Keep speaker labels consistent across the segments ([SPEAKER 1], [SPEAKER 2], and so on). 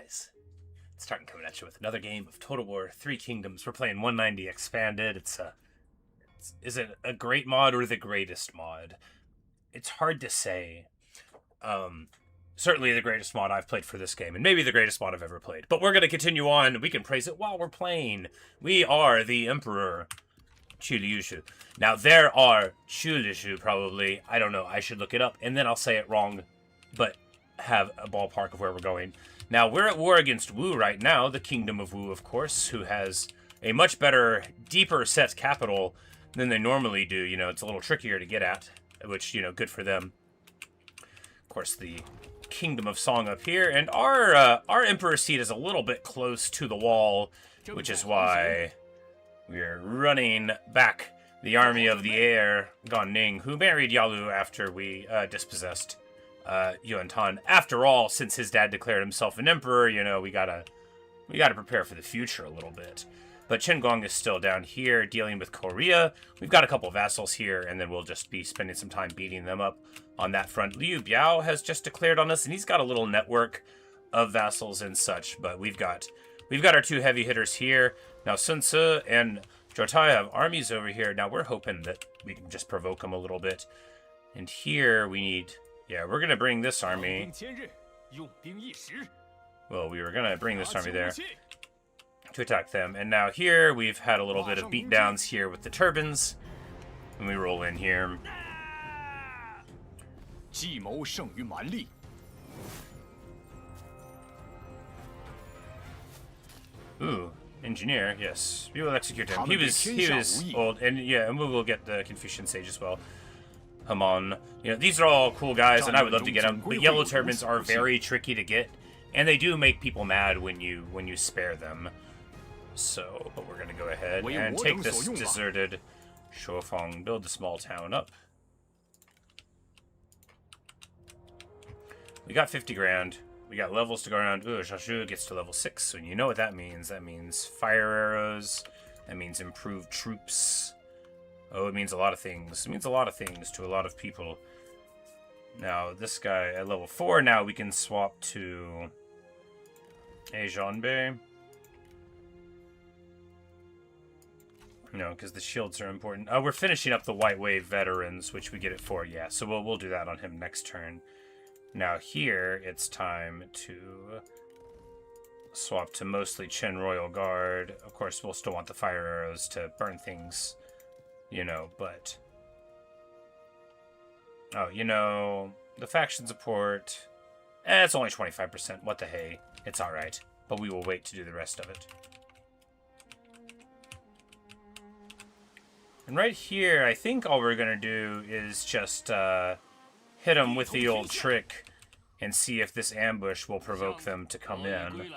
[SPEAKER 1] guys? Starting coming at you with another game of Total War 3 Kingdoms. We're playing 190 Expanded. Is it a great mod or the greatest mod? It's hard to say. Certainly the greatest mod I've played for this game, and maybe the greatest mod I've ever played. But we're going to continue on. We can praise it while we're playing. We are the Emperor Qiuliju. Now, there are Qiuliju, probably. I don't know. I should look it up, and then I'll say it wrong, but have a ballpark of where we're going. Now, we're at war against Wu right now, the Kingdom of Wu, of course, who has a much better, deeper set capital than they normally do. You know, it's a little trickier to get at, which, you know, good for them. Of course, the Kingdom of Song up here, and our Emperor seat is a little bit close to the wall, which is why we're running back the army of the air, Ning, who married Yalu after we dispossessed Yuan. After all, since his dad declared himself an emperor, you know, we gotta prepare for the future a little bit. But Gong is still down here dealing with Korea. We've got a couple of vassals here, and then we'll just be spending some time beating them up on that front. Liu Biao has just declared on us, and he's got a little network of vassals and such. But we've got our two heavy hitters here. Now Sun Tzu and Jotai have armies over here. Now we're hoping that we can just provoke them a little bit. And here we need... Yeah, we're going to bring this army. Well, we were going to bring this army there to attack them. And now here, we've had a little bit of beatdowns here with the turbines. And we roll in here. Ooh, engineer, yes. We will execute him. He was old, and yeah, and we will get the Confucian Sage as well. Come on. You know, these are all cool guys, and I would love to get them. But yellow turbines are very tricky to get, and they do make people mad when you spare them. So, but we're gonna go ahead and take this deserted Shuofang, build the small town up. We got 50 grand. We got levels to go around. Ooh, Shashu gets to level 6, so you know what that means. That means fire arrows. That means improved troops. Oh, it means a lot of things. It means a lot of things to a lot of people. Now, this guy at level 4, now we can swap to Zhanbei. No, because the shields are important. Oh, we're finishing up the White Wave veterans, which we get it for. Yeah, so we'll do that on him next turn. Now here, it's time to swap to mostly Chen Royal Guard. Of course, we'll still want the fire arrows to burn things, you know, but... Oh, you know, the faction support... it's only 25%. What the hey? It's alright. But we will wait to do the rest of it. And right here, I think all we're going to do is just hit them with the old trick and see if this ambush will provoke them to come in.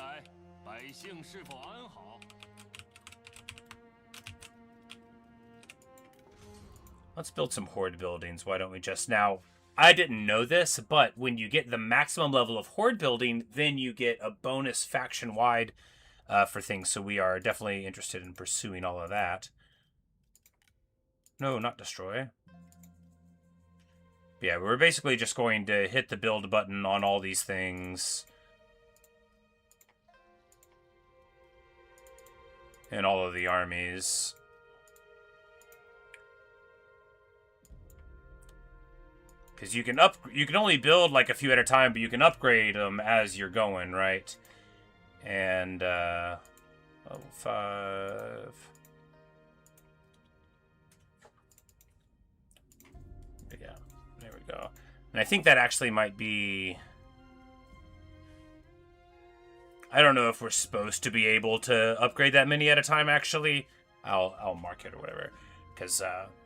[SPEAKER 1] Let's build some horde buildings. Why don't we just... Now, I didn't know this, but when you get the maximum level of horde building, then you get a bonus faction-wide for things. So we are definitely interested in pursuing all of that. No, not destroy. Yeah, we're basically just going to hit the build button on all these things. And all of the armies. Because you can only build like a few at a time, but you can upgrade them as you're going, right? And level 5. Yeah, there we go. And I think that actually might be... I don't know if we're supposed to be able to upgrade that many at a time, actually. I'll mark it or whatever. Because,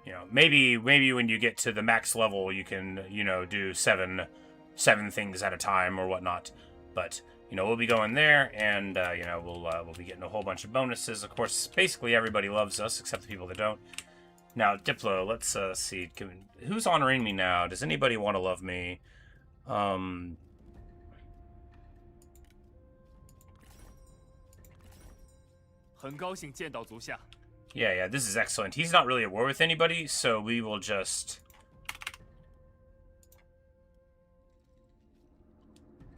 [SPEAKER 1] you know, maybe when you get to the max level, you can, you know, do seven things at a time or whatnot. But, you know, we'll be going there, and, you know, we'll be getting a whole bunch of bonuses. Of course, basically everybody loves us, except the people that don't. Now, Diplo, let's see. Who's honoring me now? Does anybody want to love me? Yeah, this is excellent. He's not really at war with anybody, so we will just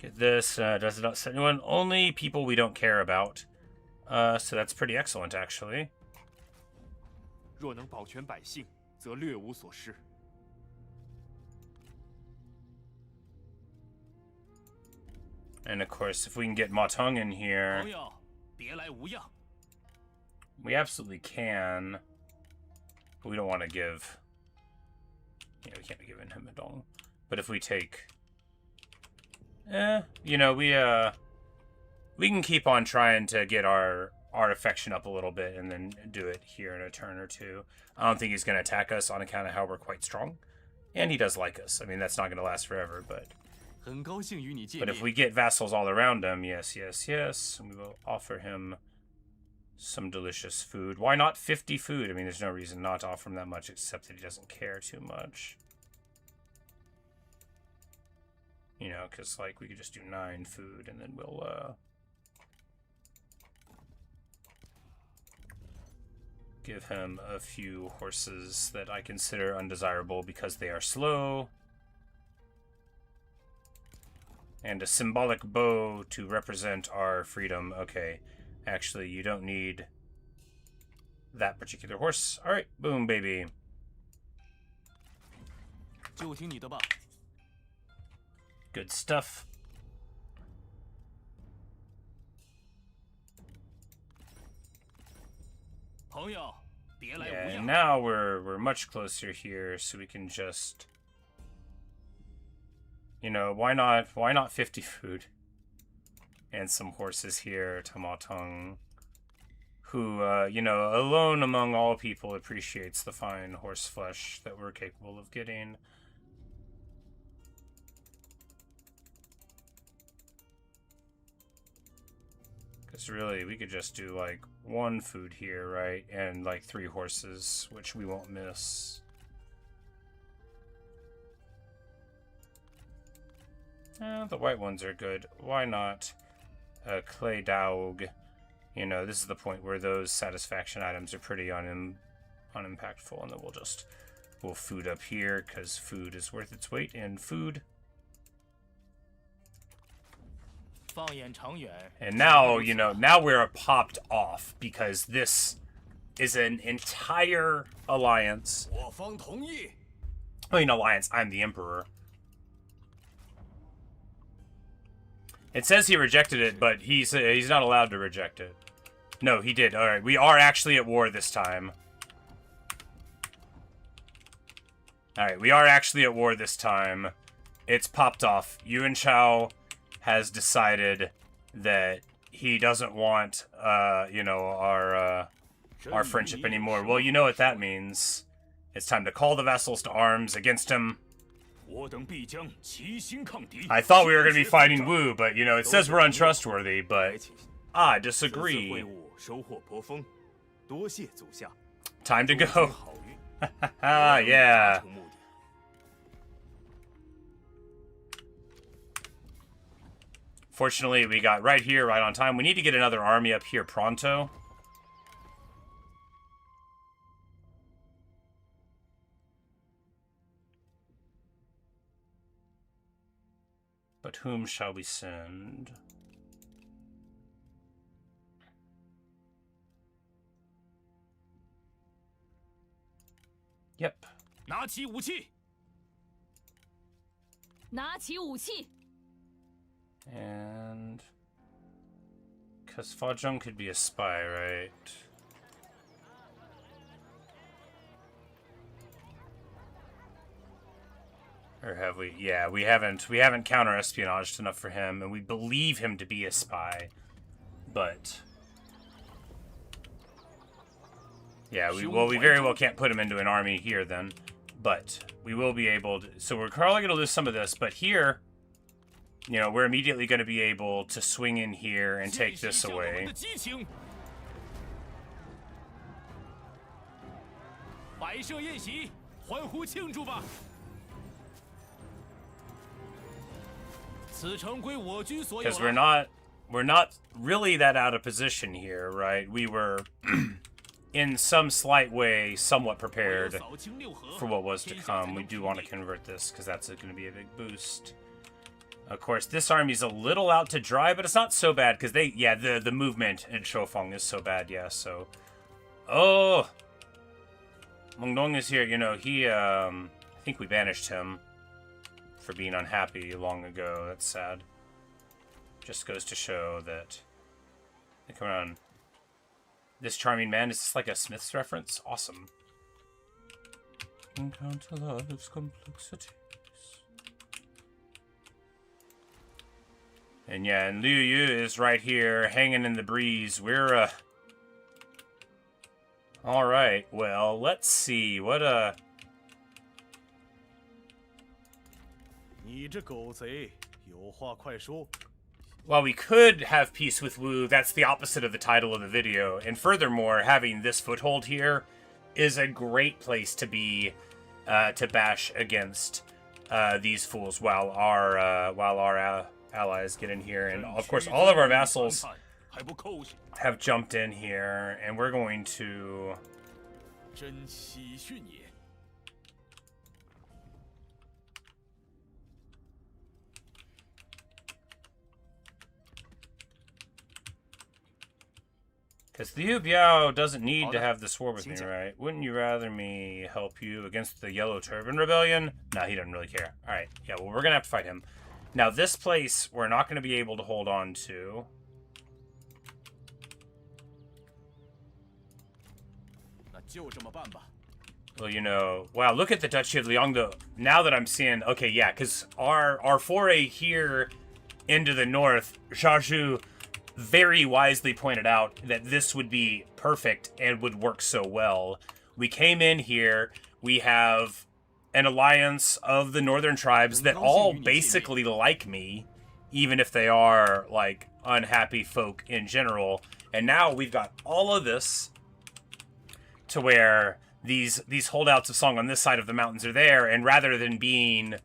[SPEAKER 1] Get this. Does it not set anyone? Only people we don't care about. So that's pretty excellent, actually.
[SPEAKER 2] 若能保全百姓，则略无所失。
[SPEAKER 1] And of course, if we can get Matong in here,
[SPEAKER 2] 朋友，别来无恙。
[SPEAKER 1] we absolutely can. But we don't want to give. Yeah, we can't be giving him a dong. But if we take, you know, we can keep on trying to get our affection up a little bit, and then do it here in a turn or two. I don't think he's going to attack us on account of how we're quite strong, and he does like us. I mean, that's not going to last forever, but.
[SPEAKER 2] 很高兴与你见面。
[SPEAKER 1] But if we get vassals all around him, yes, yes, yes, we will offer him some delicious food. Why not 50 food? I mean, there's no reason not to offer him that much, except that he doesn't care too much. You know, because, like, we could just do 9 food, and then we'll, give him a few horses that I consider undesirable because they are slow. And a symbolic bow to represent our freedom. Okay. Actually, you don't need that particular horse. Alright, boom, baby.
[SPEAKER 2] 就听你的吧。
[SPEAKER 1] Good stuff.
[SPEAKER 2] 朋友，别来无
[SPEAKER 1] Yeah,
[SPEAKER 2] 恙。
[SPEAKER 1] now we're much closer here, so we can just, you know, why not 50 food and some horses here, Tamatong, who you know, alone among all people appreciates the fine horse flesh that we're capable of getting. Because really, we could just do like 1 food here, right? And like 3 horses, which we won't miss. The white ones are good. Why not clay daug? You know, this is the point where those satisfaction items are pretty unimpactful, and then we'll food up here, because food is worth its weight in food.
[SPEAKER 2] 放眼长远。
[SPEAKER 1] And now, you know, now we're popped off, because this is an entire alliance.
[SPEAKER 2] 我方同意。
[SPEAKER 1] I mean, alliance, I'm the emperor. It says he rejected it, but he's not allowed to reject it. No, he did. Alright, we are actually at war this time. Alright, we are actually at war this time. It's popped off. Yuan Shao has decided that he doesn't want, you know, our friendship anymore. Well, you know what that means. It's time to call the vassals to arms against him.
[SPEAKER 2] 我等必将齐心抗敌。
[SPEAKER 1] I thought we were going to be fighting Wu, but, you know, it says we're untrustworthy, but I
[SPEAKER 2] 此次
[SPEAKER 1] disagree.
[SPEAKER 2] 会晤收获颇丰，多谢祖下。
[SPEAKER 1] Time to
[SPEAKER 2] 祝
[SPEAKER 1] go.
[SPEAKER 2] 君好运。
[SPEAKER 1] Ah,
[SPEAKER 2] 达
[SPEAKER 1] yeah.
[SPEAKER 2] 成目的。
[SPEAKER 1] Fortunately, we got right here, right on time. We need to get another army up here pronto. But whom shall we send? Yep.
[SPEAKER 2] 拿起武器。
[SPEAKER 3] 拿起武器。
[SPEAKER 1] And... Because Fa Zheng could be a spy, right? Or have we? Yeah, we haven't counter-espionaged enough for him, and we believe him to be a spy. But... Yeah, we very well can't put him into an army here then. But we will be able to... So we're probably going to lose some of this, but here... You know, we're immediately going to be able to swing in here and take this away.
[SPEAKER 2] 摆设宴席，欢呼庆祝吧！此城归我军所有
[SPEAKER 1] Because we're not really that out of position here, right? We were, in some slight way, somewhat prepared for what was to come. We do want to convert this because that's going to be a big boost. Of course, this army's a little out to dry, but it's not so bad, because they... Yeah, the movement in Shuofang is so bad, yeah, so... Oh! Mengdong is here, you know, he, I think we banished him for being unhappy long ago. That's sad. Just goes to show that... Come on. This charming man, is this like a Smith's reference? Awesome. Encounter life's complexities. And yeah, and Liu Yu is right here, hanging in the breeze. We're, Alright, well, let's see. What, While we could have peace with Wu, that's the opposite of the title of the video. And furthermore, having this foothold here is a great place to be, to bash against, these fools while our allies get in here. And of course, all of our vassals have jumped in here, and we're going to... Because Liu Biao doesn't need to have this war with me, right? Wouldn't you rather me help you against the Yellow Turban Rebellion? No, he doesn't really care. Alright, yeah, well, we're going to have to fight him. Now, this place, we're not going to be able to hold on to. Well, you know, wow, look at the Duchy of Liangde. Now that I'm seeing, okay, yeah, because our foray here into the north, Xiaozhu very wisely pointed out that this would be perfect and would work so well. We came in here, we have an alliance of the northern tribes that all basically like me, even if they are, like, unhappy folk in general. And now we've got all of this to where these holdouts of Song on this side of the mountains are there, and rather than being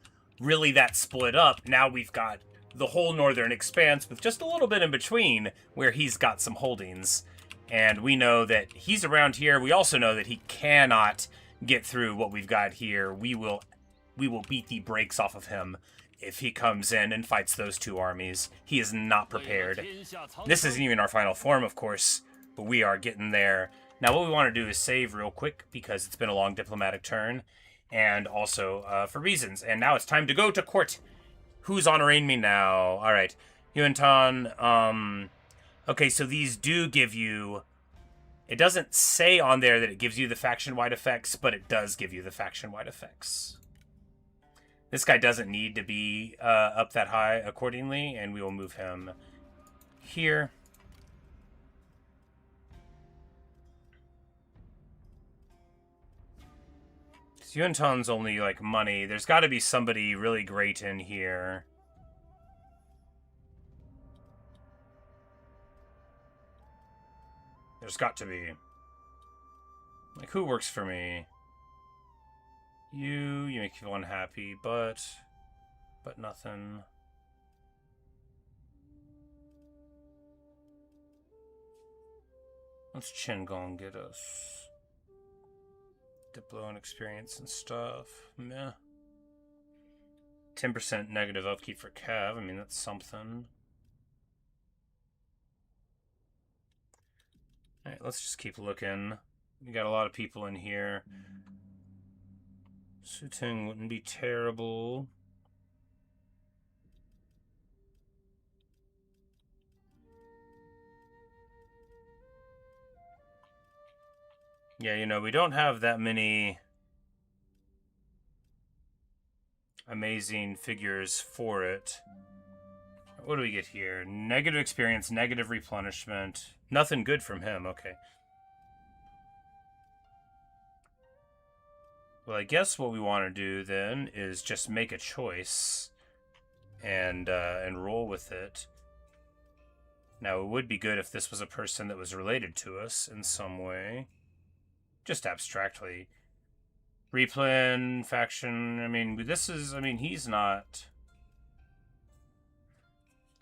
[SPEAKER 1] really that split up, now we've got the whole northern expanse with just a little bit in between where he's got some holdings. And we know that he's around here. We also know that he cannot get through what we've got here. We will beat the brakes off of him if he comes in and fights those two armies. He is not prepared. This isn't even our final form, of course, but we are getting there. Now, what we want to do is save real quick because it's been a long diplomatic turn, and also for reasons. And now it's time to go to court. Who's honoring me now? All right, Yuan. Okay, so these do give you... It doesn't say on there that it gives you the faction-wide effects, but it does give you the faction-wide effects. This guy doesn't need to be up that high accordingly, and we will move him here. Yuanton's only, like, money. There's got to be somebody really great in here. There's got to be. Like, who works for me? You make people unhappy, but nothing. What's Qingong get us? Diplo and experience and stuff. Meh. 10% negative upkeep for Cav. I mean, that's something. Alright, let's just keep looking. We got a lot of people in here. Suting wouldn't be terrible. Yeah, you know, we don't have that many amazing figures for it. What do we get here? Negative experience, negative replenishment. Nothing good from him, okay. Well, I guess what we want to do then is just make a choice and roll with it. Now, it would be good if this was a person that was related to us in some way. Just abstractly. Replan, faction, I mean, this is, I mean, he's not...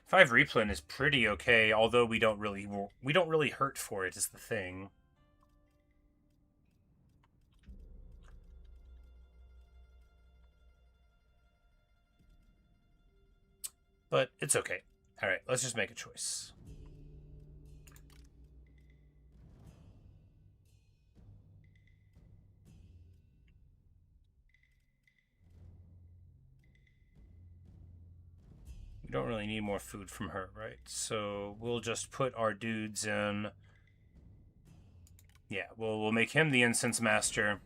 [SPEAKER 1] 5 replan is pretty okay, although we don't really hurt for it is the thing. but it's okay. All right, let's just make a choice. We don't really need more food from her, right? So we'll just put our dudes in. Yeah, we'll make him the incense master.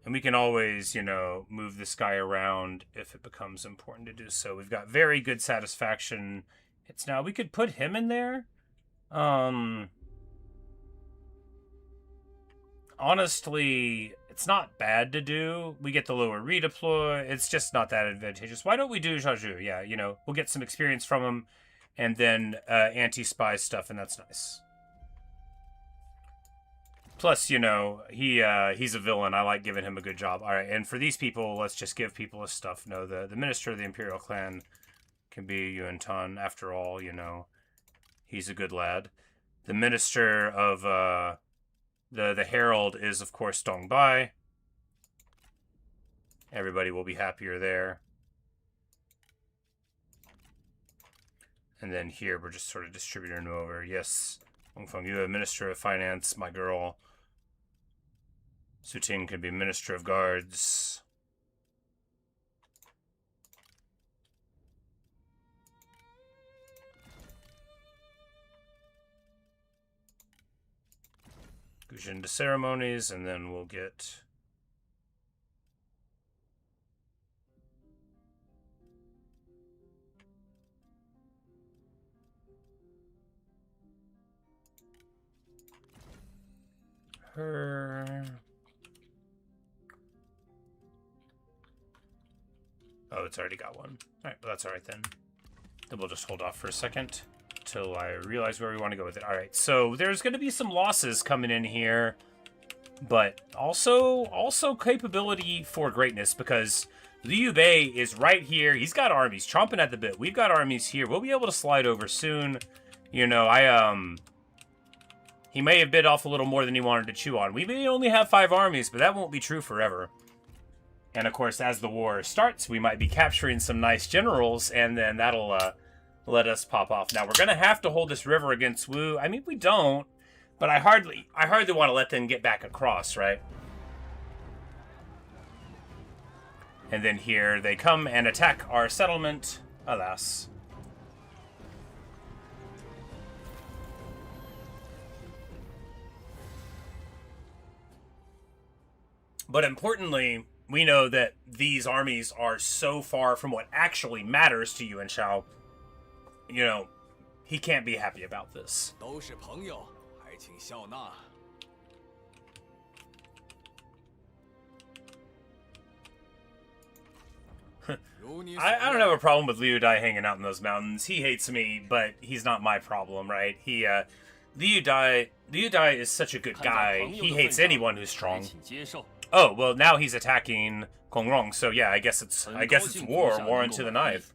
[SPEAKER 1] And we can always, you know, move this guy around if it becomes important to do so. We've got very good satisfaction. It's now, we could put him in there. Honestly, it's not bad to do. We get the lower redeploy. It's just not that advantageous. Why don't we do Zhaju? Yeah, you know, we'll get some experience from him. And then anti-spy stuff, and that's nice. Plus, you know, he's a villain. I like giving him a good job. All right, and for these people, let's just give people his stuff. No, the minister of the Imperial Clan can be Yuan Tan. After all, you know, he's a good lad. The minister of the Herald is, of course, Dong Bai. Everybody will be happier there. And then here, we're just sort of distributing them over. Yes, Wongfeng Yue, Minister of Finance, my girl. Su Ting can be Minister of Guards. Gujin to ceremonies, and then we'll get... her... Oh, it's already got one. Alright, but that's alright then. Then we'll just hold off for a second till I realize where we want to go with it. Alright, so there's going to be some losses coming in here, but also capability for greatness, because Liu Bei is right here. He's got armies chomping at the bit. We've got armies here. We'll be able to slide over soon. You know, he may have bit off a little more than he wanted to chew on. We may only have 5 armies, but that won't be true forever. And of course, as the war starts, we might be capturing some nice generals, and then that'll let us pop off. Now, we're going to have to hold this river against Wu. I mean, we don't, but I hardly want to let them get back across, right? And then here they come and attack our settlement, alas. But importantly, we know that these armies are so far from what actually matters to Yuan Shao. You know, he can't be happy about this. I don't have a problem with Liu Dai hanging out in those mountains. He hates me, but he's not my problem, right? Liu Dai is such a good guy. He hates anyone who's strong. Oh, well, now he's attacking Kongrong, so yeah, I guess it's war into the knife.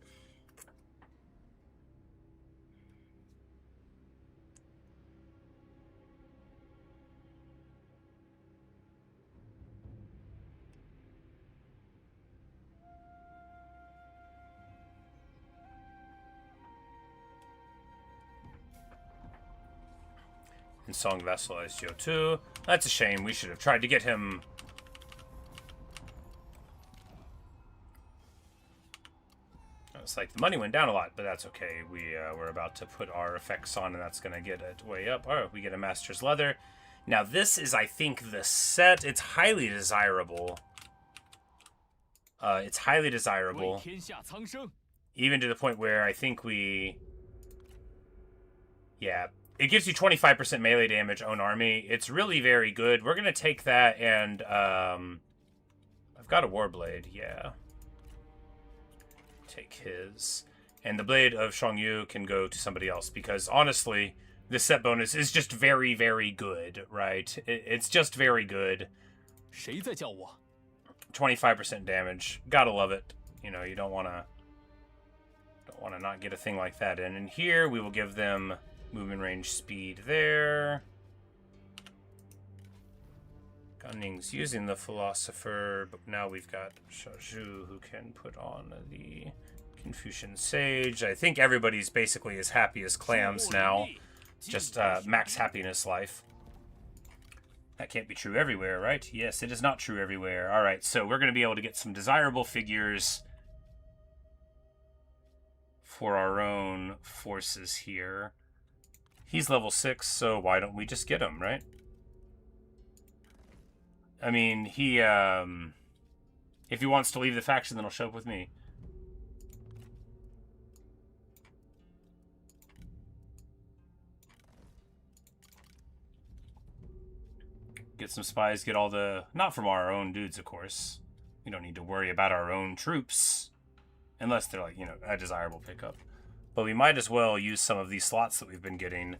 [SPEAKER 1] And Song vassalized Jiu too. That's a shame. We should have tried to get him. It's like the money went down a lot, but that's okay. We're about to put our effects on, and that's going to get it way up. All right, we get a Master's Leather. Now, this is, I think, the set. It's highly desirable. It's highly desirable. Even to the point where I think we... Yeah. It gives you 25% melee damage, own army. It's really very good. We're going to take that and... I've got a Warblade, yeah. Take his. And the Blade of Shangyu can go to somebody else, because honestly, this set bonus is just very, very good, right? It's just very good. 25% damage. Gotta love it. You know, you don't want to not get a thing like that in. And here, we will give them movement range speed there. Gunning's using the philosopher, but now we've got Shaju who can put on the Confucian Sage. I think everybody's basically as happy as clams now. Just max happiness life. That can't be true everywhere, right? Yes, it is not true everywhere. Alright, so we're going to be able to get some desirable figures for our own forces here. He's level 6, so why don't we just get him, right? I mean, he, if he wants to leave the faction, then he'll show up with me. Get some spies, get all the... Not from our own dudes, of course. We don't need to worry about our own troops. Unless they're, like, you know, a desirable pickup. But we might as well use some of these slots that we've been getting,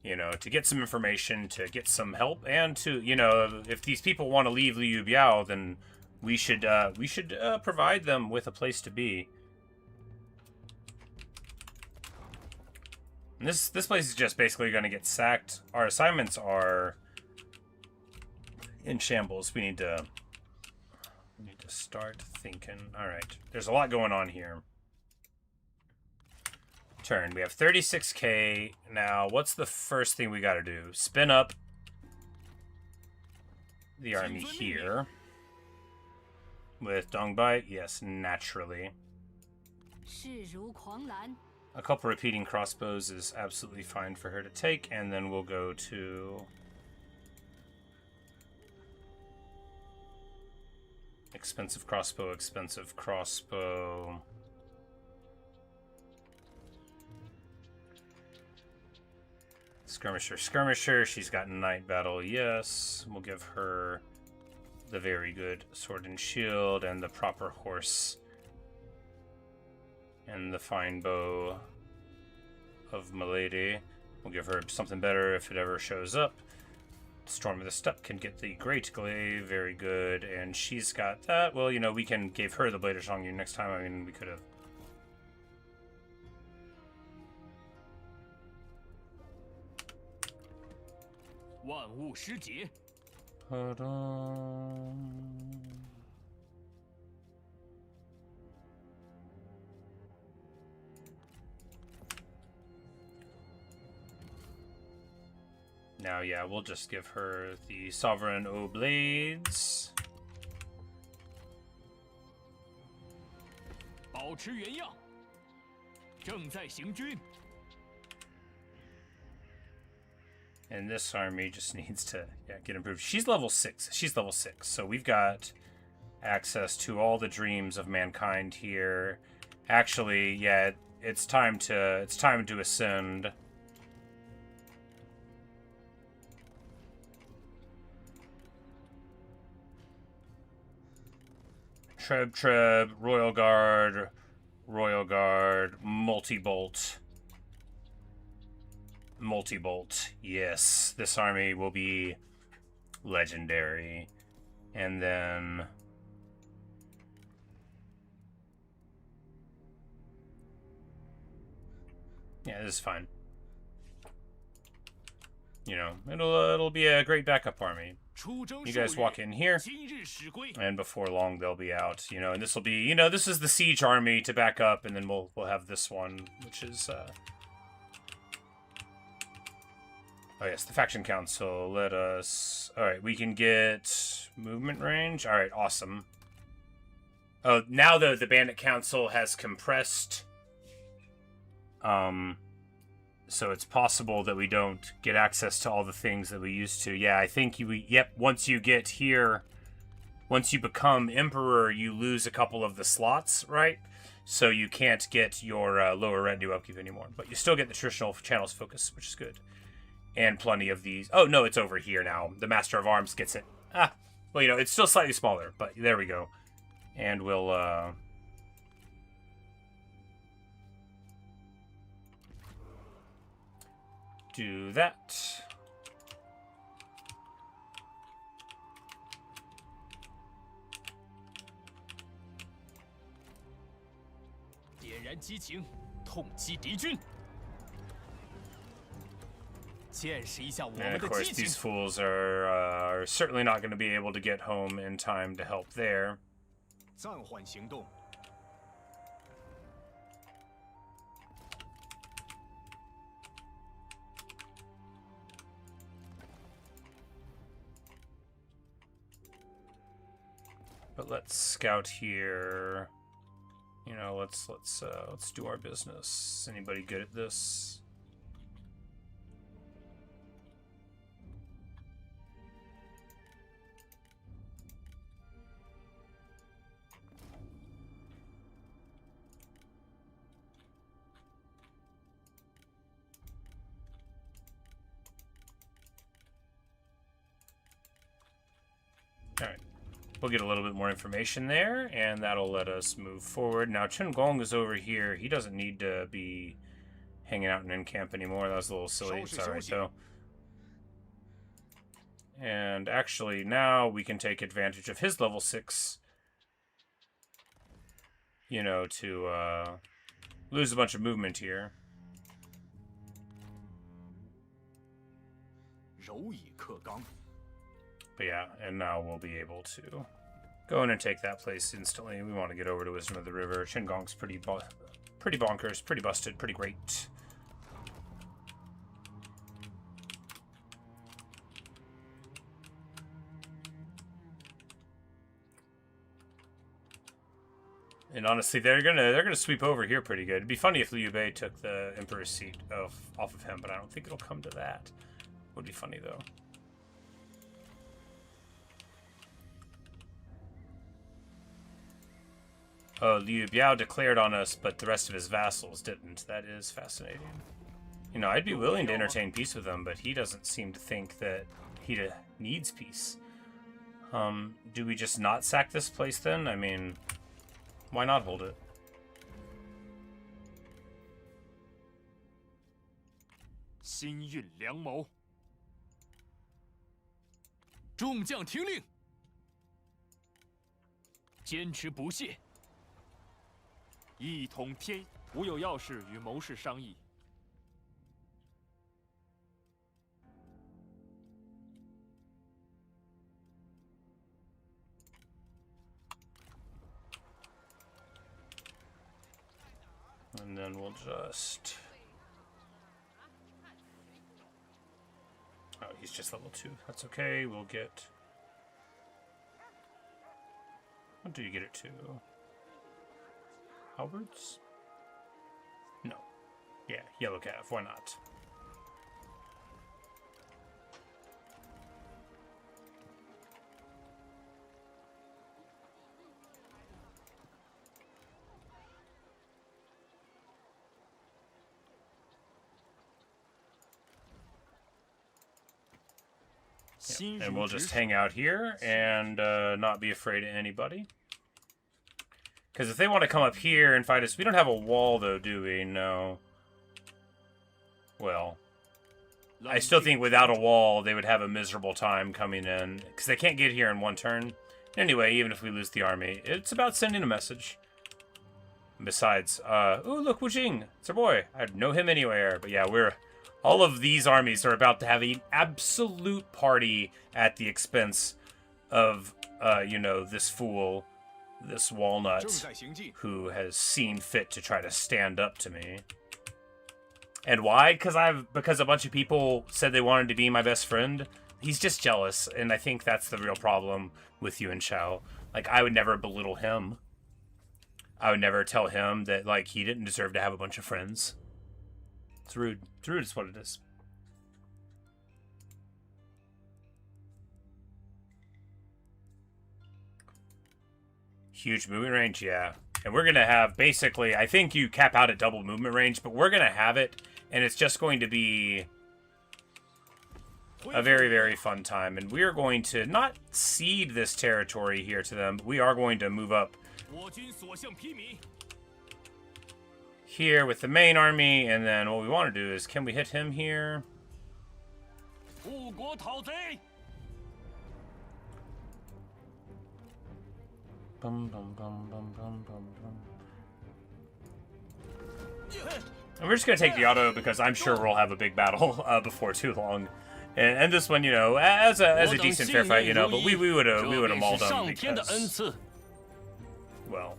[SPEAKER 1] you know, to get some information, to get some help, and to, you know, if these people want to leave Liu Biao, then we should provide them with a place to be. And this place is just basically going to get sacked. Our assignments are in shambles. We need to start thinking. All right, there's a lot going on here. Turn. We have 36k. Now, what's the first thing we got to do? Spin up the army here. With Dongbite? Yes, naturally. A couple repeating crossbows is absolutely fine for her to take, and then we'll go to... Expensive crossbow, expensive crossbow... Skirmisher, skirmisher. She's got night battle, yes. We'll give her the very good sword and shield and the proper horse and the fine bow of Milady. We'll give her something better if it ever shows up. Storm of the Steppe can get the Great Glaive, very good. And she's got that. Well, you know, we can give her the Blade of Shangyu next time. I mean, we could have. Hold on. Now, yeah, we'll just give her the Sovereign O Blades. And this army just needs to get improved. She's level 6. She's level 6. So we've got access to all the dreams of mankind here. Actually, yeah, it's time to ascend. Treb, Royal Guard, Multi-Bolt. Multi-Bolt, yes. This army will be legendary. And then... yeah, this is fine. You know, it'll be a great backup army. You guys walk in here, and before long they'll be out, you know, and this will be, you know, this is the siege army to back up, and then we'll have this one, which is, oh yes, the faction council, let us, alright, we can get movement range, alright, awesome. Oh, now the bandit council has compressed, so it's possible that we don't get access to all the things that we used to. Yeah, I think once you get here, once you become emperor, you lose a couple of the slots, right? So you can't get your lower retinue upkeep anymore. But you still get the traditional channels focus, which is good. And plenty of these. Oh, no, it's over here now. The Master of Arms gets it. Ah, well, you know, it's still slightly smaller, but there we go. And we'll, do that. And of course, these fools are certainly not going to be able to get home in time to help there.
[SPEAKER 2] 暂缓行动。
[SPEAKER 1] But let's scout here. You know, let's do our business. Anybody good at this? All right. We'll get a little bit more information there, and that'll let us move forward. Now, Chen Gong is over here. He doesn't need to be hanging out in camp anymore. That was a little silly. It's all right, though. And actually, now we can take advantage of his level 6, you know, to lose a bunch of movement here. But yeah, and now we'll be able to go in and take that place instantly. We want to get over to Wisdom of the River. Qinggong's pretty bonkers, pretty busted, pretty great. And honestly, they're gonna sweep over here pretty good. It'd be funny if Liu Bei took the Emperor's seat off of him, but I don't think it'll come to that. Would be funny though. Oh, Liu Biao declared on us, but the rest of his vassals didn't. That is fascinating. You know, I'd be willing to entertain peace with him, but he doesn't seem to think that he needs peace. Do we just not sack this place then? I mean, why not hold it?
[SPEAKER 2] 心运良谋，
[SPEAKER 3] 众将听令，坚持不懈。
[SPEAKER 2] 一统天，吾有要事与谋士商议。
[SPEAKER 1] And then we'll just... Oh, he's just level 2. That's okay. We'll get... What do you get it to? Halberds? No. Yeah, yellow calf. Why not? Yeah, and we'll just hang out here and not be afraid of anybody. Because if they want to come up here and fight us... We don't have a wall, though, do we? No. Well, I still think without a wall, they would have a miserable time coming in. Because they can't get here in one turn. Anyway, even if we lose the army, it's about sending a message. Besides, ooh, look, Wu Jing. It's our boy. I'd know him anywhere. But yeah, all of these armies are about to have an absolute party at the expense of, you know, this fool, this walnut, who has seen fit to try to stand up to me. And why? Because a bunch of people said they wanted to be my best friend. He's just jealous, and I think that's the real problem with Yuan Shao. Like, I would never belittle him. I would never tell him that, like, he didn't deserve to have a bunch of friends. It's rude. It's rude is what it is. Huge movement range, yeah. And we're going to have, basically, I think you cap out at double movement range, but we're going to have it, and it's just going to be a very, very fun time. And we are going to not cede this territory here to them, but we are going to move up here with the main army, and then what we want to do is, can we hit him here? Bum, bum, bum, bum, bum, bum, bum. And we're just gonna take the auto because I'm sure we'll have a big battle before too long. And this one, you know, as a decent fair fight, you know, but we would have mauled them because, well,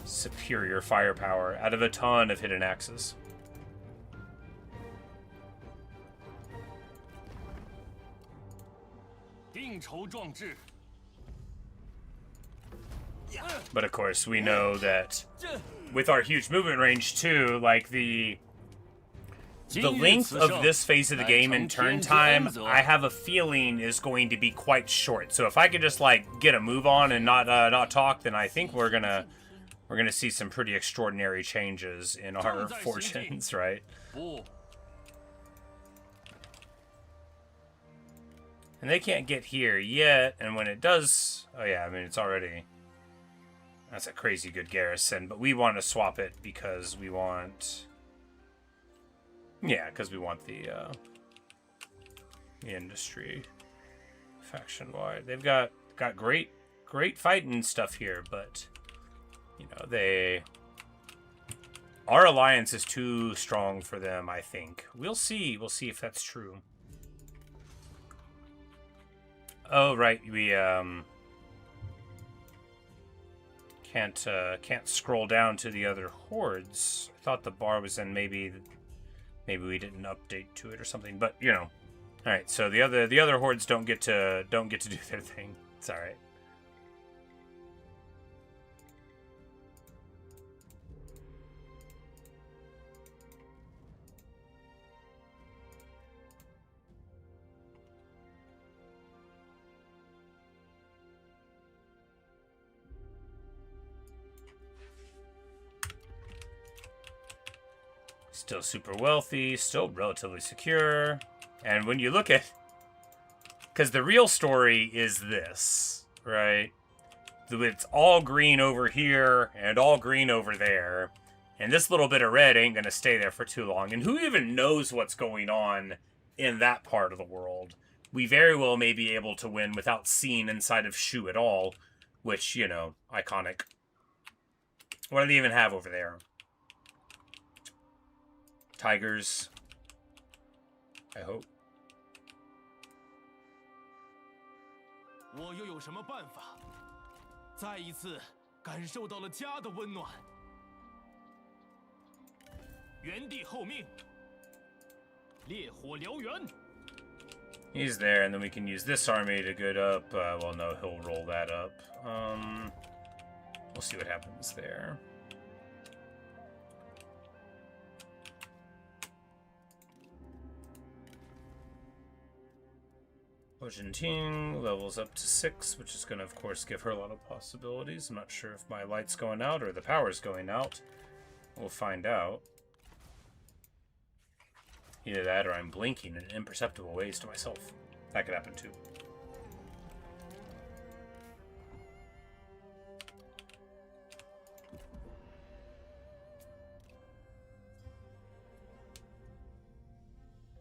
[SPEAKER 1] superior firepower out of a ton of hidden axes. But of course, we know that with our huge movement range too, like the length of this phase of the game in turn time, I have a feeling is going to be quite short. So if I could just like get a move on and not talk, then I think we're gonna see some pretty extraordinary changes in our fortunes, right? And they can't get here yet, and when it does, oh yeah, I mean it's already. That's a crazy good garrison, but we want to swap it because we want. Yeah, because we want the industry faction wide. They've got great fighting stuff here, but you know our alliance is too strong for them. I think we'll see if that's true. Oh right, we can't scroll down to the other hordes. I thought the bar was in maybe we didn't update to it or something, but you know. All right, so the other hordes don't get to do their thing. It's all right. Still super wealthy, still relatively secure. And when you look at... Because the real story is this, right? It's all green over here and all green over there. And this little bit of red ain't going to stay there for too long. And who even knows what's going on in that part of the world? We very well may be able to win without seeing inside of Shu at all. Which, you know, iconic. What do they even have over there? Tigers. I hope.
[SPEAKER 3] 我又有什么办法？再一次感受到了家的温暖。原地候命，烈火燎原。
[SPEAKER 1] He's there, and then we can use this army to get up. Well, no, he'll roll that up. We'll see what happens there. Argentine levels up to 6, which is going to, of course, give her a lot of possibilities. I'm not sure if my light's going out or the power's going out. We'll find out. Either that or I'm blinking in imperceptible ways to myself. That could happen too.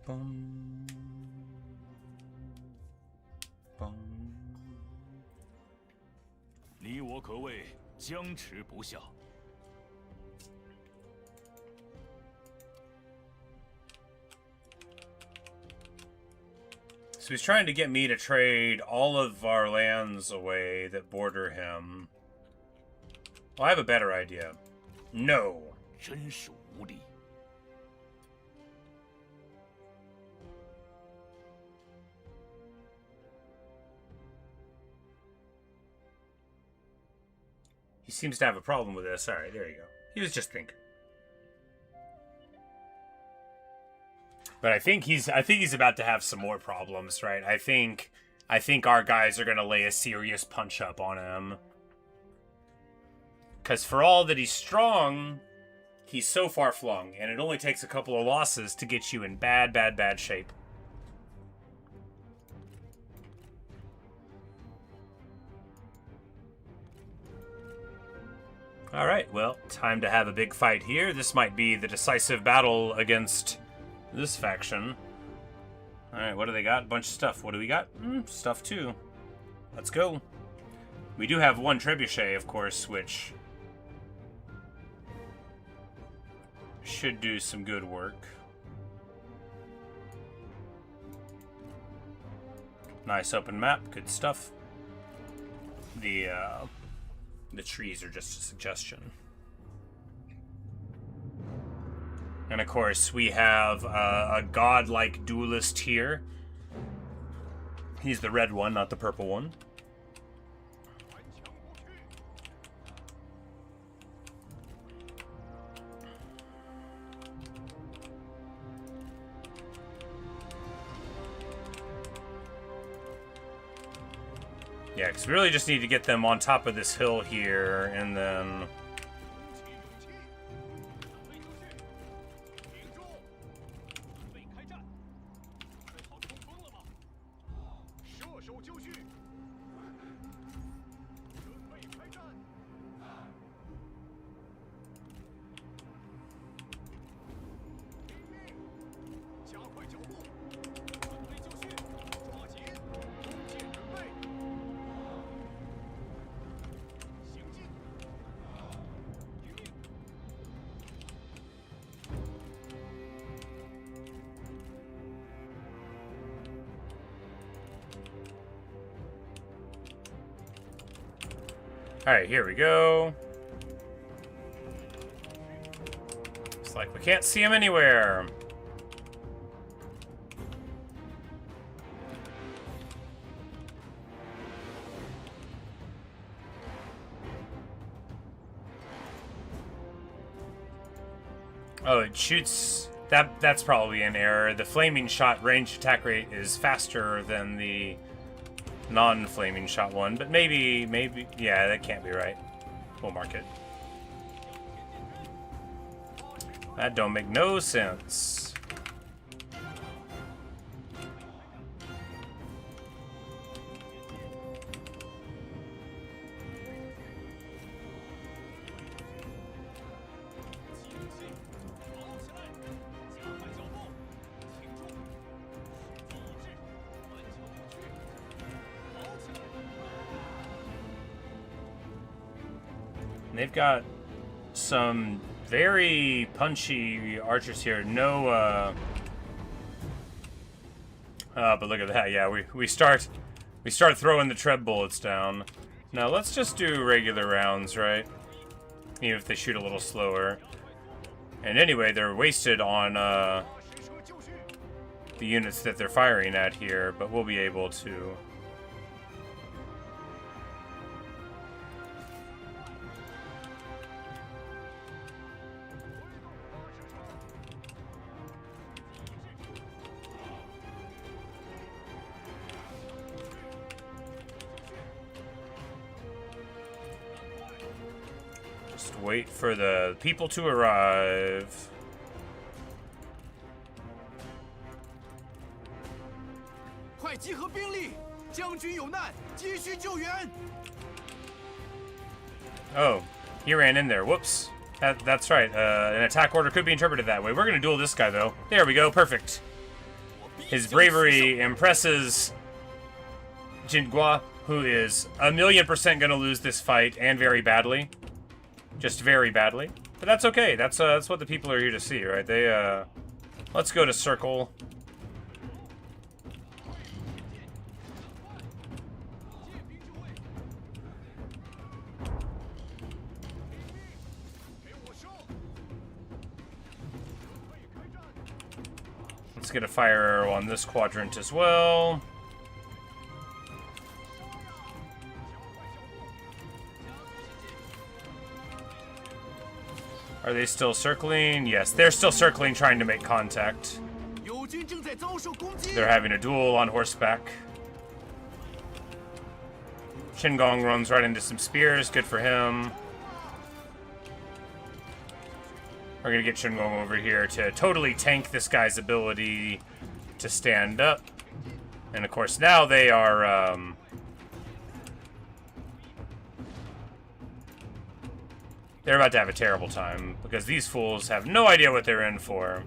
[SPEAKER 1] Boom. Boom.
[SPEAKER 3] 你我可谓僵持不下。
[SPEAKER 1] So he's trying to get me to trade all of our lands away that border him. Well, I have a better idea. No.
[SPEAKER 3] 真是无力。
[SPEAKER 1] He seems to have a problem with this. All right, there you go. He was just thinking. But I think he's about to have some more problems, right? I think our guys are going to lay a serious punch up on him. Cuz for all that he's strong, he's so far flung, and it only takes a couple of losses to get you in bad shape. All right, well, time to have a big fight here. This might be the decisive battle against this faction. Alright, what do they got? A bunch of stuff. What do we got? Stuff too. Let's go. We do have one trebuchet, of course, which should do some good work. Nice open map, good stuff. The trees are just a suggestion. And of course, we have a godlike duelist here. He's the red one, not the purple one. Yeah, because we really just need to get them on top of this hill here, and then... Alright, here we go. It's like we can't see him anywhere. Oh, it shoots... That's probably an error. The flaming shot range attack rate is faster than the non-flaming shot one, but maybe, yeah, that can't be right. We'll mark it. That don't make no sense. They've got some very punchy archers here. No, but look at that. Yeah, we start throwing the treb bullets down. Now let's just do regular rounds, right? Even if they shoot a little slower. And anyway, they're wasted on the units that they're firing at here, but we'll be able to. Wait for the people to arrive. Oh, he ran in there. Whoops. That's right. An attack order could be interpreted that way. We're going to duel this guy, though. There we go. Perfect. His bravery impresses Jingua, who is 1,000,000% going to lose this fight, and very badly. Just very badly. But that's okay. That's what the people are here to see, right? They, let's go to circle. Let's get a fire arrow on this quadrant as well. Are they still circling? Yes, they're still circling, trying to make contact. They're having a duel on horseback. Qingong runs right into some spears. Good for him. We're going to get Qingong over here to totally tank this guy's ability to stand up. And of course, now they are... they're about to have a terrible time, because these fools have no idea what they're in for.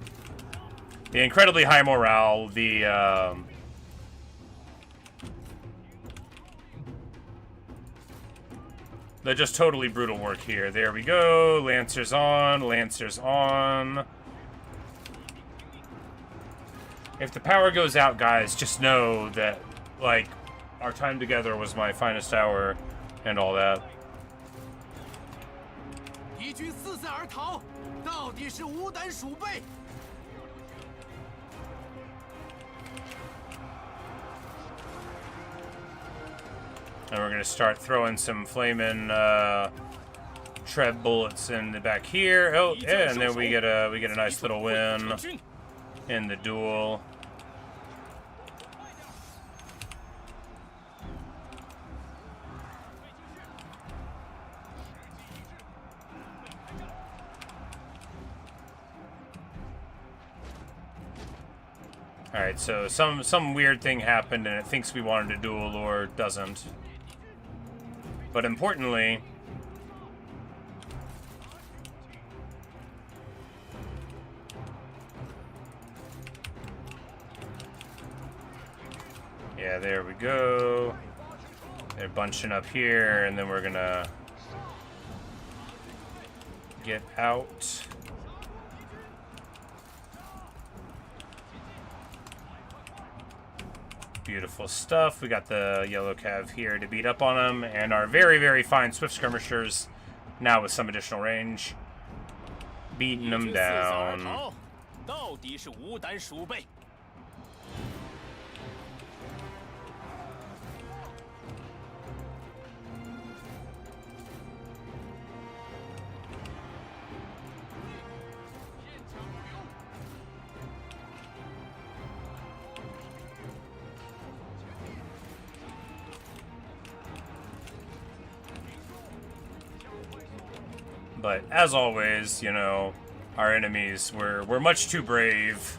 [SPEAKER 1] The incredibly high morale, the, the just totally brutal work here. There we go. Lancers on. Lancers on. If the power goes out, guys, just know that, like, our time together was my finest hour and all that.
[SPEAKER 3] 敌军四散而逃，到底是无胆鼠辈。
[SPEAKER 1] And we're gonna start throwing some flaming Treb bullets in the back here. Oh, yeah, and then we get a nice little win in the duel. Alright, so some weird thing happened and it thinks we wanted to duel or doesn't. But importantly, yeah, there we go. They're bunching up here, and then we're gonna get out. Beautiful stuff. We got the yellow cav here to beat up on them, and our very, very fine swift skirmishers now with some additional range, beating them down. But as always, you know, our enemies were much too brave.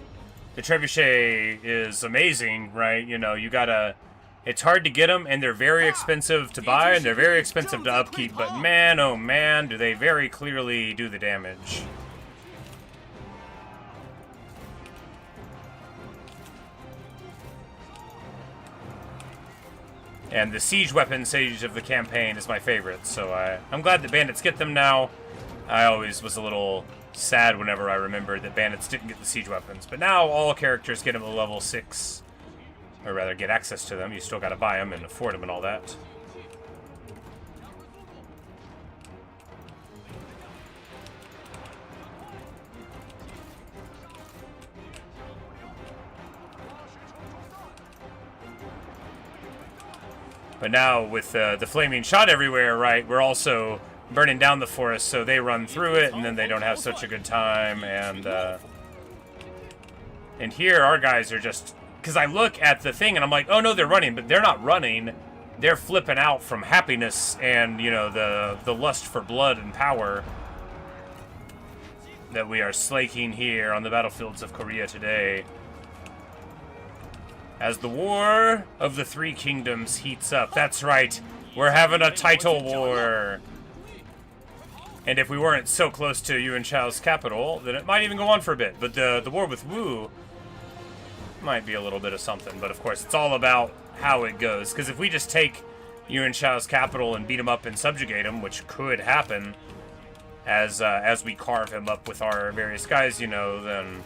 [SPEAKER 1] The trebuchet is amazing, right? You know, you gotta... It's hard to get them, and they're very expensive to buy, and they're very expensive to upkeep. But man, oh man, do they very clearly do the damage. And the siege weapon stage of the campaign is my favorite, so I'm glad that bandits get them now. I always was a little sad whenever I remembered that bandits didn't get the siege weapons. But now all characters get them at level 6. Or rather, get access to them. You still gotta buy them and afford them and all that. But now, with the flaming shot everywhere, right, we're also burning down the forest, so they run through it, and then they don't have such a good time, and here, our guys are just... Because I look at the thing, and I'm like, oh no, they're running, but they're not running. They're flipping out from happiness and, you know, the lust for blood and power that we are slaking here on the battlefields of Korea today. As the War of the Three Kingdoms heats up. That's right, we're having a title war. And if we weren't so close to Yuan Shao's capital, then it might even go on for a bit. But the war with Wu might be a little bit of something. But of course, it's all about how it goes. Because if we just take Yuan Shao's capital and beat him up and subjugate him, which could happen as we carve him up with our various guys, you know, then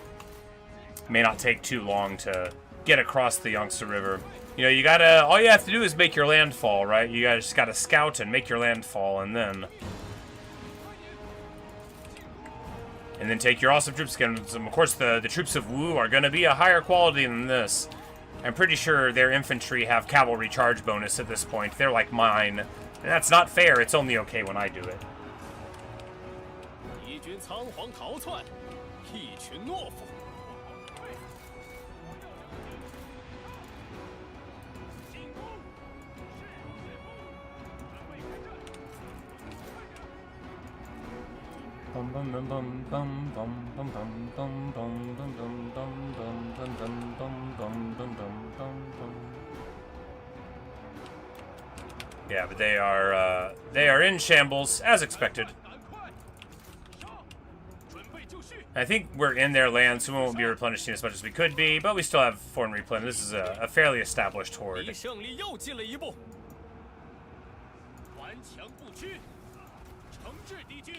[SPEAKER 1] it may not take too long to get across the Yangtze River. You know, you gotta... All you have to do is make your landfall, right? You guys just gotta scout and make your landfall, and then take your awesome troops again. Of course, the troops of Wu are going to be a higher quality than this. I'm pretty sure their infantry have cavalry charge bonus at this point. They're like mine. And that's not fair. It's only okay when I do it. Yeah, but they are in shambles as expected. I think we're in their land, so we won't be replenishing as much as we could be, but we still have foreign replen. This is a fairly established horde.
[SPEAKER 3] 顽强不屈，惩治敌军。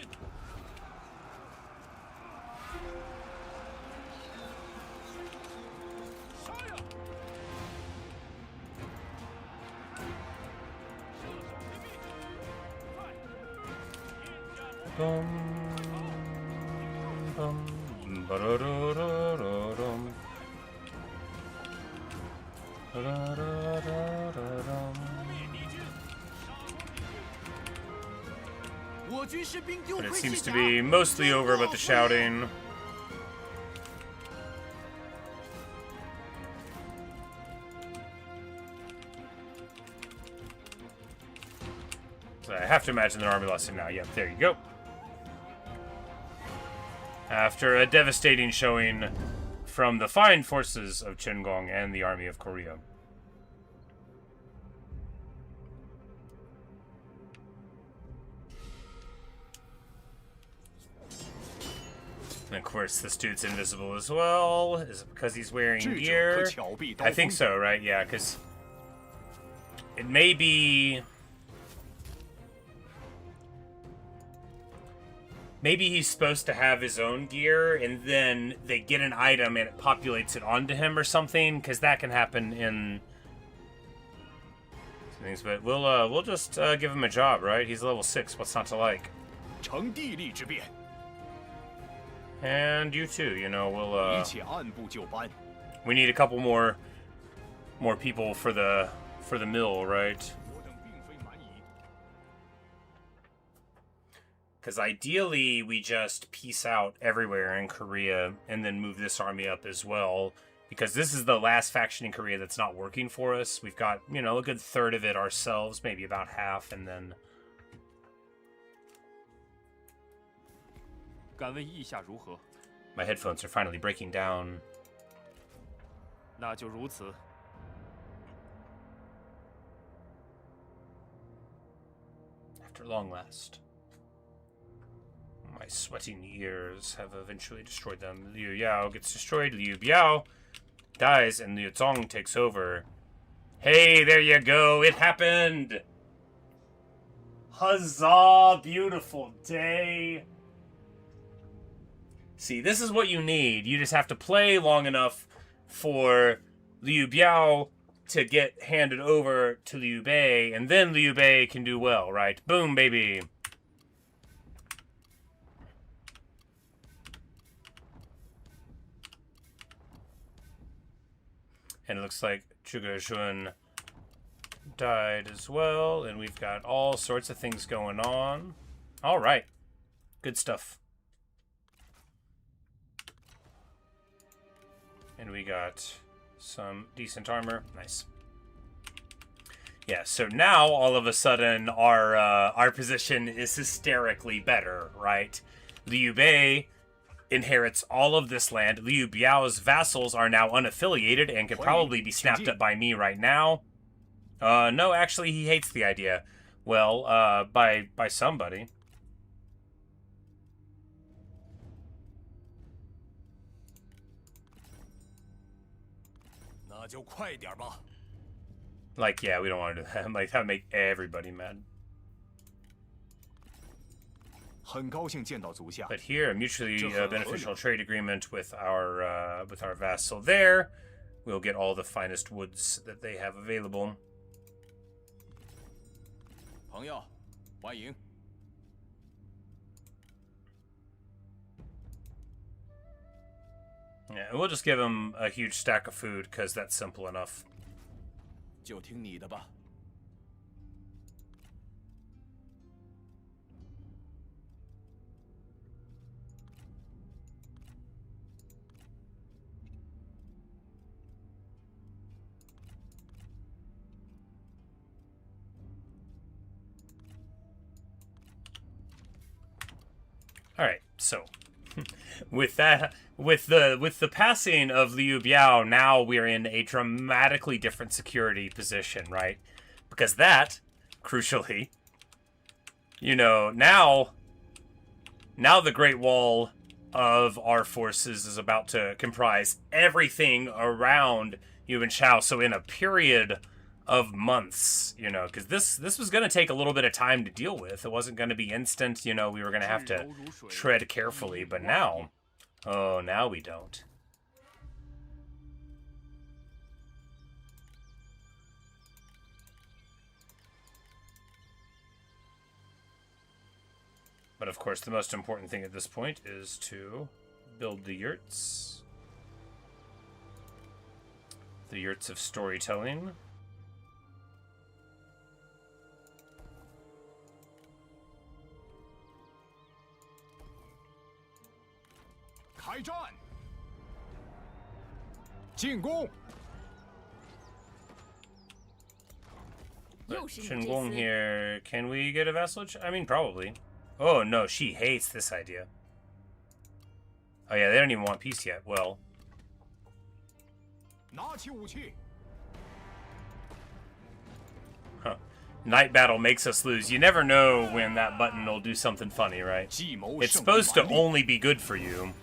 [SPEAKER 3] 杀呀！射手击毙，快！天下
[SPEAKER 1] Bum, bum, ba-da-da-da-da-dum. Ba-da-da-da-da-dum.
[SPEAKER 3] 灭敌军，杀光敌军。我军士兵丢
[SPEAKER 1] But
[SPEAKER 3] 盔
[SPEAKER 1] it
[SPEAKER 3] 弃
[SPEAKER 1] seems to
[SPEAKER 3] 甲
[SPEAKER 1] be mostly over about the shouting. So I have to imagine their army lost it now. Yep, there you go. After a devastating showing from the fine forces of Qinggong and the army of Korea. And of course, this dude's invisible as well. Is it because he's wearing
[SPEAKER 3] 智者
[SPEAKER 1] gear?
[SPEAKER 3] 可巧避刀
[SPEAKER 1] I think
[SPEAKER 3] 锋。
[SPEAKER 1] so, right? Yeah, because it may be... Maybe he's supposed to have his own gear, and then they get an item and it populates it onto him or something, because that can happen in things. But we'll just give him a job, right? He's level 6. What's not to like?
[SPEAKER 3] 成地利之变，
[SPEAKER 1] And you too. You know,
[SPEAKER 3] 一
[SPEAKER 1] we'll
[SPEAKER 3] 切按部就班。
[SPEAKER 1] we need a couple more people for the mill, right?
[SPEAKER 3] 我等并非蛮夷，
[SPEAKER 1] Because ideally, we just peace out everywhere in Korea and then move this army up as well. Because this is the last faction in Korea that's not working for us. We've got, you know, a good third of it ourselves, maybe about half, and then...
[SPEAKER 2] 敢问意下如何？
[SPEAKER 1] My headphones are finally breaking down.
[SPEAKER 2] 那就如此。
[SPEAKER 1] After long last. My sweating ears have eventually destroyed them. Liu Yao gets destroyed. Liu Biao dies, and Liu Zong takes over. Hey, there you go. It happened. Huzzah! Beautiful day. See, this is what you need. You just have to play long enough for Liu Biao to get handed over to Liu Bei, and then Liu Bei can do well, right? Boom, baby. And it looks like Zhuge Jun died as well, and we've got all sorts of things going on. All right. Good stuff. And we got some decent armor. Nice. Yeah, so now all of a sudden our position is hysterically better, right? Liu Bei inherits all of this land. Liu Biao's vassals are now unaffiliated and can probably be snapped up by me right now. No, actually, he hates the idea. Well, by somebody.
[SPEAKER 3] 那就快点吧。
[SPEAKER 1] Like, yeah, we don't want to do that. Like, that would make everybody mad.
[SPEAKER 3] 很高兴见到足下。
[SPEAKER 1] But here, a mutually beneficial trade agreement with our vassal there. We'll get all the finest woods that they have available.
[SPEAKER 3] 朋友，欢迎。
[SPEAKER 1] Yeah, we'll just give them a huge stack of food, because that's simple enough.
[SPEAKER 3] 就听你的吧。
[SPEAKER 1] All right, so with the passing of Liu Biao, now we're in a dramatically different security position, right? Because that, crucially, you know, now the Great Wall of our forces is about to comprise everything around Yuan Shao. So in a period of months, you know, because this was going to take a little bit of time to deal with. It wasn't going to be instant, you know, we were going to have to tread carefully, but now, oh, now we don't. But of course, the most important thing at this point is to build the yurts. The yurts of storytelling. Shuofang here. Can we get a vassalage? I mean, probably. Oh no, she hates this idea. Oh yeah, they don't even want peace yet. Well. Huh. Night battle makes us lose. You never know when that button will do something funny, right? It's supposed to only be good for you.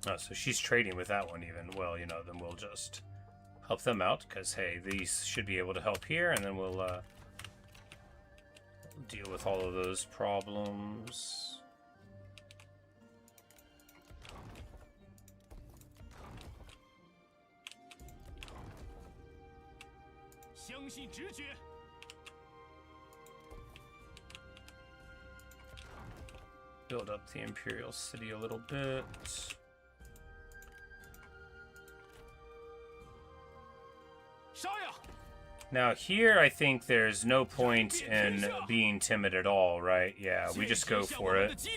[SPEAKER 1] Oh, so she's trading with that one even. Well, you know, then we'll just help them out, because, hey, these should be able to help here, and then we'll deal with all of those problems. Build up the Imperial City a little bit. Now here, I think there's no point in being timid at all, right? Yeah, we just go for it.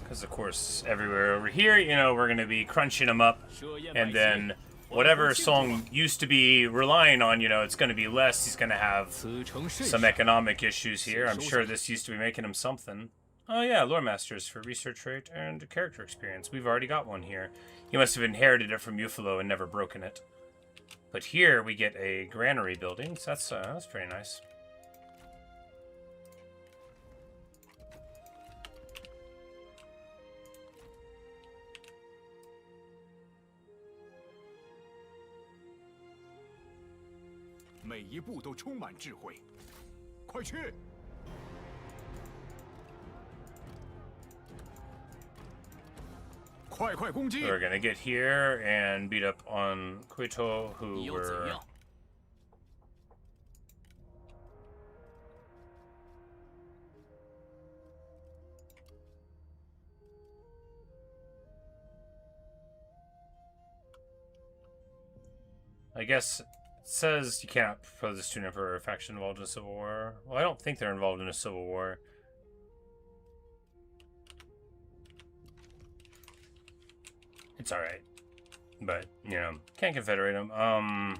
[SPEAKER 1] Because, of course, everywhere over here, you know, we're going to be crunching them up. And then whatever Song used to be relying on, you know, it's going to be less. He's going to have some economic issues here. I'm sure this used to be making him something. Oh, yeah, Lore Masters for research rate and character experience. We've already got one here. He must have inherited it from Yuffalo and never broken it. But here we get a granary building, so that's pretty nice. We're gonna get here and beat up on Quito, who were... I guess it says you can't propose a student for a faction involved in a civil war. Well, I don't think they're involved in a civil war. It's alright. But, you know, can't confederate him. I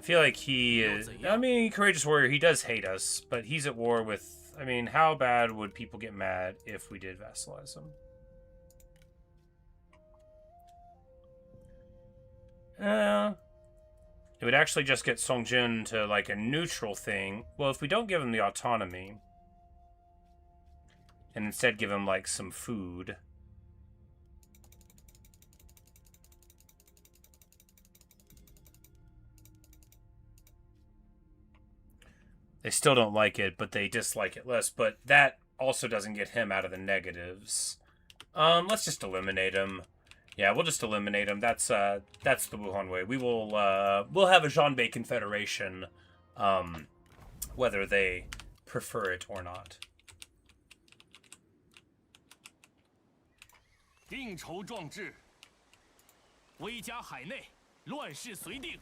[SPEAKER 1] feel like he is... I mean, courageous warrior, he does hate us, but he's at war with... I mean, how bad would people get mad if we did vassalize him? It would actually just get Songjin to, like, a neutral thing. Well, if we don't give him the autonomy, and instead give him, like, some food... They still don't like it, but they dislike it less. But that also doesn't get him out of the negatives. Let's just eliminate him. Yeah, we'll just eliminate him. That's the Wuhuan way. We'll have a Zhanbei Confederation, whether they prefer it or not.
[SPEAKER 2] 定筹壮志，威加海内，乱世随定。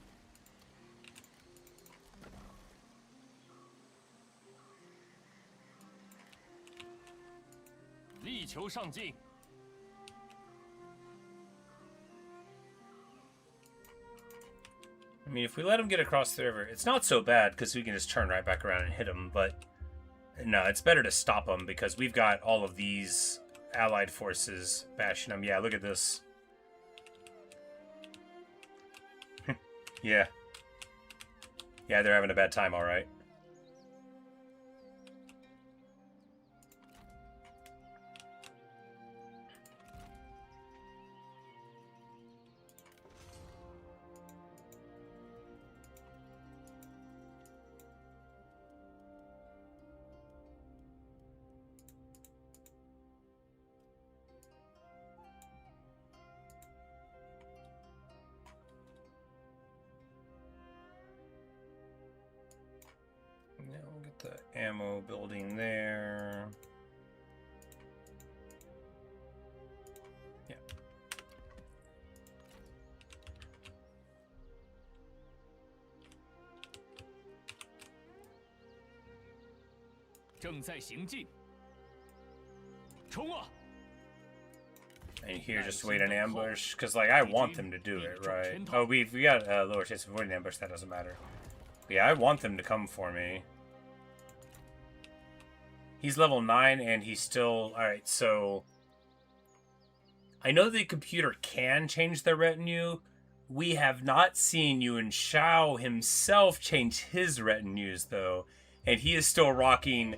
[SPEAKER 2] 力求上进。
[SPEAKER 1] I mean, if we let him get across the river, it's not so bad because we can just turn right back around and hit him, but no, it's better to stop him because we've got all of these allied forces bashing him. Yeah, look at this. Yeah. Yeah, they're having a bad time, all right. Yeah, we'll get the ammo building there. Yeah.
[SPEAKER 2] 正在行进。冲啊！
[SPEAKER 1] And here, just wait an ambush, because like I want them to do it, right? Oh, we got a lower chance of avoiding ambush. That doesn't matter. But yeah, I want them to come for me. He's level 9, and he's still all right. So I know the computer can change their retinue. We have not seen Yuan Shao himself change his retinues though, and he is still rocking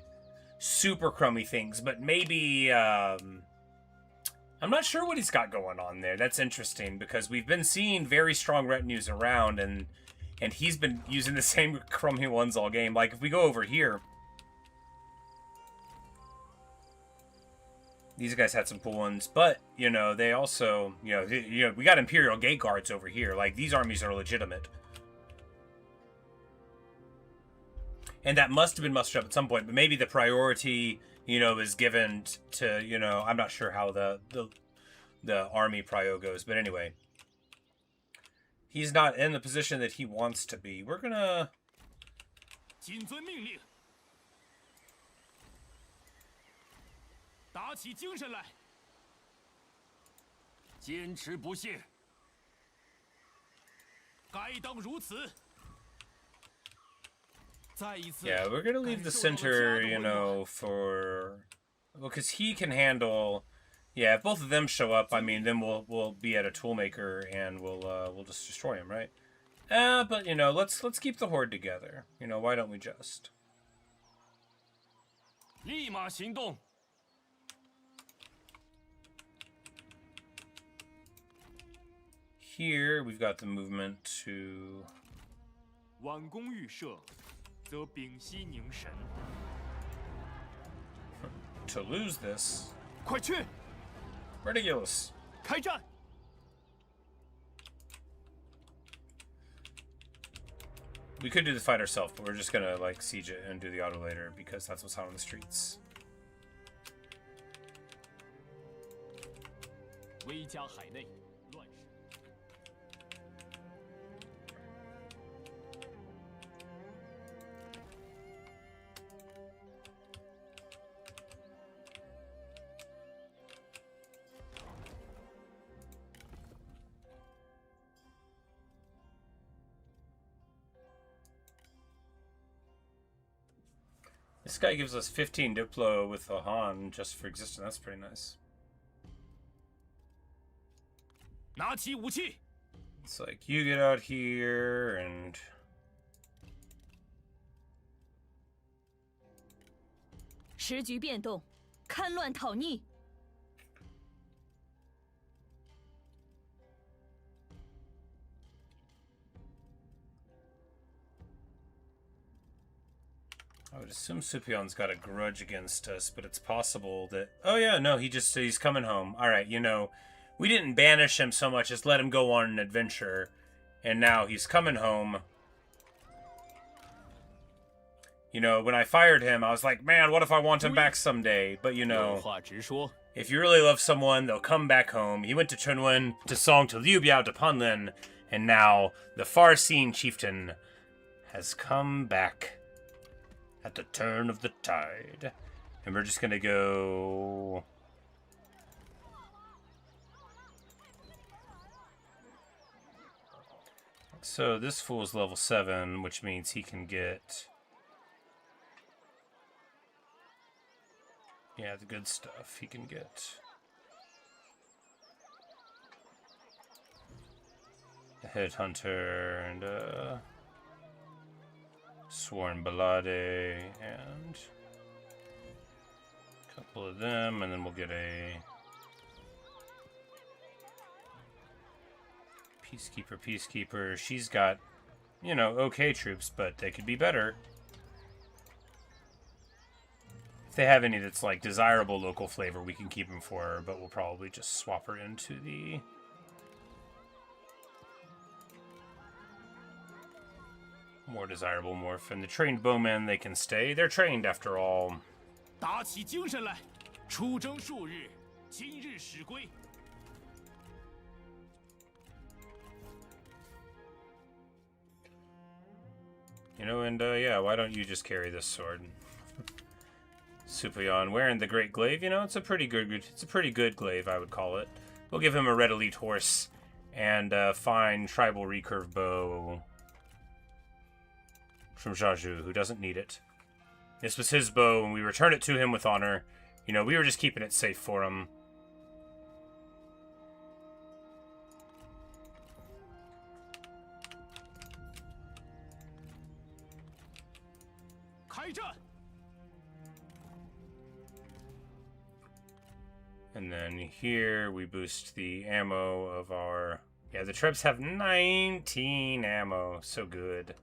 [SPEAKER 1] super crummy things. But maybe. I'm not sure what he's got going on there. That's interesting because we've been seeing very strong retinues around, and he's been using the same crummy ones all game. Like if we go over here, these guys had some cool ones, but you know they also we got Imperial Gate Guards over here. Like these armies are legitimate, and that must have been mustered up at some point. But maybe the priority, is given to, I'm not sure how the army prio goes, but anyway. He's not in the position that he wants to be. We're gonna...
[SPEAKER 2] 谨遵命令，打起精神来，坚持不懈，该当如此。
[SPEAKER 1] Yeah, we're gonna leave the center, for... Well, because he can handle... Yeah, if both of them show up, I mean, then we'll be at a toolmaker and we'll just destroy him, right? But let's keep the horde together. Why don't we just?
[SPEAKER 2] 立马行动。
[SPEAKER 1] Here we've got the movement to
[SPEAKER 2] 挽弓预射，则屏息凝神。
[SPEAKER 1] to lose this.
[SPEAKER 2] 快去！
[SPEAKER 1] Ridiculous.
[SPEAKER 2] 开战！
[SPEAKER 1] We could do the fight ourselves, but we're just gonna siege it and do the auto later because that's what's out on the streets.
[SPEAKER 2] 威加海内，乱世。
[SPEAKER 1] This guy gives us 15 Diplo with Wuhuan just for existing. That's pretty nice.
[SPEAKER 2] 拿起武器！
[SPEAKER 1] It's like, you get out here and...
[SPEAKER 4] 时局变动，戡乱讨逆。
[SPEAKER 1] I would assume Supion's got a grudge against us, but it's possible that... Oh yeah, no, he's coming home. Alright, we didn't banish him so much as let him go on an adventure. And now he's coming home. When I fired him, I was like, man, what if I want him back someday? But if you really love someone, they'll come back home. He went to Chunwen, to Song, to Liu Biao, to Panlin, And now the far-seen chieftain has come back at the turn of the tide. And we're just going to go... So this fool's level 7, which means he can get... Yeah, the good stuff he can get. A headhunter and a sworn balade and a couple of them, and then we'll get a peacekeeper. She's got, you know, okay troops, but they could be better. If they have any that's like desirable local flavor, we can keep them for her, but we'll probably just swap her into the more desirable morph. And the trained bowmen, they can stay. They're trained after all.
[SPEAKER 3] 打起精神来，出征数日，今日始归。
[SPEAKER 1] You know, and yeah, why don't you just carry this sword? Supayon wearing the great glaive. You know, it's a pretty good glaive, I would call it. We'll give him a red elite horse and a fine tribal recurve bow from Jiaju, who doesn't need it. This was his bow, and we return it to him with honor. You know, we were just keeping it safe for him. And then here we boost the ammo of our... Yeah, the Trebs have 19 ammo. So good.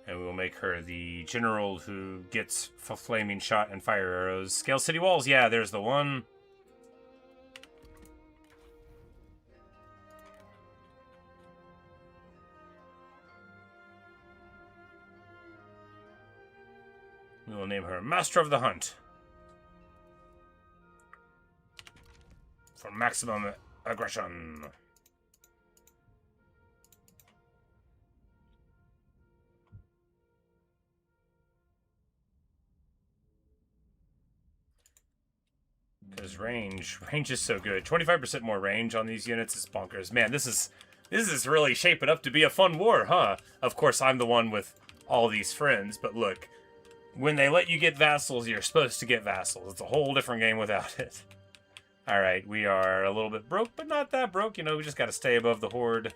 [SPEAKER 1] And we will make her the general who gets flaming shot and fire arrows. Scale city walls. Yeah, there's the one. We will name her Master of the Hunt. For maximum aggression. Because range is so good. 25% more range on these units is bonkers. Man, this is really shaping up to be a fun war, huh? Of course, I'm the one with all these friends, but look. When they let you get vassals, you're supposed to get vassals. It's a whole different game without it. Alright, we are a little bit broke, but not that broke. You know, we just got to stay above the horde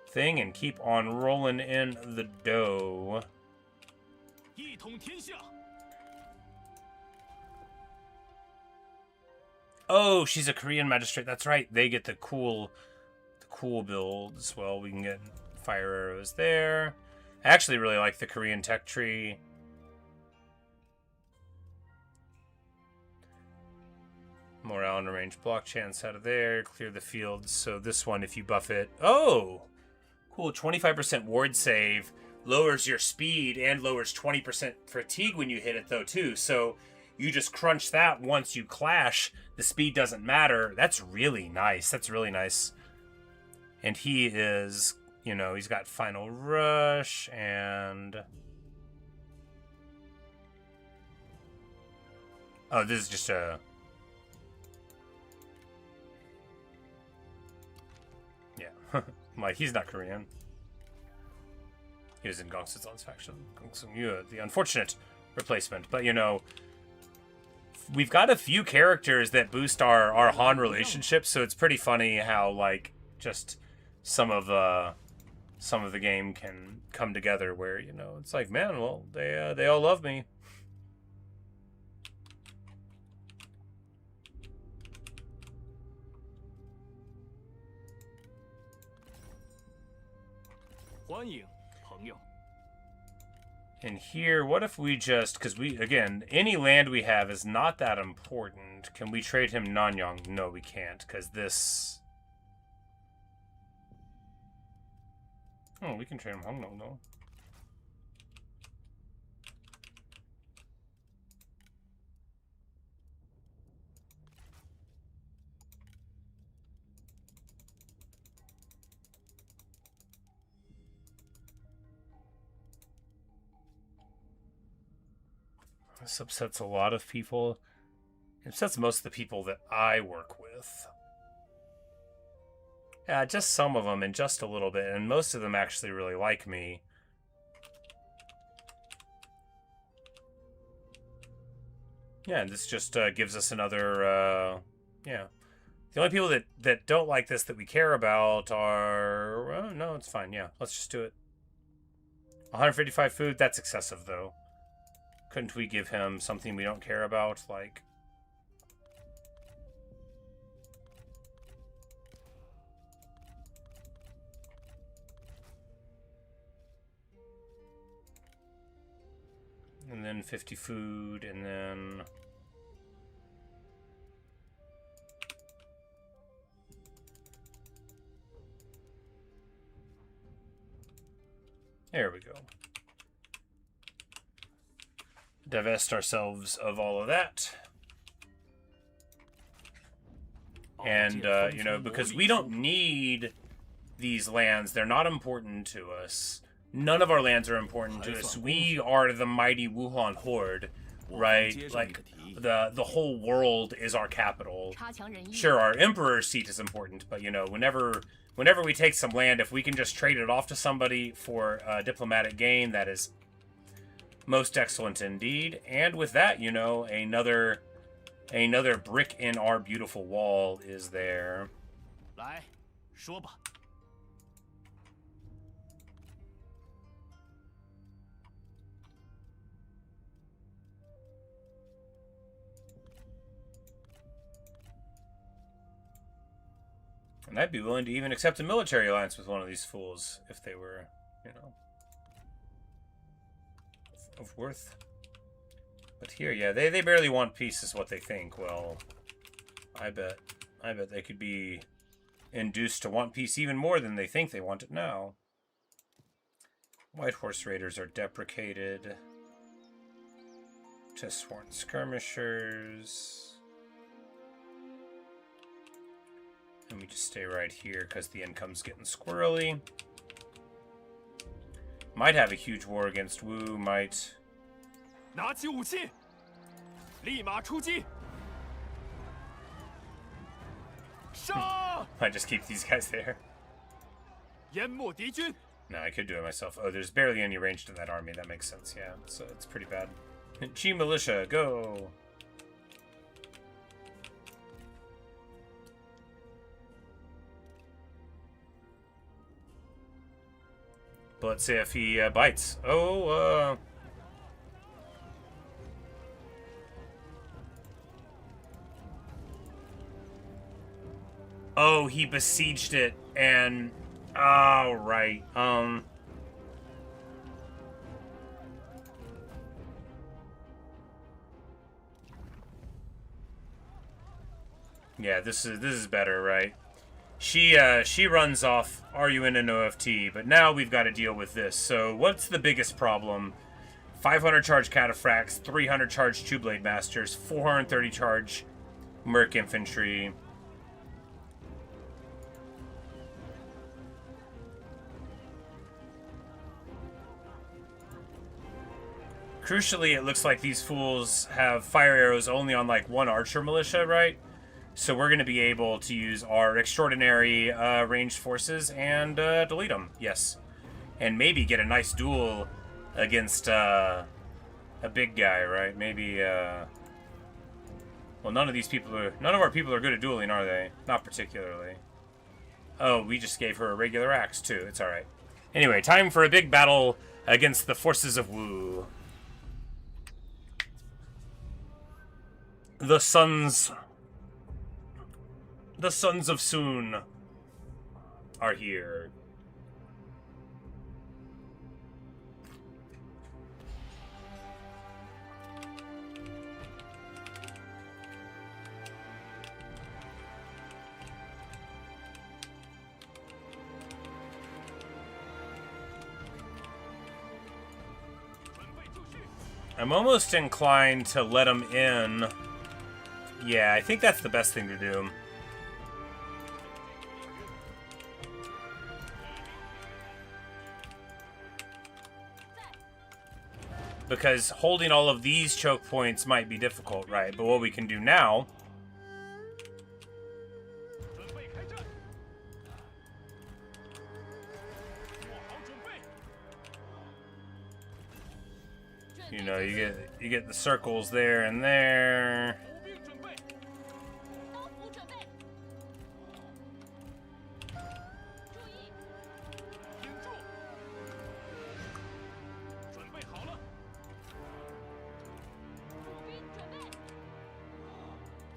[SPEAKER 1] thing and keep on rolling in the dough. Oh, she's a Korean magistrate. That's right. They get the cool builds. Well, we can get fire arrows there. I actually really like the Korean tech tree. Morale and range block chance out of there. Clear the field. So this one, if you buff it... Oh! Cool. 25% ward save. Lowers your speed and lowers 20% fatigue when you hit it, though, too. So you just crunch that once you clash. The speed doesn't matter. That's really nice. That's really nice. And he is... You know, he's got Final Rush and... Oh, this is just a... Like, he's not Korean. He was in Gong Suzan's faction. Gong Sung-yu, the unfortunate replacement. But, you know, we've got a few characters that boost our Han relationship, so it's pretty funny how, like, just some of the game can come together where, you know, it's like, man, well, they all love me. And here, what if we just, because we, again, any land we have is not that important. Can we trade him Nanyang? No, we can't, because this... Oh, we can trade him Hongnong, though. This upsets a lot of people. It upsets most of the people that I work with. Yeah, just some of them and just a little bit, and most of them actually really like me. Yeah, and this just gives us another, yeah. The only people that don't like this that we care about are... Well, no, it's fine, yeah. Let's just do it. 155 food, that's excessive, though. Couldn't we give him something we don't care about, like... And then 50 food, and then... There we go. Divest ourselves of all of that. And, you know, because we don't need these lands. They're not important to us. None of our lands are important to us. We are the mighty Wuhuan horde, right? Like, the whole world is our capital. Sure, our emperor's seat is important, but, you know, whenever we take some land, if we can just trade it off to somebody for diplomatic gain, that is most excellent indeed. And with that, you know, another brick in our beautiful wall is there.
[SPEAKER 3] 来，说吧。
[SPEAKER 1] And I'd be willing to even accept a military alliance with one of these fools if they were, you know, of worth. But here, yeah, they barely want peace is what they think. Well, I bet they could be induced to want peace even more than they think they want it now. White horse raiders are deprecated. To sworn skirmishers. And we just stay right here because the income's getting squirrely. Might have a huge war against Wu, might.
[SPEAKER 2] 拿起武器，立马出击！杀！
[SPEAKER 1] Might just keep these guys there.
[SPEAKER 2] 淹没敌军！
[SPEAKER 1] No, I could do it myself. Oh, there's barely any range to that army. That makes sense, yeah. So it's pretty bad. Chi militia, go! But let's see if he bites. Oh, Oh, he besieged it, and... Oh, right. Yeah, this is better, right? She runs off RUN and OFT, but now we've got to deal with this. So what's the biggest problem? 500 charge cataphracts, 300 charge two-blade masters, 430 charge merc infantry. Crucially, it looks like these fools have fire arrows only on like one archer militia, right? So we're going to be able to use our extraordinary ranged forces and delete them. Yes. And maybe get a nice duel against a big guy, right? Maybe, well, none of our people are good at dueling, are they? Not particularly. Oh, we just gave her a regular axe, too. It's alright. Anyway, time for a big battle against the forces of Wu. The sons of Sun are here. I'm almost inclined to let them in. Yeah, I think that's the best thing to do. because holding all of these choke points might be difficult, right? But what we can do now,
[SPEAKER 3] 准备开战。做好准备。
[SPEAKER 1] you know, you get the circles there and there.
[SPEAKER 3] 步兵准备。
[SPEAKER 4] 刀斧准备。注意，
[SPEAKER 3] 挺住。准备好了。
[SPEAKER 4] 步兵准备。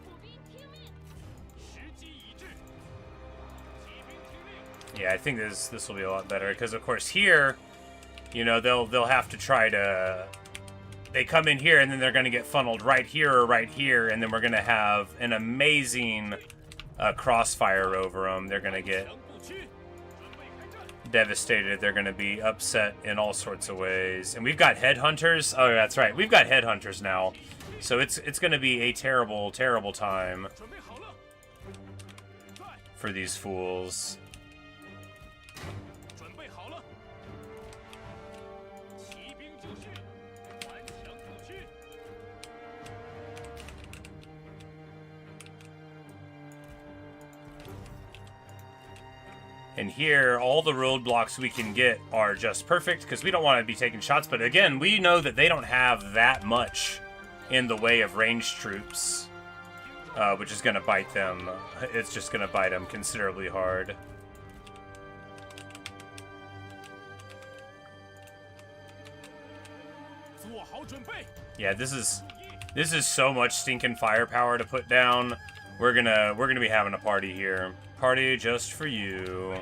[SPEAKER 4] 步兵听命。
[SPEAKER 3] 时机已至。骑兵听令。
[SPEAKER 1] Yeah, I think this will be a lot better because, of course, here, you know, they'll have to try to. They come in here and then they're going to get funneled right here or right here, and then we're going to have an amazing crossfire over them. They're going to get
[SPEAKER 3] 全部区。准备开战。
[SPEAKER 1] devastated. They're going to be upset in all sorts of ways. And we've got headhunters. Oh, that's right. We've got headhunters now. So it's going to be a terrible, terrible time
[SPEAKER 3] 准备好了。在。
[SPEAKER 1] for these fools.
[SPEAKER 3] 准备好了。骑兵就绪。顽强不屈。
[SPEAKER 1] And here, all the roadblocks we can get are just perfect because we don't want to be taking shots. But again, we know that they don't have that much in the way of ranged troops, which is going to bite them. It's just going to bite them considerably hard.
[SPEAKER 3] 做好准备。
[SPEAKER 1] Yeah, this is so much stinking firepower to put down. We're gonna be having a party here. Party just for you.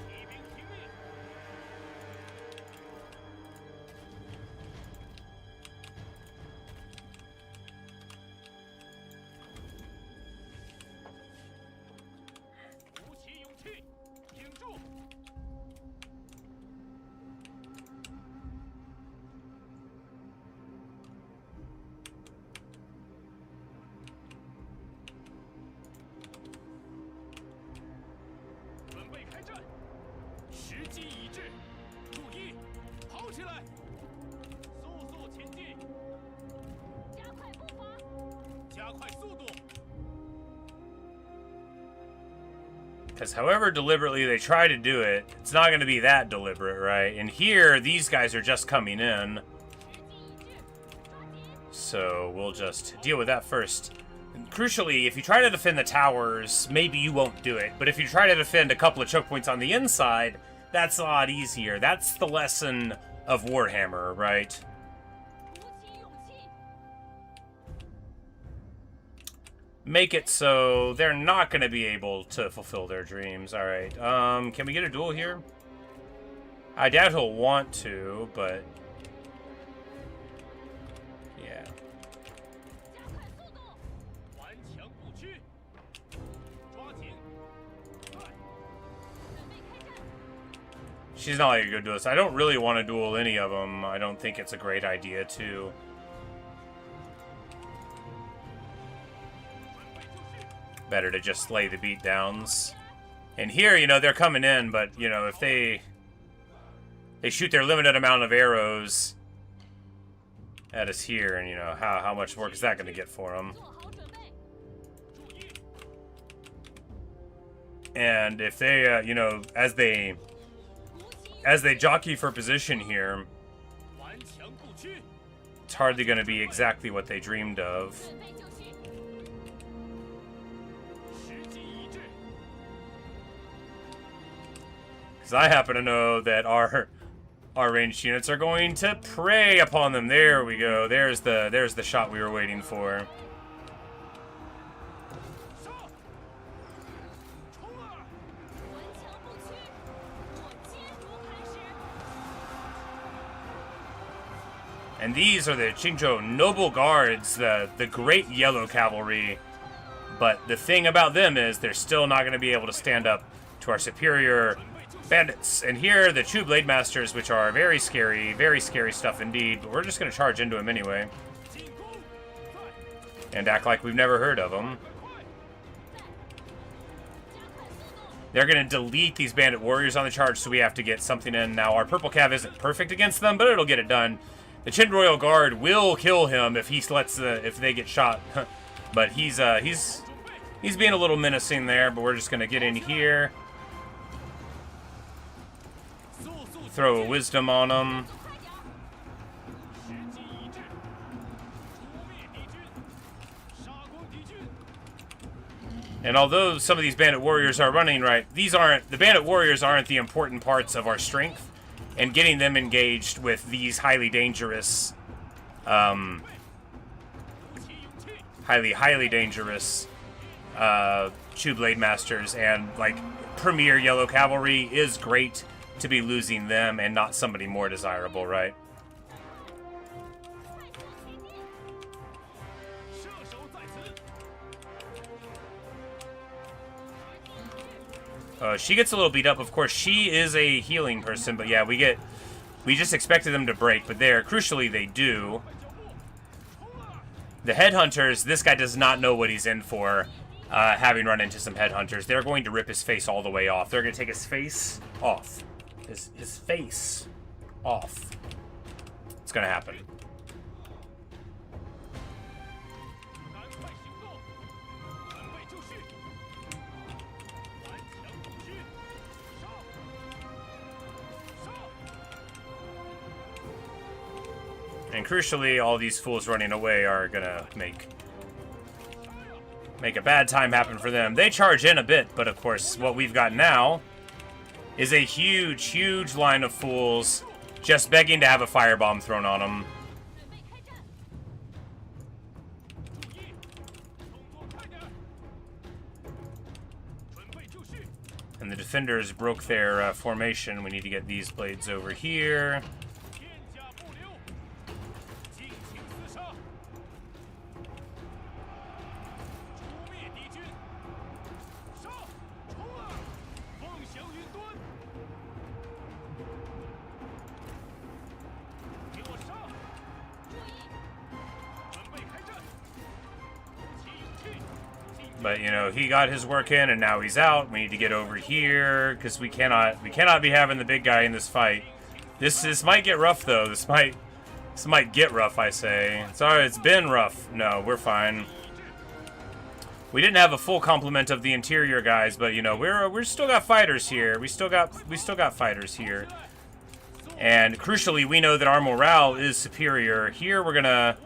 [SPEAKER 3] 骑兵听命。 鼓起勇气，挺住！ 准备开战，时机已至，注意，跑起来，速速前进，
[SPEAKER 4] 加快步伐。
[SPEAKER 3] 加快速度。
[SPEAKER 1] Because however deliberately they try to do it, it's not going to be that deliberate, right? And here, these guys are just coming in.
[SPEAKER 4] 时机已至，抓紧。
[SPEAKER 1] So we'll just deal with that first. And crucially, if you try to defend the towers, maybe you won't do it. But if you try to defend a couple of choke points on the inside, that's a lot easier. That's the lesson of Warhammer, right?
[SPEAKER 4] 鼓起勇气。
[SPEAKER 1] Make it so they're not going to be able to fulfill their dreams. All right. Can we get a duel here? I doubt he'll want to, but yeah.
[SPEAKER 4] 加快速度。
[SPEAKER 3] 顽强不屈，抓紧，快！
[SPEAKER 4] 准备开战。
[SPEAKER 1] She's not like a good duelist. I don't really want to duel any of them. I don't think it's a great idea to.
[SPEAKER 3] 准备就绪，
[SPEAKER 1] Better to just slay the beatdowns. And here, you know, they're coming in, but, you know, if they shoot their limited amount of arrows at us here, and, you know, how much work is that going to get for them?
[SPEAKER 4] 做好准备。
[SPEAKER 3] 注意，
[SPEAKER 1] And if they, you know, as they
[SPEAKER 4] 鼓起勇
[SPEAKER 1] as they jockey for position here,
[SPEAKER 3] 顽强不屈，
[SPEAKER 1] it's hardly going to be exactly what they dreamed of.
[SPEAKER 4] 准备就绪。
[SPEAKER 3] 时机已至，
[SPEAKER 1] Because I happen to know that our ranged units are going to prey upon them. There we go. There's the shot we were waiting for.
[SPEAKER 3] 上！冲啊！
[SPEAKER 4] 顽强不屈，我坚如磐石。
[SPEAKER 1] And these are the Qingzhou noble guards, the great yellow cavalry. But the thing about them is they're still not going to be able to stand up to our superior bandits. And here, the Chu Blade Masters, which are very scary stuff indeed. But we're just going to charge into them anyway
[SPEAKER 3] 进攻！在，
[SPEAKER 1] and act like we've never heard of them.
[SPEAKER 3] 快！
[SPEAKER 4] 加快速度。
[SPEAKER 1] They're going to delete these bandit warriors on the charge, so we have to get something in. Now, our purple cav isn't perfect against them, but it'll get it done. The Qin Royal Guard will kill him if he lets if they get shot. But he's being a little menacing there, but we're just going to get in here. Throw a wisdom on him. And although some of these bandit warriors are running right, the bandit warriors aren't the important parts of our strength. And getting them engaged with these highly dangerous, highly dangerous Chu Blade Masters and like premier yellow cavalry is great to be losing them and not somebody more desirable, right? She gets a little beat up. Of course, she is a healing person, but yeah, we just expected them to break, but crucially, they do. The headhunters, this guy does not know what he's in for, having run into some headhunters. They're going to rip his face all the way off. They're going to take his face off. His face off. It's going to happen. And crucially, all these fools running away are gonna make a bad time happen for them. They charge in a bit, but of course, what we've got now is a huge, huge line of fools just begging to have a firebomb thrown on them. And the defenders broke their formation. We need to get these blades over here. But, you know, he got his work in, and now he's out. We need to get over here, because we cannot be having the big guy in this fight. This might get rough, though. This might get rough, I say. Sorry, it's been rough. No, we're fine. We didn't have a full complement of the interior guys, but, you know, we're still got fighters here. We still got fighters here. And, crucially, we know that our morale is superior. Here, we're gonna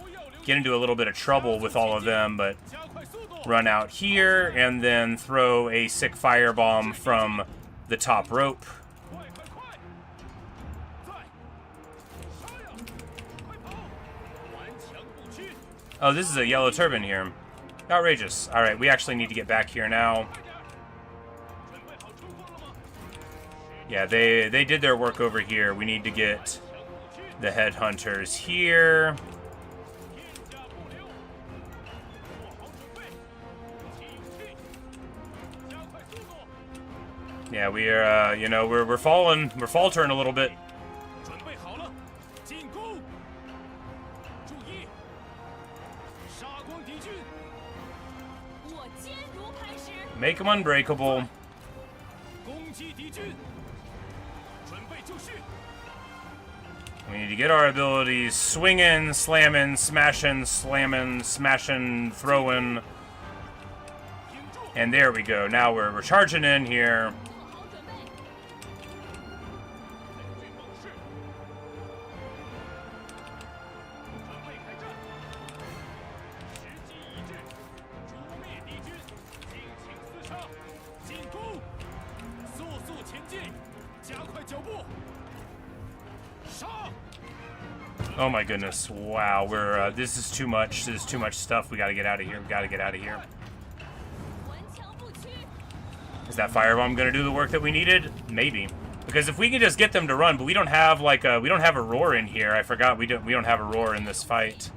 [SPEAKER 1] get into a little bit of trouble with all of them, but run out here and then throw a sick firebomb from the top rope. Oh, this is a yellow turban here. Outrageous. All right, we actually need to get back here now. Yeah, they did their work over here. We need to get the headhunters here. Yeah, we are, you know, we're faltering a little bit. Make them unbreakable. We need to get our abilities swinging, slamming, smashing, slamming, smashing, throwing. And there we go. Now we're charging in here. Oh my goodness. Wow, this is too much. This is too much stuff. We gotta get out of here. We gotta get out of here. Is that firebomb gonna do the work that we needed? Maybe. Because if we can just get them to run, but we don't have like we don't have a roar in here. I forgot we don't have a roar in this fight.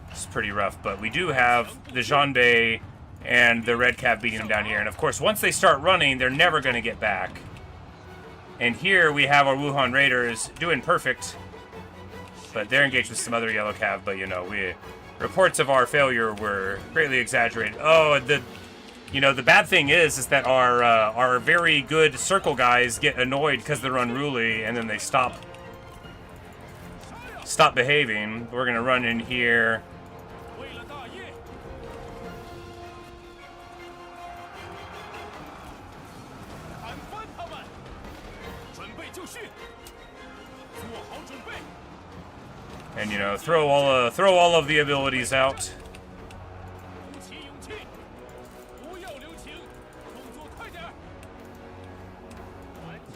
[SPEAKER 1] It's pretty rough, but we do have the Zhanbei and the red cap beating them down here. And of course, once they start running, they're never gonna get back. And here we have our Wuhuan Raiders doing perfect. But they're engaged with some other yellow cav, but you know, reports of our failure were greatly exaggerated. Oh, You know, the bad thing is that our very good circle guys get annoyed because they're unruly, and then they stop behaving. We're gonna run in here.
[SPEAKER 3] 为了大业， 砍翻他们！准备就绪，做好准备。
[SPEAKER 1] And you know, throw all of the abilities out.
[SPEAKER 3] 鼓起勇气，不要留情，动作快点儿。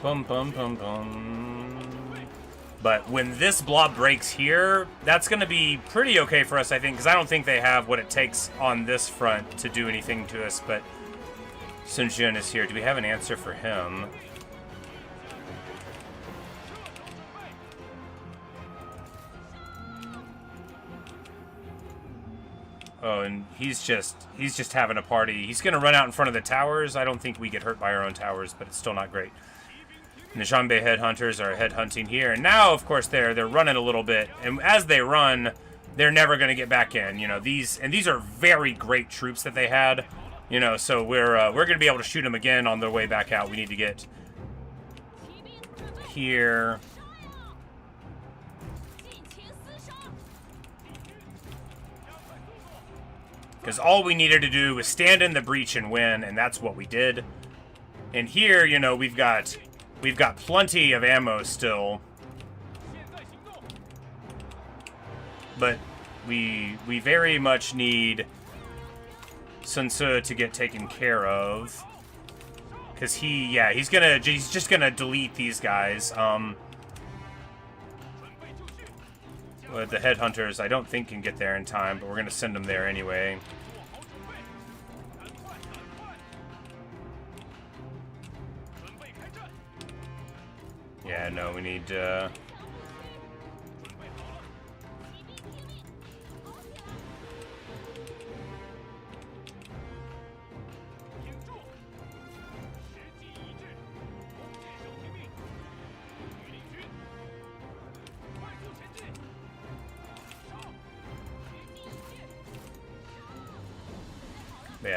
[SPEAKER 1] Bum bum bum bum. But when this blob breaks here, that's going to be pretty okay for us, I think, because I don't think they have what it takes on this front to do anything to us. But Sun Jian is here. Do we have an answer for him? Oh, and he's just having a party. He's going to run out in front of the towers. I don't think we get hurt by our own towers, but it's still not great. And the Shanbei headhunters are headhunting here. And now, of course, they're running a little bit. And as they run, they're never going to get back in. You know, these are very great troops that they had. You know, so we're going to be able to shoot them again on their way back out. We need to get here. Because all we needed to do was stand in the breach and win, and that's what we did. And here, you know, we've got plenty of ammo still. But we very much need Sun Tzu to get taken care of. Because he's just gonna delete these guys. But the headhunters, I don't think can get there in time, but we're gonna send them there anyway. Yeah, no, we need, yeah,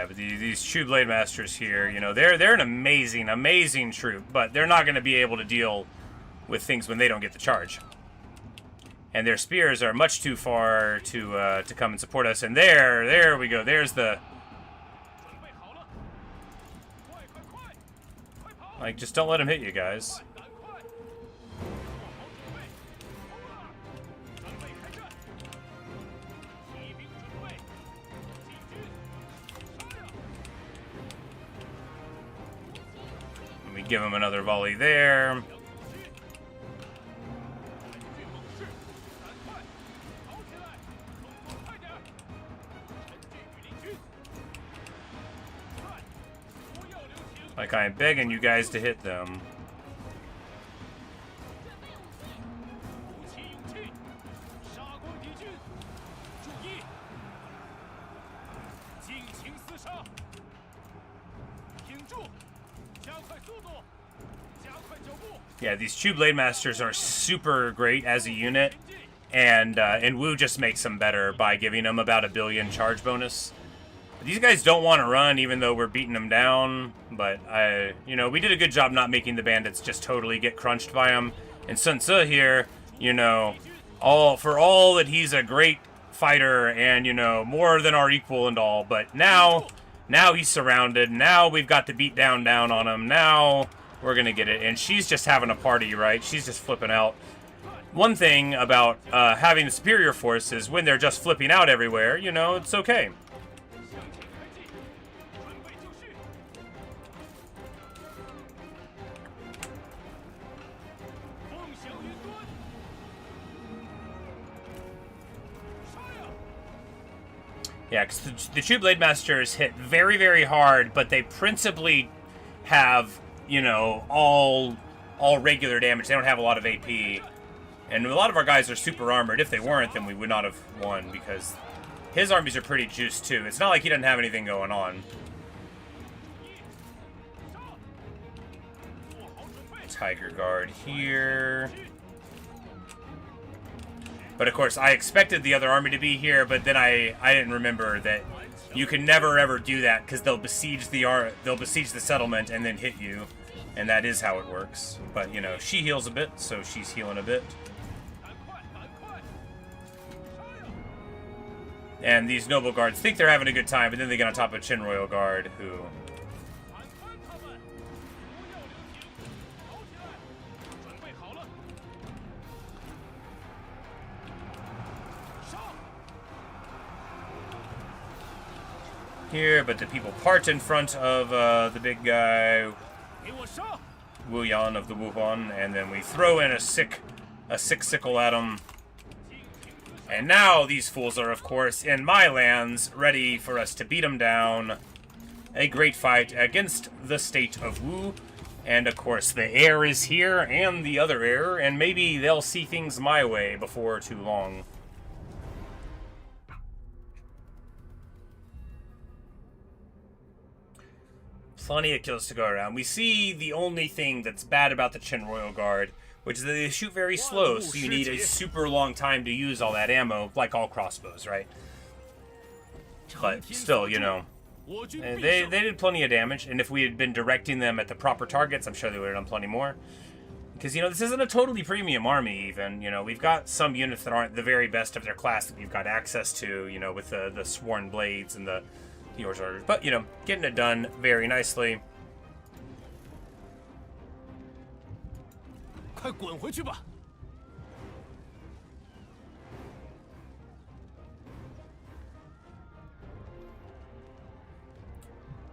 [SPEAKER 1] but these True Blade Masters here, you know, they're an amazing troop, but they're not going to be able to deal with things when they don't get the charge. And their spears are much too far to come and support us. And there we go. There's the... Like, just don't let them hit you guys. And we give them another volley there. Like, I'm begging you guys to hit them. Yeah, these Chu Blade Masters are super great as a unit, and Wu just makes them better by giving them about 1 billion charge bonus. These guys don't want to run, even though we're beating them down. But you know, we did a good job not making the bandits just totally get crunched by them. And Sun Tzu here, you know, for all that he's a great fighter and, you know, more than our equal and all. But now he's surrounded. Now we've got the beat down on him. Now we're gonna get it. And she's just having a party, right? She's just flipping out. One thing about having the superior force is when they're just flipping out everywhere, you know, it's okay. Yeah, because the True Blade Masters hit very, very hard, but they principally have, you know, all regular damage. They don't have a lot of AP. And a lot of our guys are super armored. If they weren't, then we would not have won, because his armies are pretty juiced, too. It's not like he doesn't have anything going on. Tiger Guard here. But of course, I expected the other army to be here, but then I didn't remember that you can never ever do that because they'll besiege the settlement and then hit you, and that is how it works. But you know, she heals a bit, so she's healing a bit. And these noble guards think they're having a good time, but then they get on top of Qin royal guard, who. Here, but the people part in front of the big guy, Wuyan of the Wuhuan, and then we throw in a sick sickle at him. And now these fools are, of course, in my lands, ready for us to beat them down. A great fight against the state of Wu. And, of course, the heir is here, and the other heir, and maybe they'll see things my way before too long. Plenty of kills to go around. We see the only thing that's bad about the Qin Royal Guard, which is that they shoot very slow, so you need a super long time to use all that ammo, like all crossbows, right? But still, you know, they did plenty of damage, and if we had been directing them at the proper targets, I'm sure they would have done plenty more. Because, you know, this isn't a totally premium army, even. You know, we've got some units that aren't the very best of their class that we've got access to, you know, with the Sworn Blades and the Yours orders, but you know, getting it done very nicely.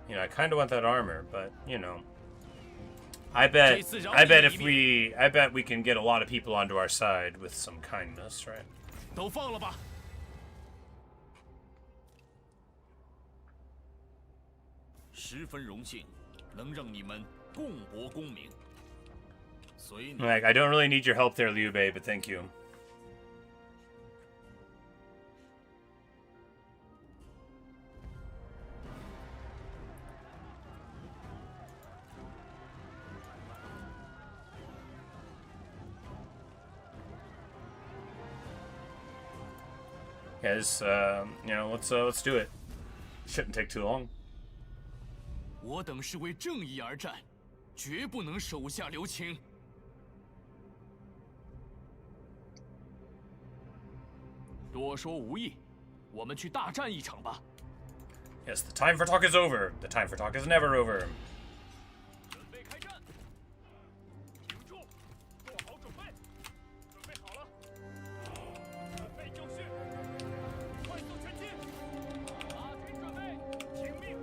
[SPEAKER 1] You know, I kind of want that armor, but you know, I bet we can get a lot of people onto our side with some kindness, right?
[SPEAKER 3] 都放了吧。十分荣幸，能让你们共博功名。所以你
[SPEAKER 1] Like, I don't really need your help there, Liu Bei, but thank you. Guys, you know, let's do it. Shouldn't take too long.
[SPEAKER 2] 我等是为正义而战，绝不能手下留情。多说无益，我们去大战一场吧。
[SPEAKER 1] Yes, the time for talk is over. The time for talk is never over.
[SPEAKER 3] 准备开战，挺住，做好准备，准备好了，准备就绪，快速前进，马军准备，请命。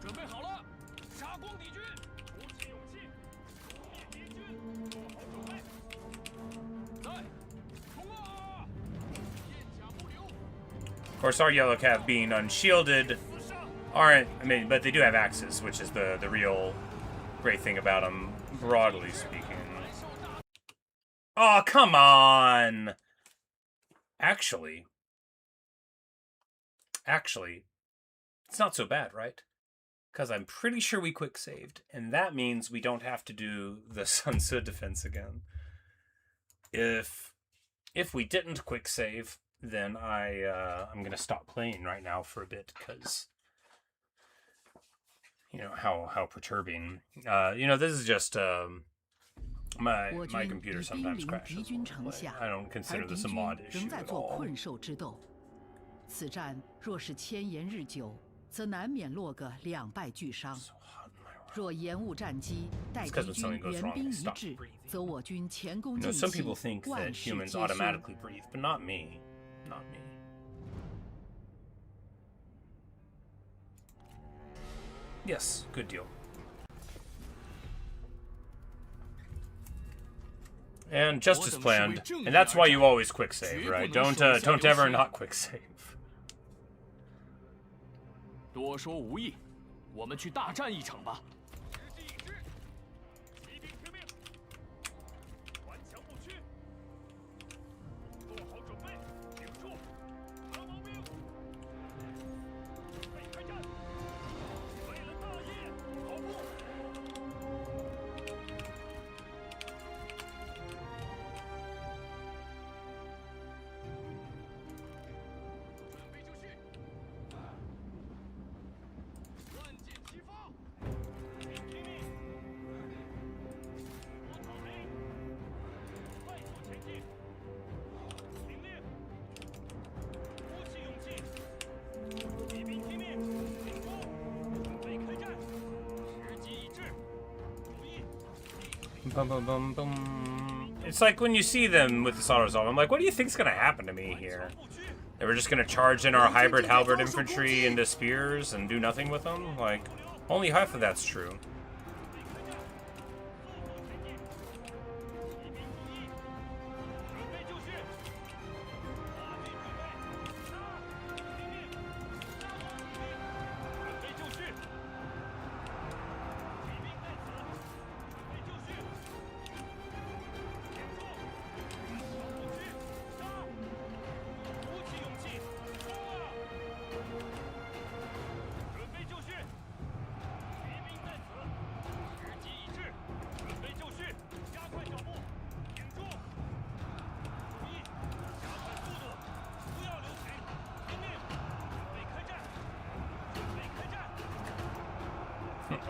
[SPEAKER 3] 准备好了，杀光敌军，鼓起勇气，消灭敌军，做好准备。在，冲啊！片甲不留。
[SPEAKER 1] Of course, our yellow cav being unshielded aren't. I mean, but they do have axes, which is the real great thing about them, broadly speaking. Oh, come on! Actually, it's not so bad, right? Because I'm pretty sure we quick saved, and that means we don't have to do the Sun Tzu defense again. If we didn't quick save, then I'm gonna stop playing right now for a bit because you know how perturbing. You know, this is just my computer sometimes crashes. I don't consider this a mod issue at all.
[SPEAKER 5] 此战若是千延日久，则难免落个两败俱伤。若延误战机，待敌军援兵一至，则我军前功尽弃，
[SPEAKER 1] Some people think that humans automatically breathe, but not me. Not me. Yes, good deal. And just as planned, and that's why you always quick save, right? Don't ever not quick save.
[SPEAKER 2] 多说无益，我们去大战一场吧。
[SPEAKER 3] 时机已至，骑兵听命，顽强不屈，做好准备，挺住，
[SPEAKER 1] Bum, bum, bum, bum. It's like when you see them with this auto resolve, I'm like, what do you think's gonna happen to me here? They were just gonna charge in our hybrid halberd infantry into spears and do nothing with them? Like, only half of that's true.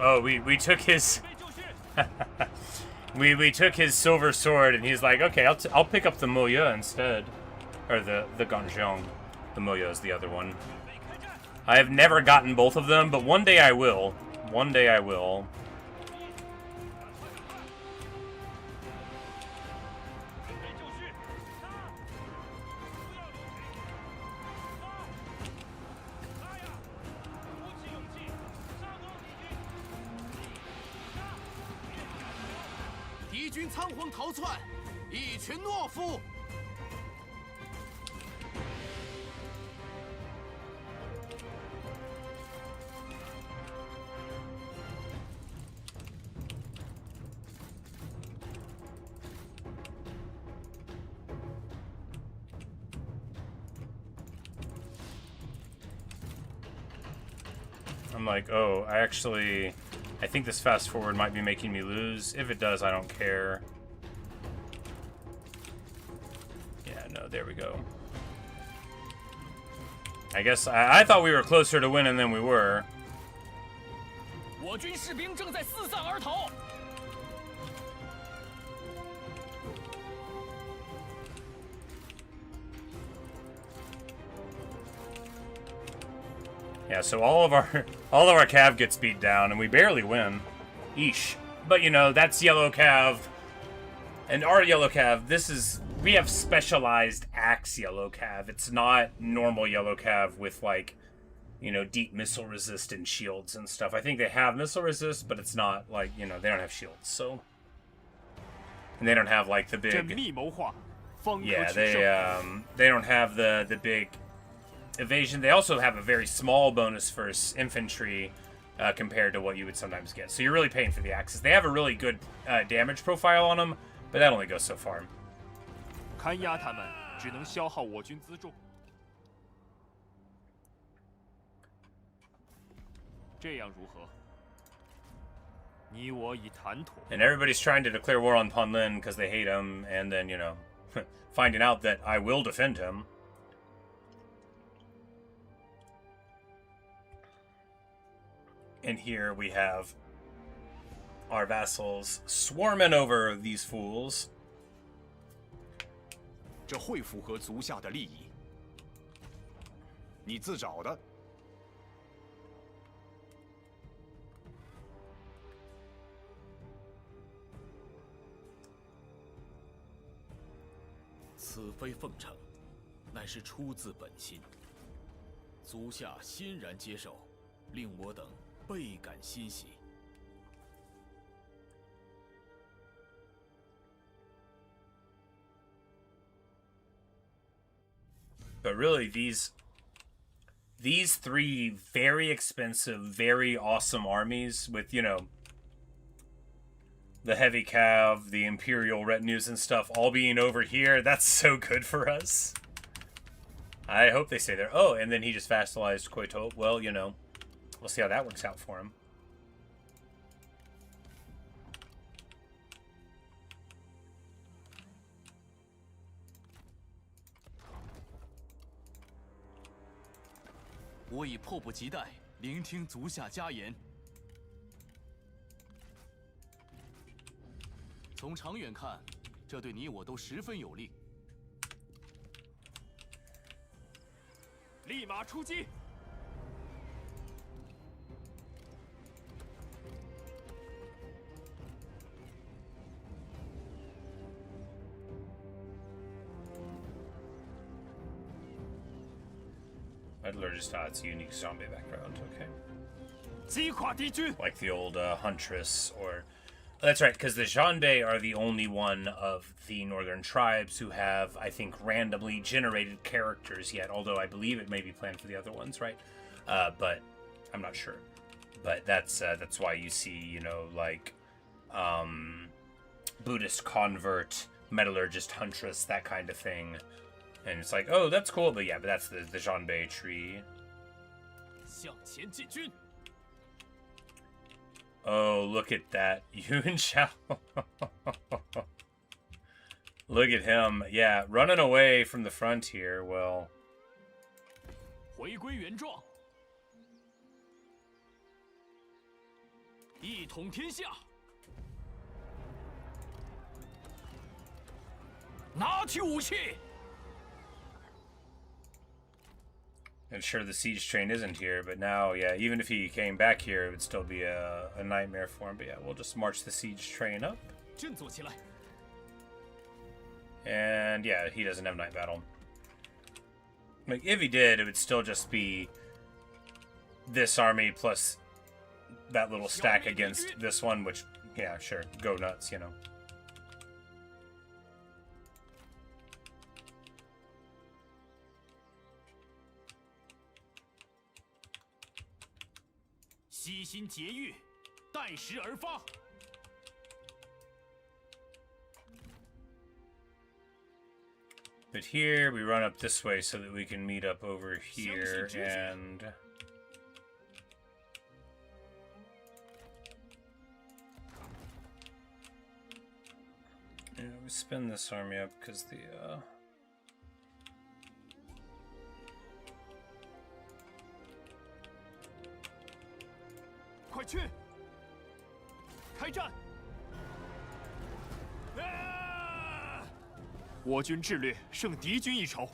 [SPEAKER 1] Oh, we took his we took his silver sword, and he's like, okay, I'll pick up the Moya instead, or the Ganjiang. The Moya is the other one. I have never gotten both of them, but one day I will. One day I will. I'm like, oh, I think this fast forward might be making me lose. If it does, I don't care. Yeah, no, there we go. I guess I thought we were closer to winning than we were. Yeah, so all of our cav gets beat down, and we barely win. Eesh. But you know, that's yellow cav. And our yellow cav, we have specialized axe yellow cav. It's not normal yellow cav with, like, you know, deep missile resist and shields and stuff. I think they have missile resist, but it's not like, you know, they don't have shields, so. And they don't have like the big. Yeah, they don't have the big evasion. They also have a very small bonus for infantry compared to what you would sometimes get. So you're really paying for the axes. They have a really good damage profile on them, but that only goes so far. And everybody's trying to declare war on Panlin because they hate him, and then, you know, finding out that I will defend him. And here we have our vassals swarming over these fools.
[SPEAKER 6] 这会符合足下的利益。你自找的。
[SPEAKER 2] 此非奉承，乃是出自本心。足下欣然接受，令我等倍感欣喜。
[SPEAKER 1] But really, these three very expensive, very awesome armies with, you know, the heavy cav, the imperial retinues and stuff all being over here, that's so good for us. I hope they stay there. Oh, and then he just vassalized Qiuliju. Well, you know, we'll see how that works out for him.
[SPEAKER 2] 我已迫不及待聆听足下家言。从长远看，这对你我都十分有利。
[SPEAKER 3] 立马出击！
[SPEAKER 1] Metallurgist, it's a unique zombie background. Okay.
[SPEAKER 3] 击垮敌军。
[SPEAKER 1] Like the old huntress, or that's right, because the Jianbei are the only one of the northern tribes who have, I think, randomly generated characters yet. Although I believe it may be planned for the other ones, right? But I'm not sure. But that's why you see, you know, like Buddhist convert, metallurgist, huntress, that kind of thing. And it's like, oh, that's cool, but yeah, but that's the Jianbei tree.
[SPEAKER 2] 向前进军。
[SPEAKER 1] Oh, look at that. Yuan Shao. Look at him. Yeah, running away from the frontier. Well,
[SPEAKER 2] 回归原状，一统天下，拿起武器。
[SPEAKER 1] and sure, the siege train isn't here, but now, yeah, even if he came back here, it would still be a nightmare for him. But yeah, we'll just march the siege train up.
[SPEAKER 2] 振作起来！
[SPEAKER 1] And yeah, he doesn't have night battle. Like, if he did, it would still just be this army plus that little stack against this one, which, yeah, sure, go nuts, you know.
[SPEAKER 2] 悉心节欲，待时而发。
[SPEAKER 1] But here, we run up this way so that we can meet up over here, and... yeah, we spin this army up because the,
[SPEAKER 3] 快去！开战！我军智略胜敌军一筹。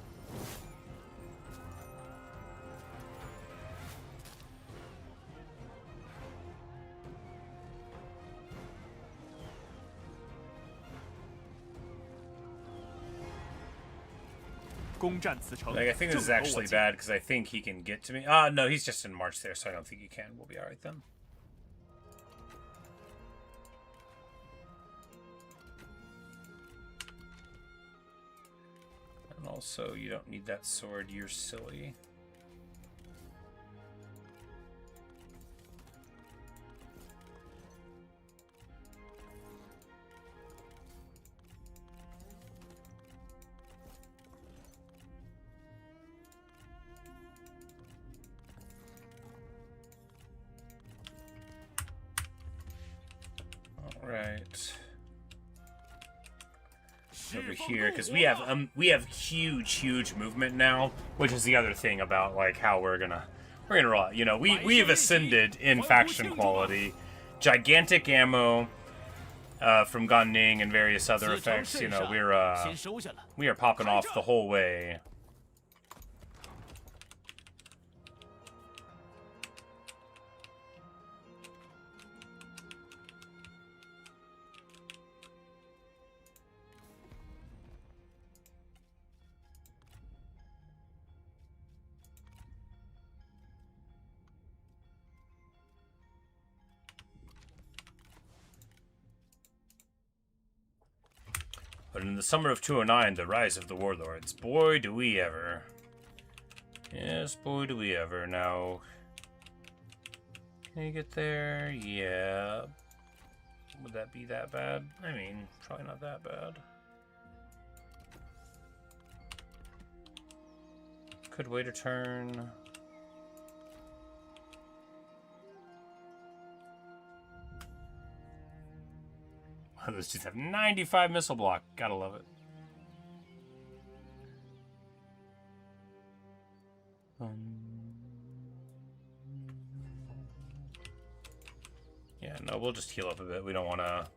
[SPEAKER 3] 攻占此城，
[SPEAKER 1] like, I think this is actually bad because I think he can get to me. Ah, no, he's just in March there, so I don't think he can. We'll be alright then. And also, you don't need that sword, you're silly. Alright. Over here, because we have huge movement now, which is the other thing about like how we're gonna roll out. You know, we've ascended in faction quality, gigantic ammo from Ganning and various other effects. You know, we are popping off the whole way. But in the summer of 209, the rise of the warlords. Boy, do we ever. Yes, boy, do we ever. Now, can you get there? Yeah. Would that be that bad? I mean, probably not that bad. Could wait a turn. Those dudes have 95 missile block. Gotta love it. Yeah, no, we'll just heal up a bit. We don't wanna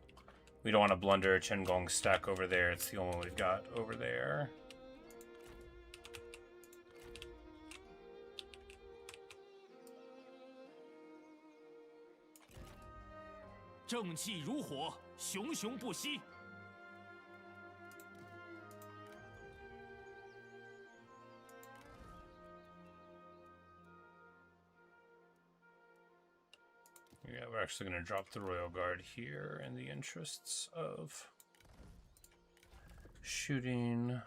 [SPEAKER 1] blunder a Qinggong stack over there. It's the only one we've got over there.
[SPEAKER 2] Zheng气如火，熊熊不息。
[SPEAKER 1] Yeah, we're actually going to drop the Royal Guard here in the interests of shooting.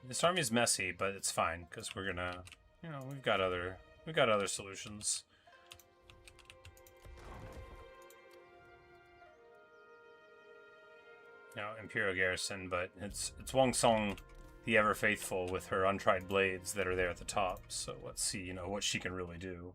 [SPEAKER 1] This army is messy, but it's fine because we're gonna, you know, we've got other solutions. You know, Imperial Garrison, but it's Wang Song, the ever faithful, with her untried blades that are there at the top. So let's see, you know, what she can really do.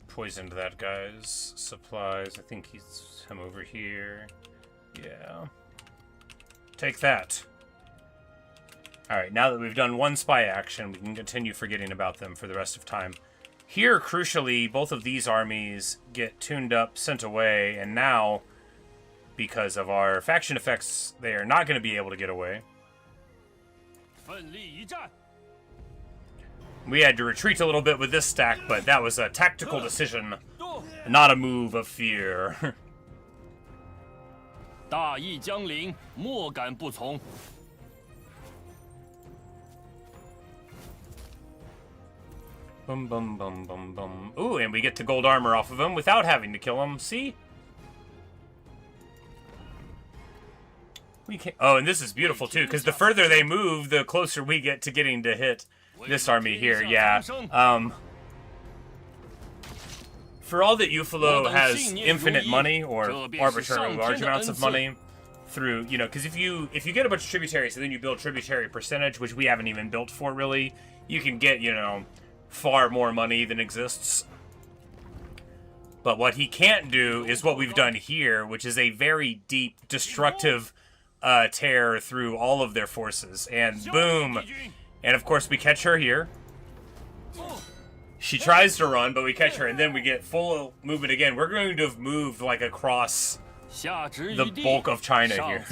[SPEAKER 1] Poisoned that guy's supplies. I think he's him over here. Yeah. Take that. Alright, now that we've done one spy action, we can continue forgetting about them for the rest of time. Here, crucially, both of these armies get tuned up, sent away, and now, because of our faction effects, they are not going to be able to get away. We had to retreat a little bit with this stack, but that was a tactical decision, not a move of fear.
[SPEAKER 2] 大义将临，莫敢不从。
[SPEAKER 1] Boom, boom, boom, boom, boom. Ooh, and we get the gold armor off of him without having to kill him. See? We can. Oh, and this is beautiful too, because the further they move, the closer we get to getting to hit this army here. Yeah. For all that Yuan has infinite money or arbitrarily large amounts of money through, you know, because if you get a bunch of tributaries and then you build tributary percentage, which we haven't even built for really, you can get, you know, far more money than exists. But what he can't do is what we've done here, which is a very deep, destructive tear through all of their forces. And boom! And of course we catch her here. She tries to run, but we catch her, and then we get full movement again. We're going to have moved like across the bulk of China here.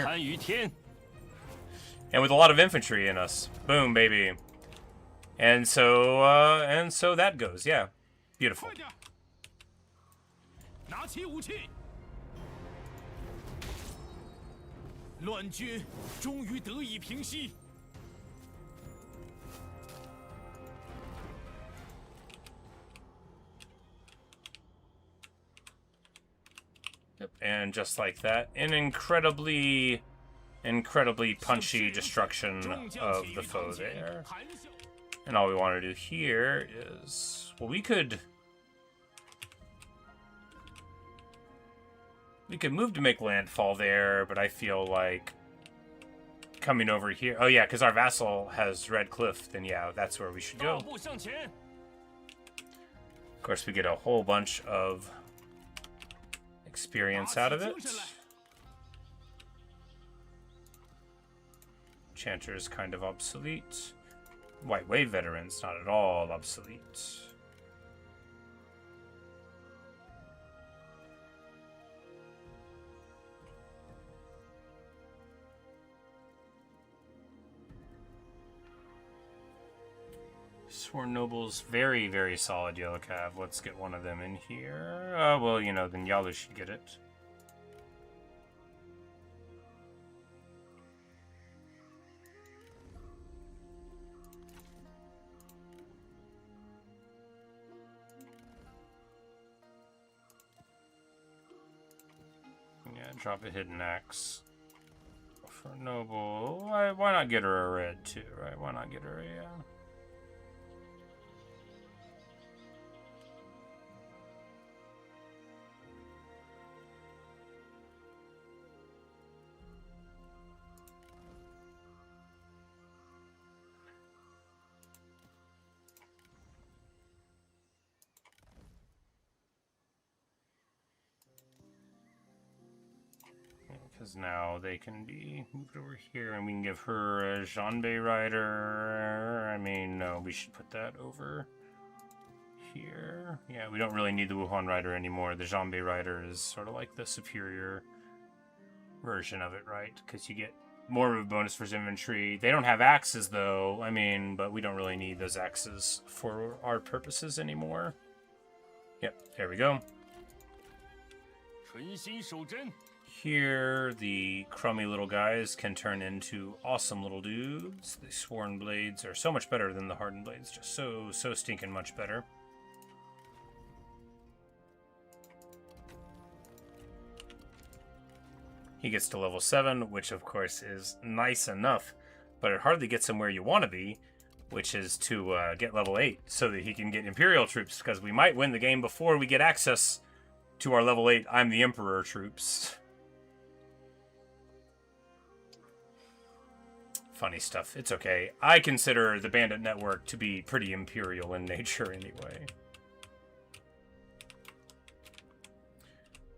[SPEAKER 1] And with a lot of infantry in us. Boom, baby. And so that goes, yeah. Beautiful.
[SPEAKER 2] 拿起武器。乱军终于得以平息。
[SPEAKER 1] Yep, and just like that, an incredibly punchy destruction of the foe there. And all we want to do here is, well, we could move to make landfall there, but I feel like coming over here. Oh yeah, because our vassal has Red Cliff. Then yeah, that's where we should go. Of course, we get a whole bunch of experience out of it. Chanter is kind of obsolete. White Wave veterans, not at all obsolete. Sworn Nobles, very, very solid yellow cav. Let's get one of them in here. Well, you know, then Yalu should get it. Yeah, drop a hidden axe. For Noble, why not get her a red too, right? Why not get her a, yeah. because now they can be moved over here, and we can give her a Zhanbei rider. I mean, no, we should put that over here. Yeah, we don't really need the Wuhuan rider anymore. The Zhanbei rider is sort of like the superior version of it, right? Because you get more of a bonus for his infantry. They don't have axes, though. I mean, but we don't really need those axes for our purposes anymore. Yep, there we go.
[SPEAKER 3] 纯心守真。
[SPEAKER 1] Here, the crummy little guys can turn into awesome little dudes. The sworn blades are so much better than the hardened blades. Just so stinking much better. He gets to level 7, which of course is nice enough, but it hardly gets him where you want to be, which is to get level 8 so that he can get Imperial troops, because we might win the game before we get access to our level 8 I'm the Emperor troops. Funny stuff. It's okay. I consider the Bandit Network to be pretty Imperial in nature anyway.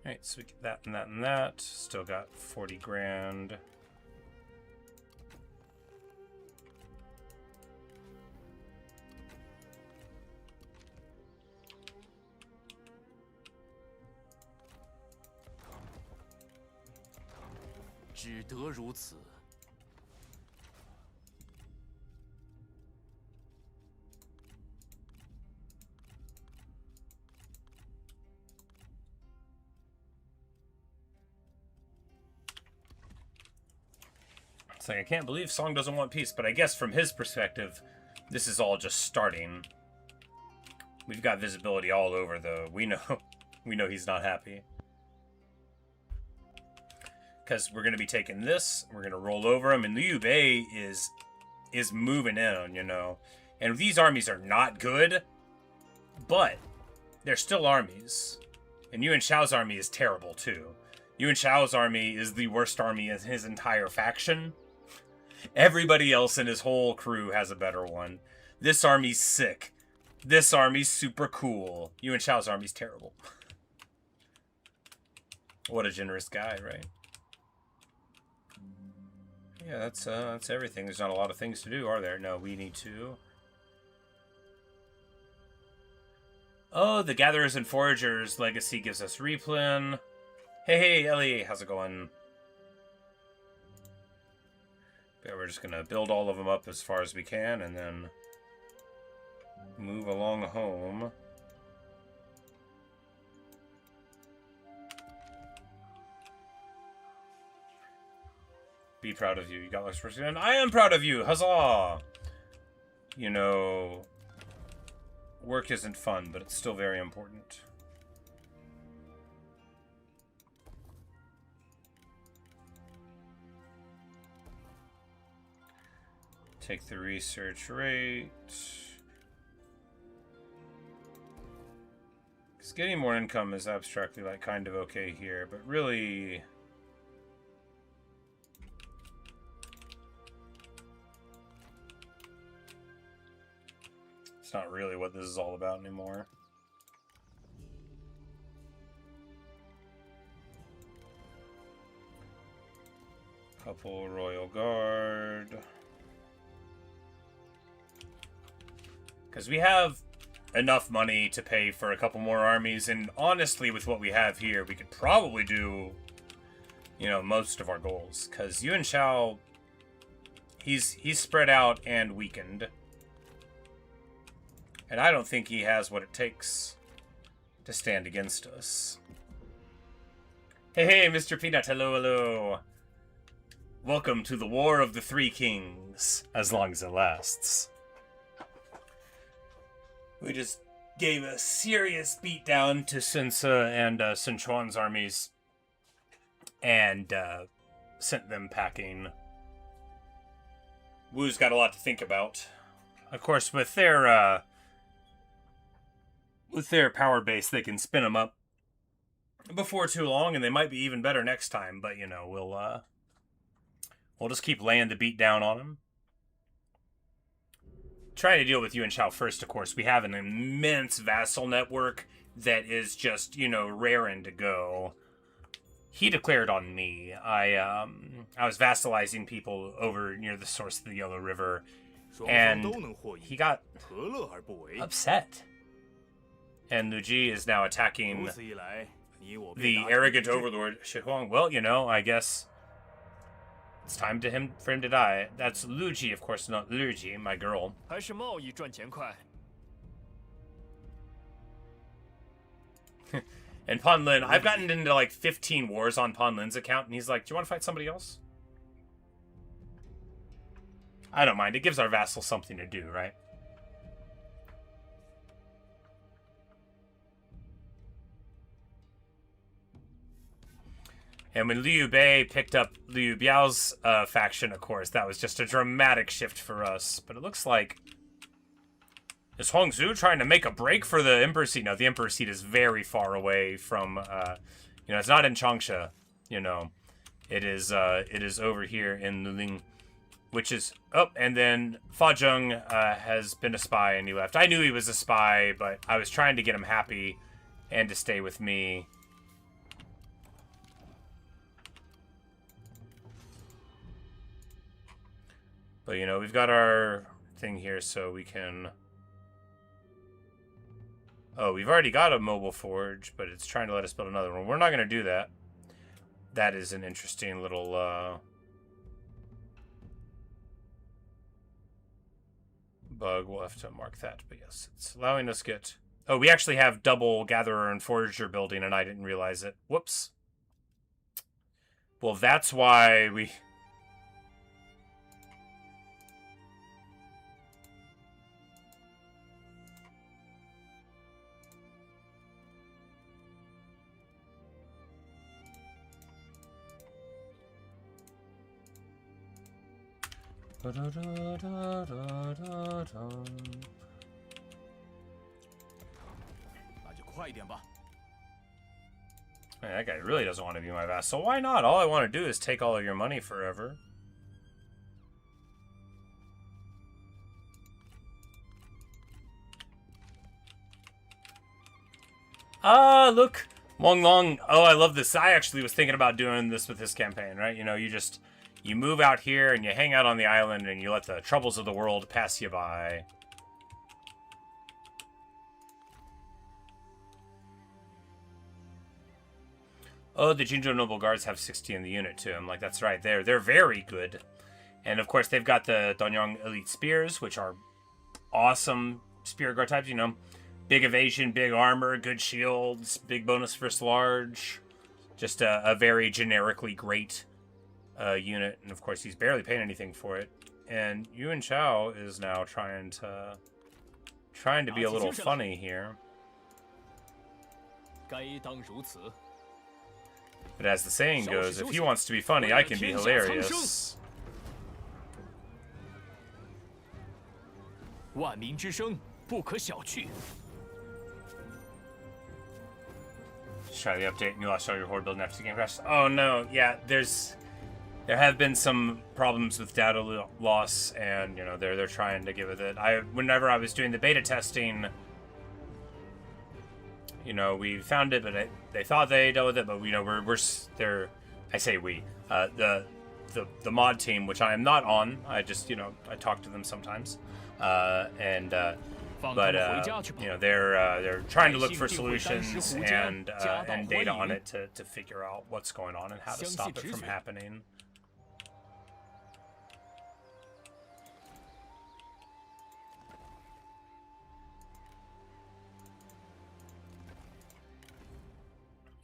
[SPEAKER 1] Alright, so we get that and that and that. Still got 40 grand.
[SPEAKER 2] 只得如此。
[SPEAKER 1] It's like, I can't believe Song doesn't want peace, but I guess from his perspective, this is all just starting. We've got visibility all over, though. We know he's not happy. Because we're going to be taking this, we're going to roll over him, and Liu Bei is moving in, you know. And these armies are not good, but they're still armies. And Yuan Shao's army is terrible, too. Yuan Shao's army is the worst army in his entire faction. Everybody else in his whole crew has a better one. This army's sick. This army's super cool. Yuan Shao's army's terrible. What a generous guy, right? Yeah, that's everything. There's not a lot of things to do, are there? No, we need to. Oh, the Gatherers and Foragers legacy gives us replen. Hey, Ellie, how's it going? Yeah, we're just gonna build all of them up as far as we can, and then move along home. Be proud of you. You got less first again. I am proud of you. Huzzah! You know, work isn't fun, but it's still very important. Take the research rate. Because getting more income is abstractly like kind of okay here, but really... it's not really what this is all about anymore. Couple Royal Guard. Because we have enough money to pay for a couple more armies, and honestly, with what we have here, we could probably do, you know, most of our goals. Because Yuan Shao, he's spread out and weakened. And I don't think he has what it takes to stand against us. Hey, Mr. Peanut, hello. Welcome to the War of the Three Kings, as long as it lasts. We just gave a serious beatdown to Sun Ce and Sun Quan's armies, and sent them packing. Wu's got a lot to think about. Of course, with their power base, they can spin them up before too long, and they might be even better next time. But you know, we'll just keep laying the beat down on them. Trying to deal with Yuan Shao first, of course. We have an immense vassal network that is just, you know, raring to go. he declared on me. I was vassalizing people over near the source of the Yellow River, and he got upset. And Lu Ji is now attacking the arrogant overlord Shuofang. Well, you know, I guess it's time for him to die. That's Lu Ji, of course, not Lu Ji, my girl.
[SPEAKER 3] 还是贸易赚钱快。
[SPEAKER 1] And Panlin, I've gotten into like 15 wars on Panlin's account, and he's like, do you want to fight somebody else? I don't mind. It gives our vassals something to do, right? And when Liu Bei picked up Liu Biao's faction, of course, that was just a dramatic shift for us. But it looks like... Is Hongzhu trying to make a break for the Emperor seat? No, the Emperor seat is very far away from, you know, it's not in Changsha, you know. It is over here in Luling, which is... Oh, and then Fa Zheng has been a spy and he left. I knew he was a spy, but I was trying to get him happy and to stay with me. But, you know, we've got our thing here so we can... Oh, we've already got a mobile forge, but it's trying to let us build another one. We're not going to do that. That is an interesting little bug. We'll have to mark that. But yes, it's allowing us get... Oh, we actually have double gatherer and forager building, and I didn't realize it. Whoops. Well, that's why we... Man, that guy really doesn't want to be my vassal. Why not? All I want to do is take all of your money forever. Ah, look! Wong Long. Oh, I love this. I actually was thinking about doing this with this campaign, right? You know, you move out here and you hang out on the island and you let the troubles of the world pass you by. Oh, the Jinzhou Noble Guards have 60 in the unit too. I'm like, that's right, they're very good. And of course they've got the Donyang Elite Spears, which are awesome spear guard types, you know. Big evasion, big armor, good shields, big bonus versus large. Just a very generically great unit. And of course he's barely paying anything for it. And Yuan Shao is now trying to be a little funny here. But as the saying goes, if he wants to be funny, I can be hilarious.
[SPEAKER 2] 万民之声不可小觑。
[SPEAKER 1] Just try the update and you lost all your horde building after the game crashed. Oh no, yeah, there have been some problems with data loss, and you know they're trying to get with it. Whenever I was doing the beta testing, you know, we found it, but they thought they dealt with it, but you know they're I say we the mod team, which I am not on. I just, you know, I talk to them sometimes, but you know they're trying to look for solutions and data on it to figure out what's going on and how to stop it from happening.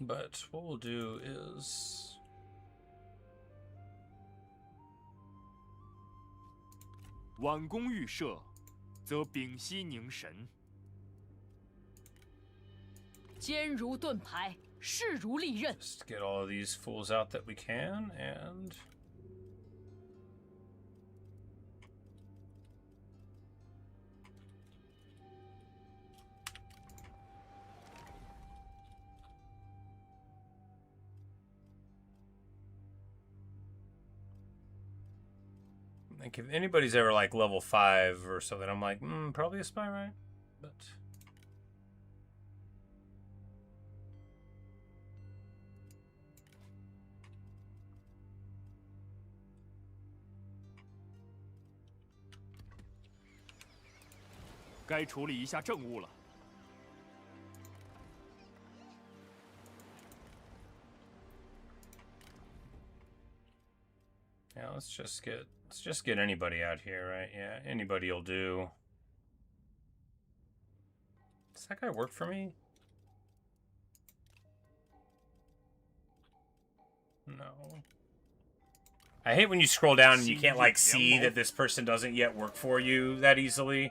[SPEAKER 1] But what we'll do is...
[SPEAKER 3] 挽弓预设，则屏息凝神。
[SPEAKER 4] 坚如盾牌，势如利刃。
[SPEAKER 1] Just get all of these fools out that we can, and... Like, if anybody's ever, like, level 5 or something, I'm like, probably a spy, right? But...
[SPEAKER 3] 该处理一下政务了。
[SPEAKER 1] Yeah, let's just get anybody out here, right? Yeah, anybody'll do. Does that guy work for me? No. I hate when you scroll down and you can't like see that this person doesn't yet work for you that easily.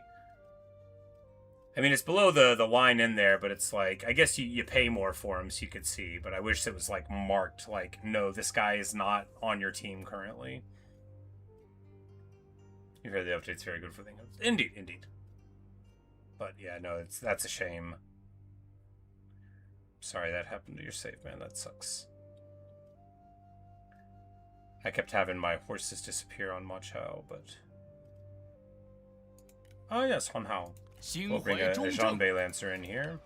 [SPEAKER 1] I mean, it's below the line in there, but it's like, I guess you pay more for him so you could see, but I wish it was like marked like, no, this guy is not on your team currently. You hear the update's very good for things. Indeed, indeed. But yeah, no, that's a shame. Sorry that happened to your save, man. That sucks. I kept having my horses disappear on Yuan Shao, but... Oh yes, Yuan Hao. We'll bring a Zhanbei Lancer in here.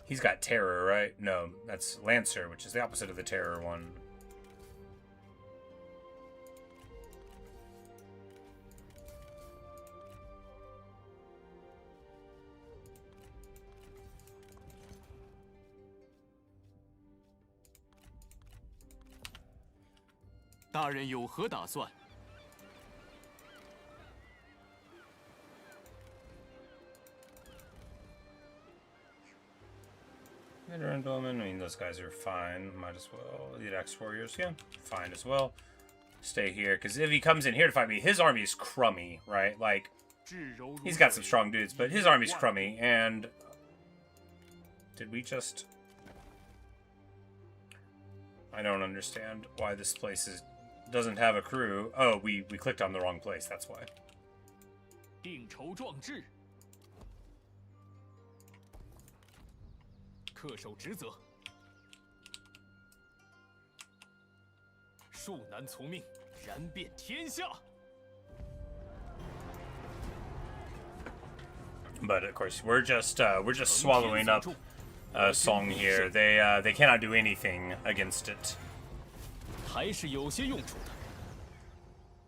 [SPEAKER 1] He's got Terror, right? No, that's Lancer, which is the opposite of the Terror one.
[SPEAKER 2] 大人有何打算？
[SPEAKER 1] Veteran Bowman, I mean, those guys are fine. Might as well. Elite Axe Warriors, yeah, fine as well. Stay here, because if he comes in here to fight me, his army is crummy, right? Like, he's got some strong dudes, but his army's crummy, and... Did we just... I don't understand why this place doesn't have a crew. Oh, we clicked on the wrong place, that's why.
[SPEAKER 2] 定筹壮志，恪守职责，恕难从命，燃遍天下。
[SPEAKER 1] But of course, we're just swallowing up Song here. They cannot do anything against it.
[SPEAKER 2] 还是有些用处的。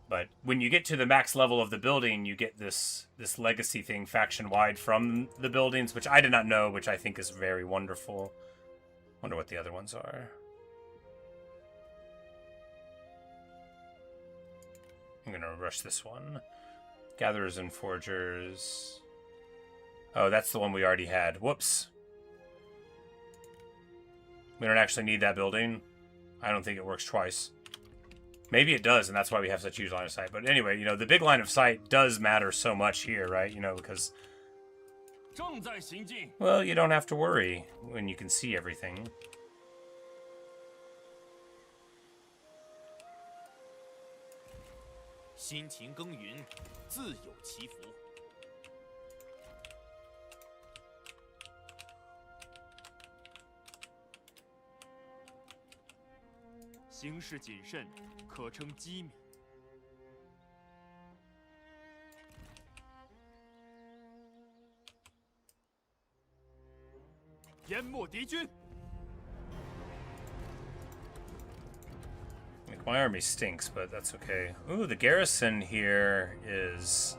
[SPEAKER 1] But when you get to the max level of the building, you get this legacy thing faction-wide from the buildings, which I did not know, which I think is very wonderful. Wonder what the other ones are. I'm gonna rush this one. Gatherers and Forgers. Oh, that's the one we already had. Whoops. We don't actually need that building. I don't think it works twice. Maybe it does, and that's why we have such huge line of sight. But anyway, you know, the big line of sight does matter so much here, right? You know, because... Well, you don't have to worry when you can see everything. Like, my army stinks, but that's okay. Ooh, the garrison here is...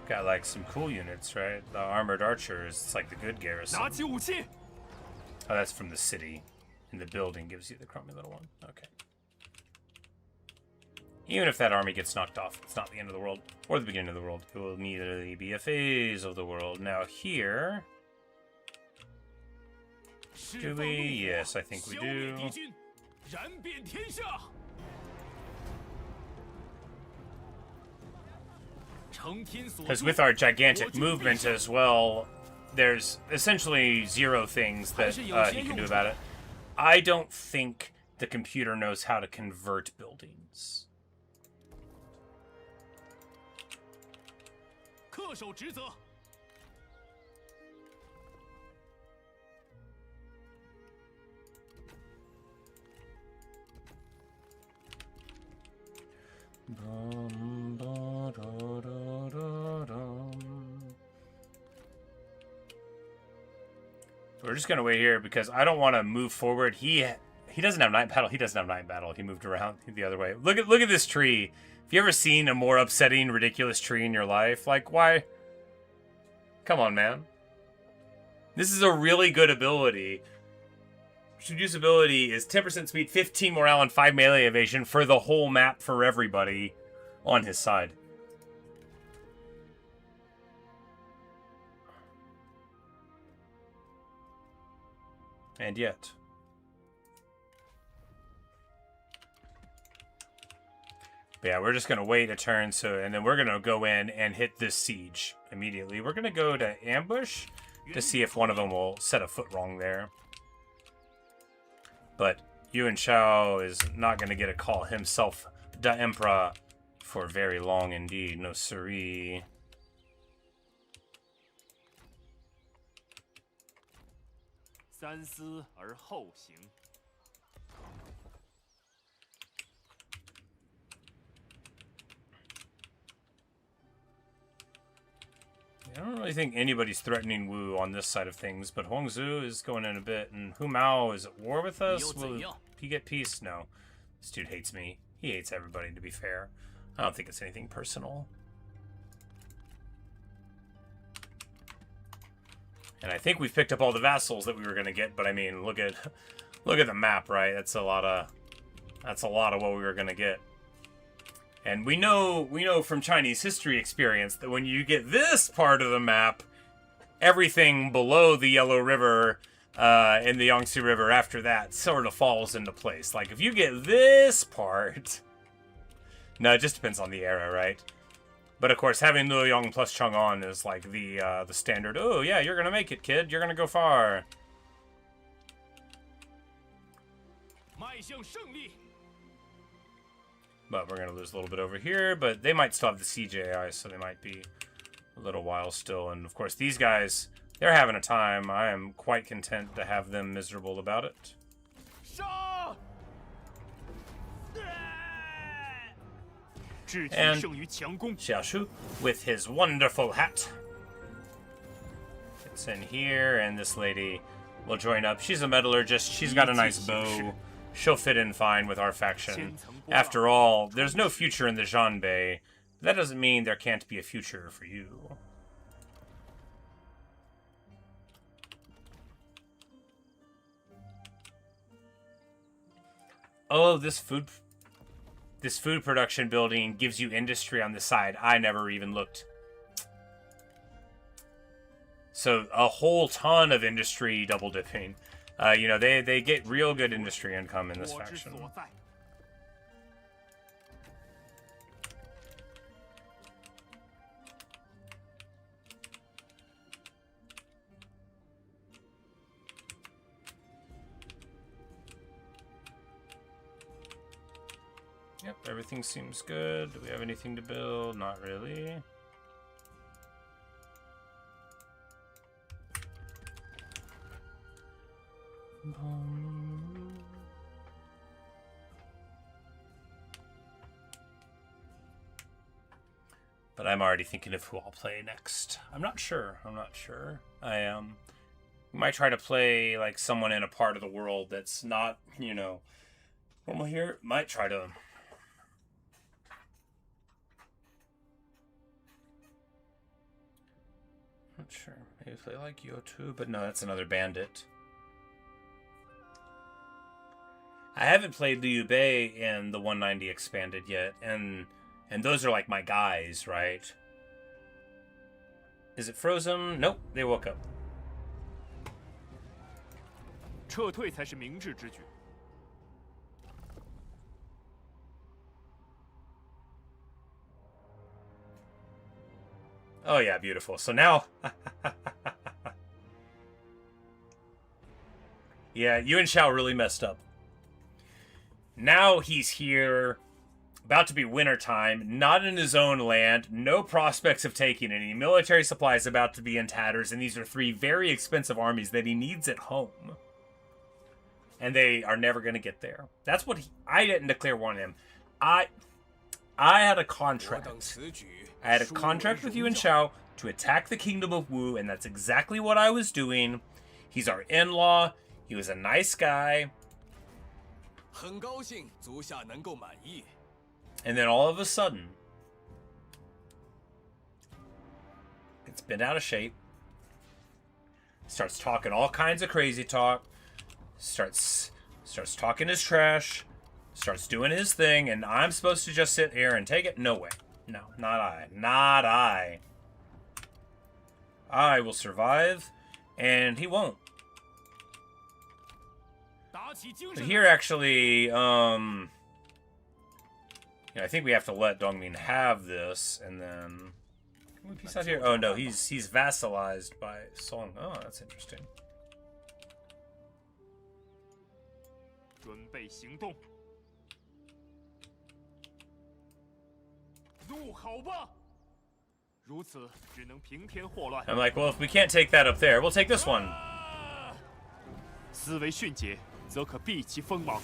[SPEAKER 1] got, like, some cool units, right? The armored archers, it's like the good garrison. Oh, that's from the city. And the building gives you the crummy little one. Okay. Even if that army gets knocked off, it's not the end of the world. Or the beginning of the world. It will immediately be a phase of the world. Now here... Do we? Yes, I think we do. Because with our gigantic movement as well, there's essentially zero things that he can do about it. I don't think the computer knows how to convert buildings. We're just gonna wait here because I don't want to move forward. He doesn't have night battle. He doesn't have night battle. He moved around the other way. Look at this tree. Have you ever seen a more upsetting, ridiculous tree in your life? Like, why Come on, man. This is a really good ability. Shuju's ability is 10% speed, 15 morale, and 5 melee evasion for the whole map for everybody on his side. And yet... But yeah, we're just going to wait a turn, and then we're going to go in and hit this siege immediately. We're going to go to ambush to see if one of them will set a foot wrong there. But Yuan Shao is not going to get a call himself, the Emperor, for very long indeed. No siree. I don't really think anybody's threatening Wu on this side of things, but Huangzu is going in a bit, and Hu Mao is at war with us? Will he get peace? No. This dude hates me. He hates everybody, to be fair. I don't think it's anything personal. And I think we've picked up all the vassals that we were going to get, but I mean, look at the map, right? That's a lot of what we were going to get. And we know from Chinese history experience that when you get this part of the map, everything below the Yellow River and the Yangtze River after that sort of falls into place. Like, if you get this part... No, it just depends on the era, right? But, of course, having Luoyang plus Chang'an is like the standard, oh, yeah, you're going to make it, kid. You're going to go far. But we're going to lose a little bit over here. But they might still have the CJI, so they might be a little while still. And, of course, these guys, they're having a time. I am quite content to have them miserable about it. And Xiaoshu, with his wonderful hat, gets in here, and this lady will join up. She's a metallurgist. She's got a nice bow. She'll fit in fine with our faction. After all, there's no future in the Zhanbei. That doesn't mean there can't be a future for you. Oh, this food production building gives you industry on the side. I never even looked. So a whole ton of industry double dipping. You know, they get real good industry income in this faction. Yep, everything seems good. Do we have anything to build? Not really. But I'm already thinking of who I'll play next. I'm not sure. I might try to play like someone in a part of the world that's not, you know, normal here. Might try to... Not sure. Maybe play like Yo2, but no, that's another bandit. I haven't played the Yubei and the 190 expanded yet, and those are like my guys, right? Is it frozen? Nope, they woke up.
[SPEAKER 3] 撤退才是明智之举。
[SPEAKER 1] Oh yeah, beautiful. So now... yeah, Yuan Shao really messed up. Now he's here, about to be wintertime, not in his own land, no prospects of taking any. Military supplies about to be in tatters, and these are 3 very expensive armies that he needs at home. And they are never going to get there. That's what I didn't declare war on him. I had a contract. I had a contract with Yuan Shao to attack the kingdom of Wu, and that's exactly what I was doing. He's our in-law. He was a nice guy. And then all of a sudden, it's been out of shape. Starts talking all kinds of crazy talk. Starts talking his trash. Starts doing his thing, and I'm supposed to just sit here and take it? No way. No, not I. Not I. I will survive, and he won't. But here, actually, yeah, I think we have to let Dongmin have this, and then... Can we peace out here? Oh, no, he's vassalized by Song. Oh, that's interesting.
[SPEAKER 3] 准备行动。入口吧！如此只能平添祸乱。
[SPEAKER 1] I'm like, well, if we can't take that up there, we'll take this one.
[SPEAKER 3] 思维迅捷，则可避其锋芒。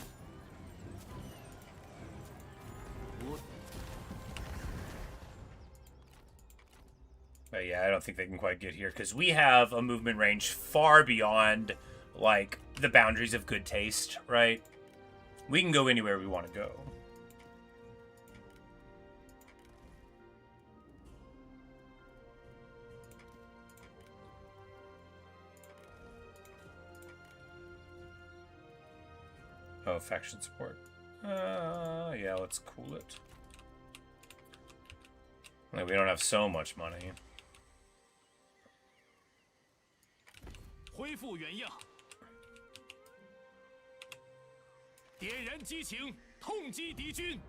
[SPEAKER 1] But yeah, I don't think they can quite get here, because we have a movement range far beyond, like, the boundaries of good taste, right? We can go anywhere we want to go. Oh, faction support. Yeah, let's cool it. Like, we don't have so much money.
[SPEAKER 2] 恢复原样，点燃激情，痛击敌军，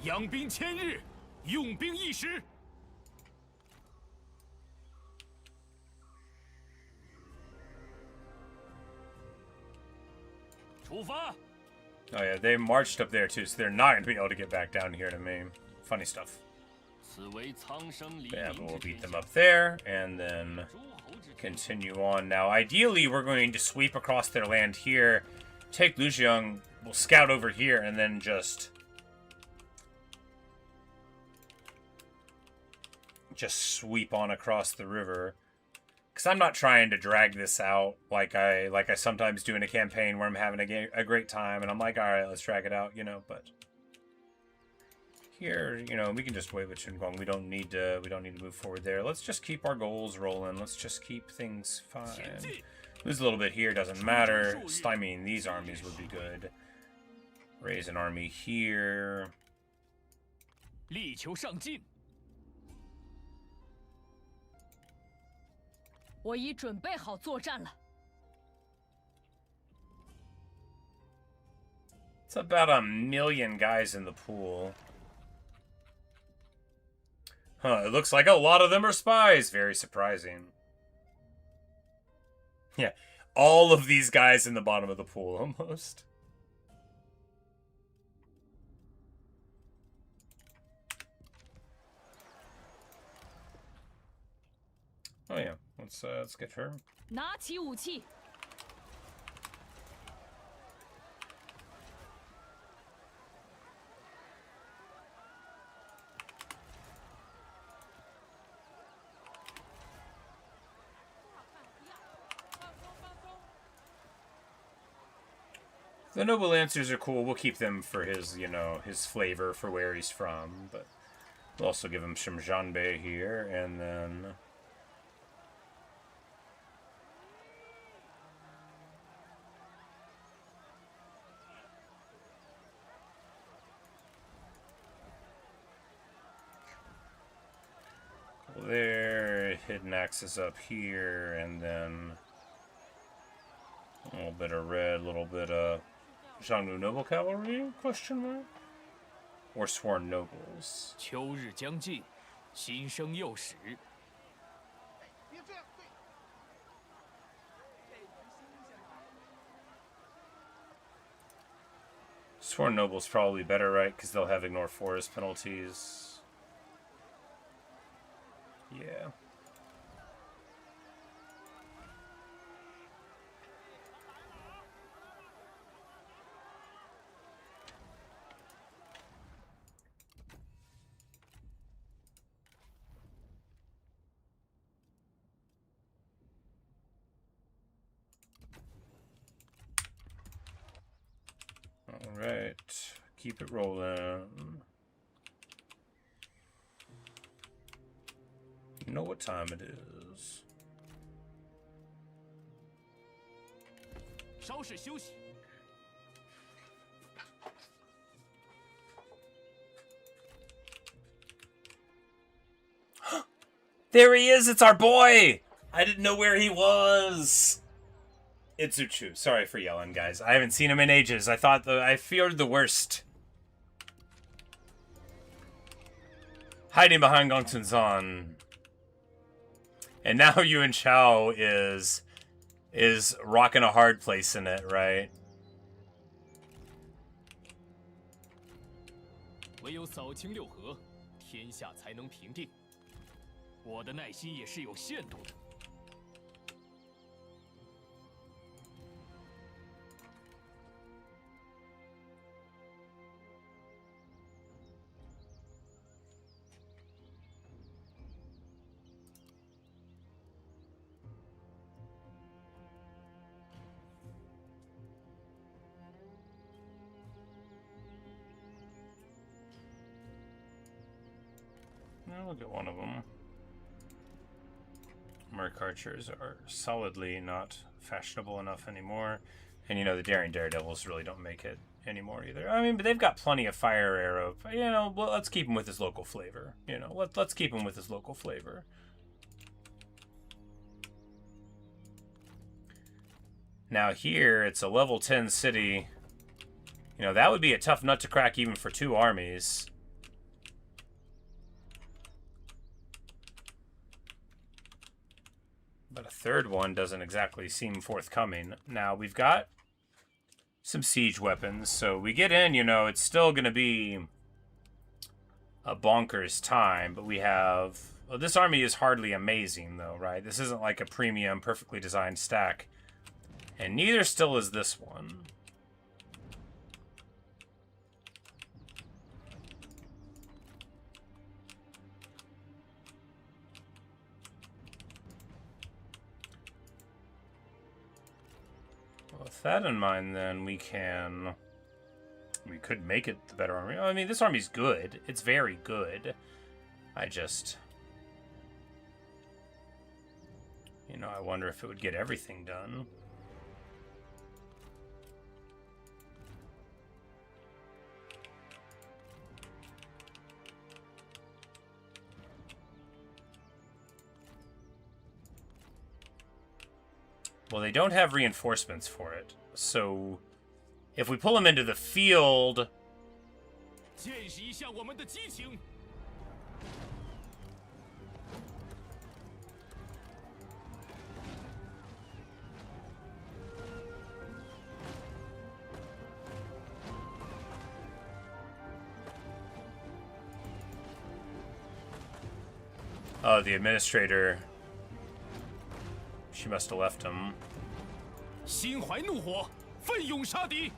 [SPEAKER 2] 养兵千日，用兵一时。出发！
[SPEAKER 1] Oh yeah, they marched up there too, so they're not going to be able to get back down here to me. Funny stuff. Yeah, but we'll beat them up there, and then continue on. Now, ideally, we're going to sweep across their land here, take Lujiang, we'll scout over here, and then just sweep on across the river. Because I'm not trying to drag this out like I sometimes do in a campaign where I'm having a great time, and I'm like, all right, let's drag it out, you know. But here, you know, we can just wait with Shuofang. We don't need to move forward there. Let's just keep our goals rolling. Let's just keep things fine. Lose a little bit here, doesn't matter. Stymieing these armies would be good. Raise an army here.
[SPEAKER 2] 力求上进。
[SPEAKER 4] 我已准备好作战了。
[SPEAKER 1] It's about 1 million guys in the pool. Huh, it looks like a lot of them are spies. Very surprising. Yeah, all of these guys in the bottom of the pool, almost. Oh yeah, let's get her.
[SPEAKER 4] 拿起武器。
[SPEAKER 1] The noble lancers are cool. We'll keep them for his, you know, his flavor for where he's from, but we'll also give him some Janbei here, and then there, hidden axes up here, and then a little bit of red, a little bit of Xiangnu Noble Cavalry, question mark? Or Sworn Nobles.
[SPEAKER 2] 秋日将近，新生幼时。
[SPEAKER 1] Sworn Nobles probably better, right? Because they'll have ignore forest penalties. Yeah. Alright, keep it rolling. You know what time it is.
[SPEAKER 2] 稍事休息。
[SPEAKER 1] There he is! It's our boy! I didn't know where he was! It's Uchu. Sorry for yelling, guys. I haven't seen him in ages. I feared the worst. Hiding behind Gongsun Zan. And now Yuan Shao is rocking a hard place in it, right?
[SPEAKER 2] 唯有扫清六合，天下才能平定。我的耐心也是有限度的。
[SPEAKER 1] I'll get one of them. Merc archers are solidly not fashionable enough anymore. And, you know, the Daring Daredevils really don't make it anymore either. I mean, but they've got plenty of fire arrow. You know, well, let's keep him with his local flavor. You know, let's keep him with his local flavor. Now here, it's a level 10 city. You know, that would be a tough nut to crack even for 2 armies. But a third one doesn't exactly seem forthcoming. Now, we've got some siege weapons, so we get in, you know, it's still going to be a bonkers time, but we have... Well, this army is hardly amazing, though, right? This isn't like a premium, perfectly designed stack. And neither still is this one. With that in mind, then, we could make it the better army. I mean, this army's good. It's very good. I just... You know, I wonder if it would get everything done. Well, they don't have reinforcements for it, so if we pull them into the field...
[SPEAKER 2] 见识一下我们的激情。
[SPEAKER 1] Oh, the administrator... She must have left him.
[SPEAKER 2] 心怀怒火，奋勇杀敌。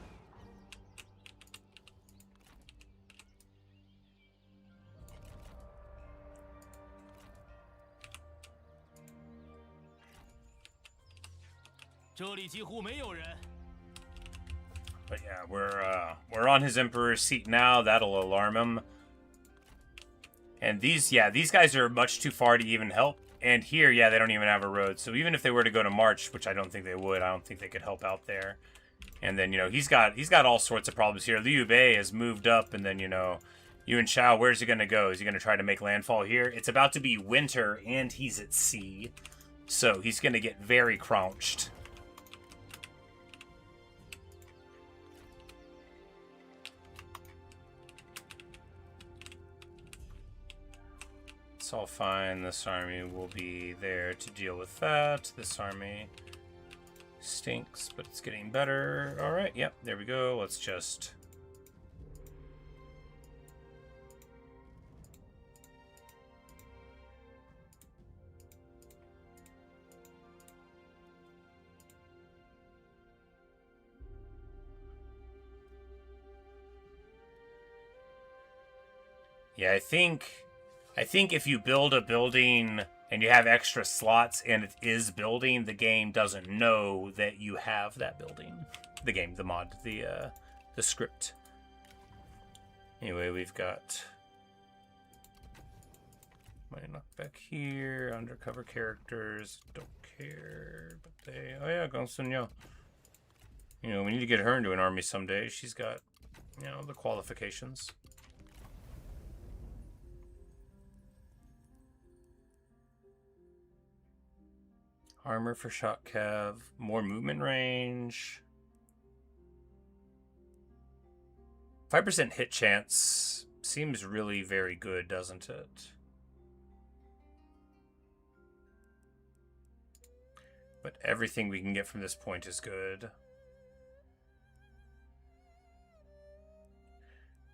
[SPEAKER 2] 这里几乎没有人。
[SPEAKER 1] But yeah, we're on his emperor's seat now. That'll alarm him. And these guys are much too far to even help. And here, yeah, they don't even have a road. So even if they were to go to March, which I don't think they would, I don't think they could help out there. And then, you know, he's got all sorts of problems here. Liu Bei has moved up, and then, you know, Yuan Shao, where's he going to go? Is he going to try to make landfall here? It's about to be winter, and he's at sea. So he's going to get very crouched. It's all fine. This army will be there to deal with that. This army stinks, but it's getting better. All right, yep, there we go. Let's just... Yeah, I think if you build a building and you have extra slots and it is building, the game doesn't know that you have that building. The game, the mod, the script. Anyway, we've got... Knock back here. Undercover characters. Don't care. But they... Oh yeah, Gong Sun Yo. You know, we need to get her into an army someday. She's got, you know, the qualifications. Armor for shock cav. More movement range. 5% hit chance. Seems really very good, doesn't it? But everything we can get from this point is good.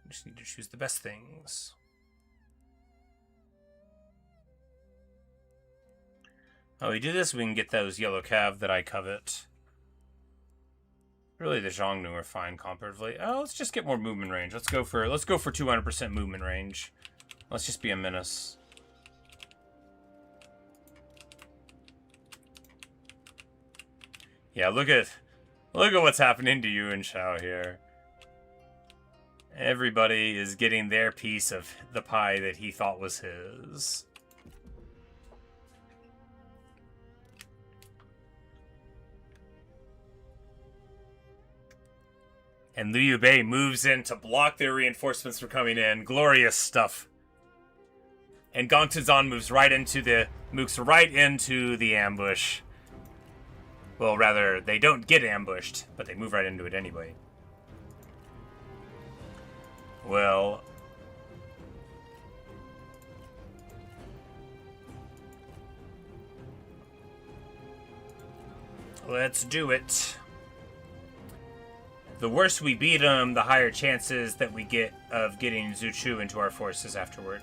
[SPEAKER 1] We just need to choose the best things. Oh, we do this, we can get those yellow cav that I covet. Really, the Xiongnu are fine comparatively. Oh, let's just get more movement range. Let's go for 200% movement range. Let's just be a menace. Yeah, look at what's happening to Yuan Shao here. Everybody is getting their piece of the pie that he thought was his. And Liu Bei moves in to block their reinforcements from coming in. Glorious stuff. And Gong Tuzan moves right into the ambush. Well, rather, they don't get ambushed, but they move right into it anyway. Well, let's do it. The worse we beat them, the higher chances that we get of getting Zhu Chu into our forces afterward.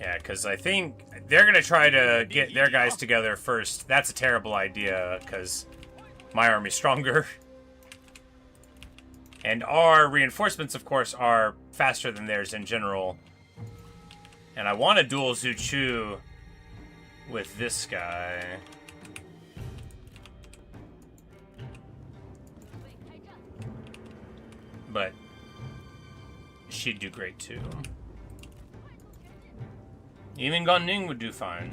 [SPEAKER 1] Yeah, because I think they're going to try to get their guys together first. That's a terrible idea, because my army's stronger. And our reinforcements, of course, are faster than theirs in general. And I want to duel Zhu Chu with this guy. But she'd do great, too. Even Gan Ning would do fine.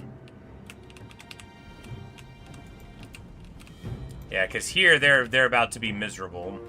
[SPEAKER 1] Yeah, because here they're about to be miserable.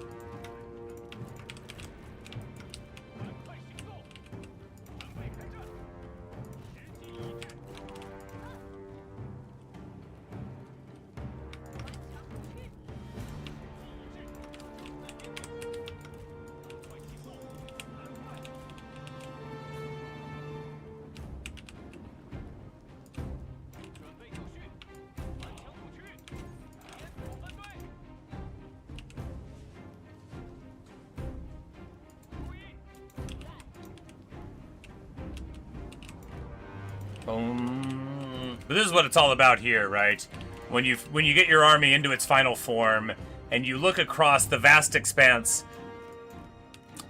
[SPEAKER 1] Boom. But this is what it's all about here, right? When you get your army into its final form, and you look across the vast expanse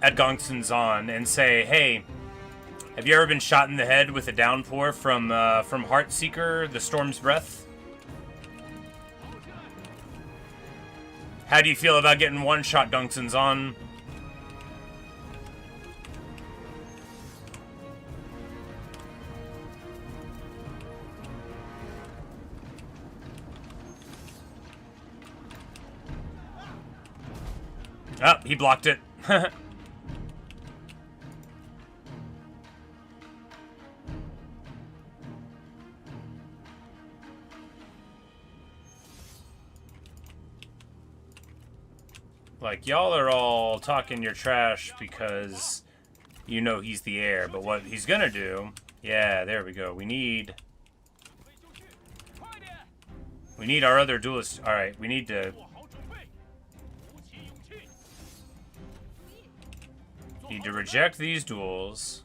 [SPEAKER 1] at Gongsun and say, hey, have you ever been shot in the head with a downpour from Heartseeker, the Storm's Breath? How do you feel about getting one-shot, Gongsun? Oh, he blocked it. Like, y'all are all talking your trash because you know he's the heir, but what he's gonna do... Yeah, there we go. We need our other duelist... Alright, we need to... reject these duels.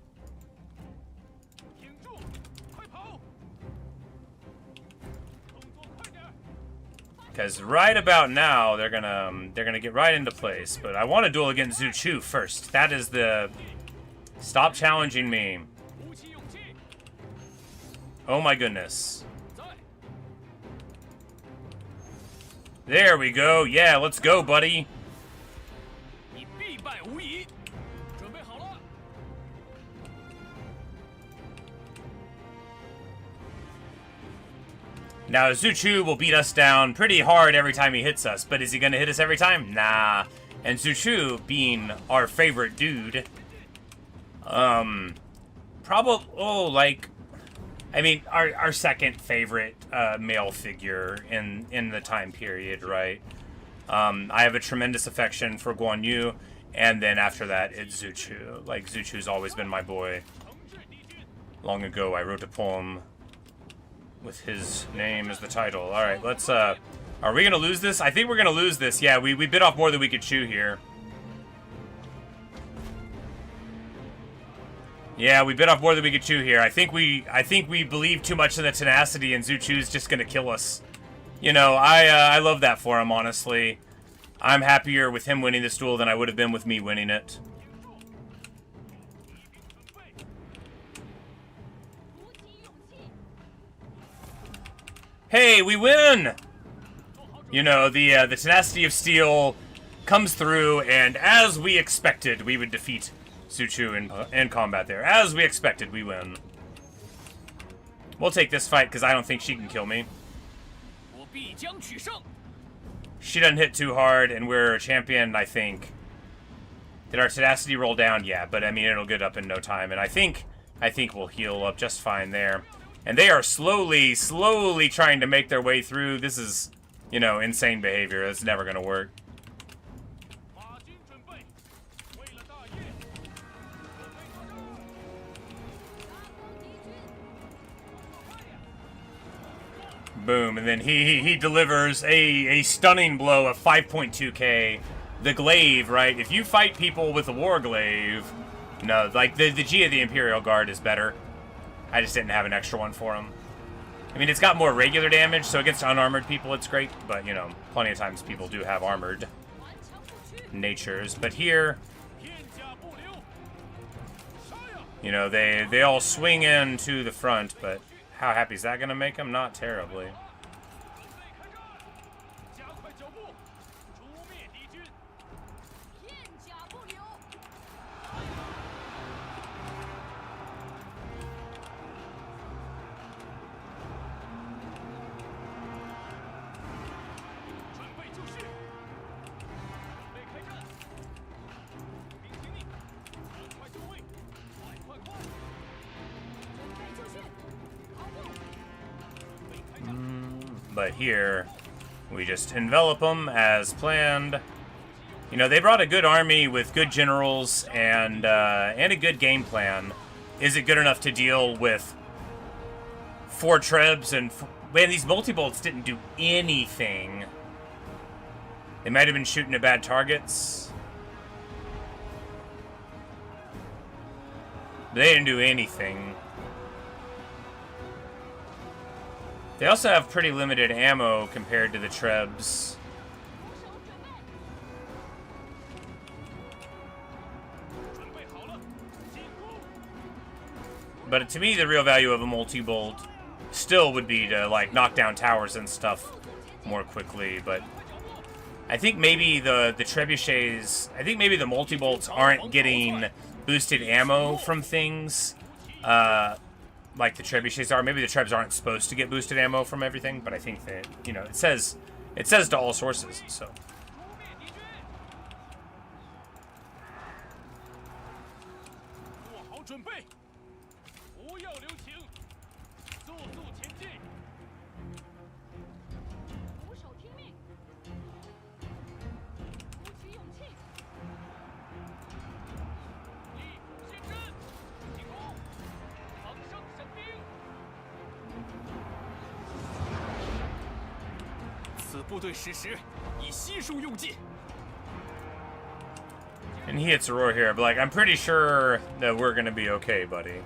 [SPEAKER 1] Because right about now, they're gonna get right into place. But I want to duel against Zhu Chu first. That is the... Stop challenging me. Oh my goodness. There we go. Yeah, let's go, buddy. Now, Zhu Chu will beat us down pretty hard every time he hits us, but is he going to hit us every time? Nah. And Zhu Chu, being our favorite dude, probably, I mean, our second favorite male figure in the time period, right? I have a tremendous affection for Guan Yu, and then after that, it's Zhu Chu. Like, Zhu Chu's always been my boy. Long ago, I wrote a poem with his name as the title. Alright, let's, are we gonna lose this? I think we're gonna lose this. Yeah, we bit off more than we could chew here. Yeah, we bit off more than we could chew here. I think we believe too much in the tenacity, and Zhu Chu's just gonna kill us. You know, I love that for him, honestly. I'm happier with him winning this duel than I would have been with me winning it. Hey, we win! You know, the tenacity of steel comes through, and as we expected, we would defeat Zhu Chu in combat there. As we expected, we win. We'll take this fight, because I don't think she can kill me. She doesn't hit too hard, and we're a champion, I think. Did our tenacity roll down? Yeah, but I mean, it'll get up in no time, and I think we'll heal up just fine there. And they are slowly trying to make their way through. This is, you know, insane behavior. It's never going to work. Boom, and then he delivers a stunning blow of 5.2k. The glaive, right? If you fight people with a war glaive, no, like the G of the Imperial Guard is better. I just didn't have an extra one for him. I mean, it's got more regular damage, so against unarmored people it's great, but, you know, plenty of times people do have armored natures. But here, you know, they all swing in to the front, but how happy is that going to make them? Not terribly. But here, we just envelop them as planned. You know, they brought a good army with good generals and a good game plan. Is it good enough to deal with 4 trebs and... Man, these multi-bolts didn't do anything. They might have been shooting at bad targets. They didn't do anything. They also have pretty limited ammo compared to the Trebs. But to me, the real value of a multi-bolt still would be to, like, knock down towers and stuff more quickly. But I think maybe the trebuchets, I think maybe the multi-bolts aren't getting boosted ammo from things like the trebuchets are. Maybe the trebs aren't supposed to get boosted ammo from everything, but I think that, you know, it says to all sources, so. And he hits a roar here, but like, I'm pretty sure that we're gonna be okay, buddy.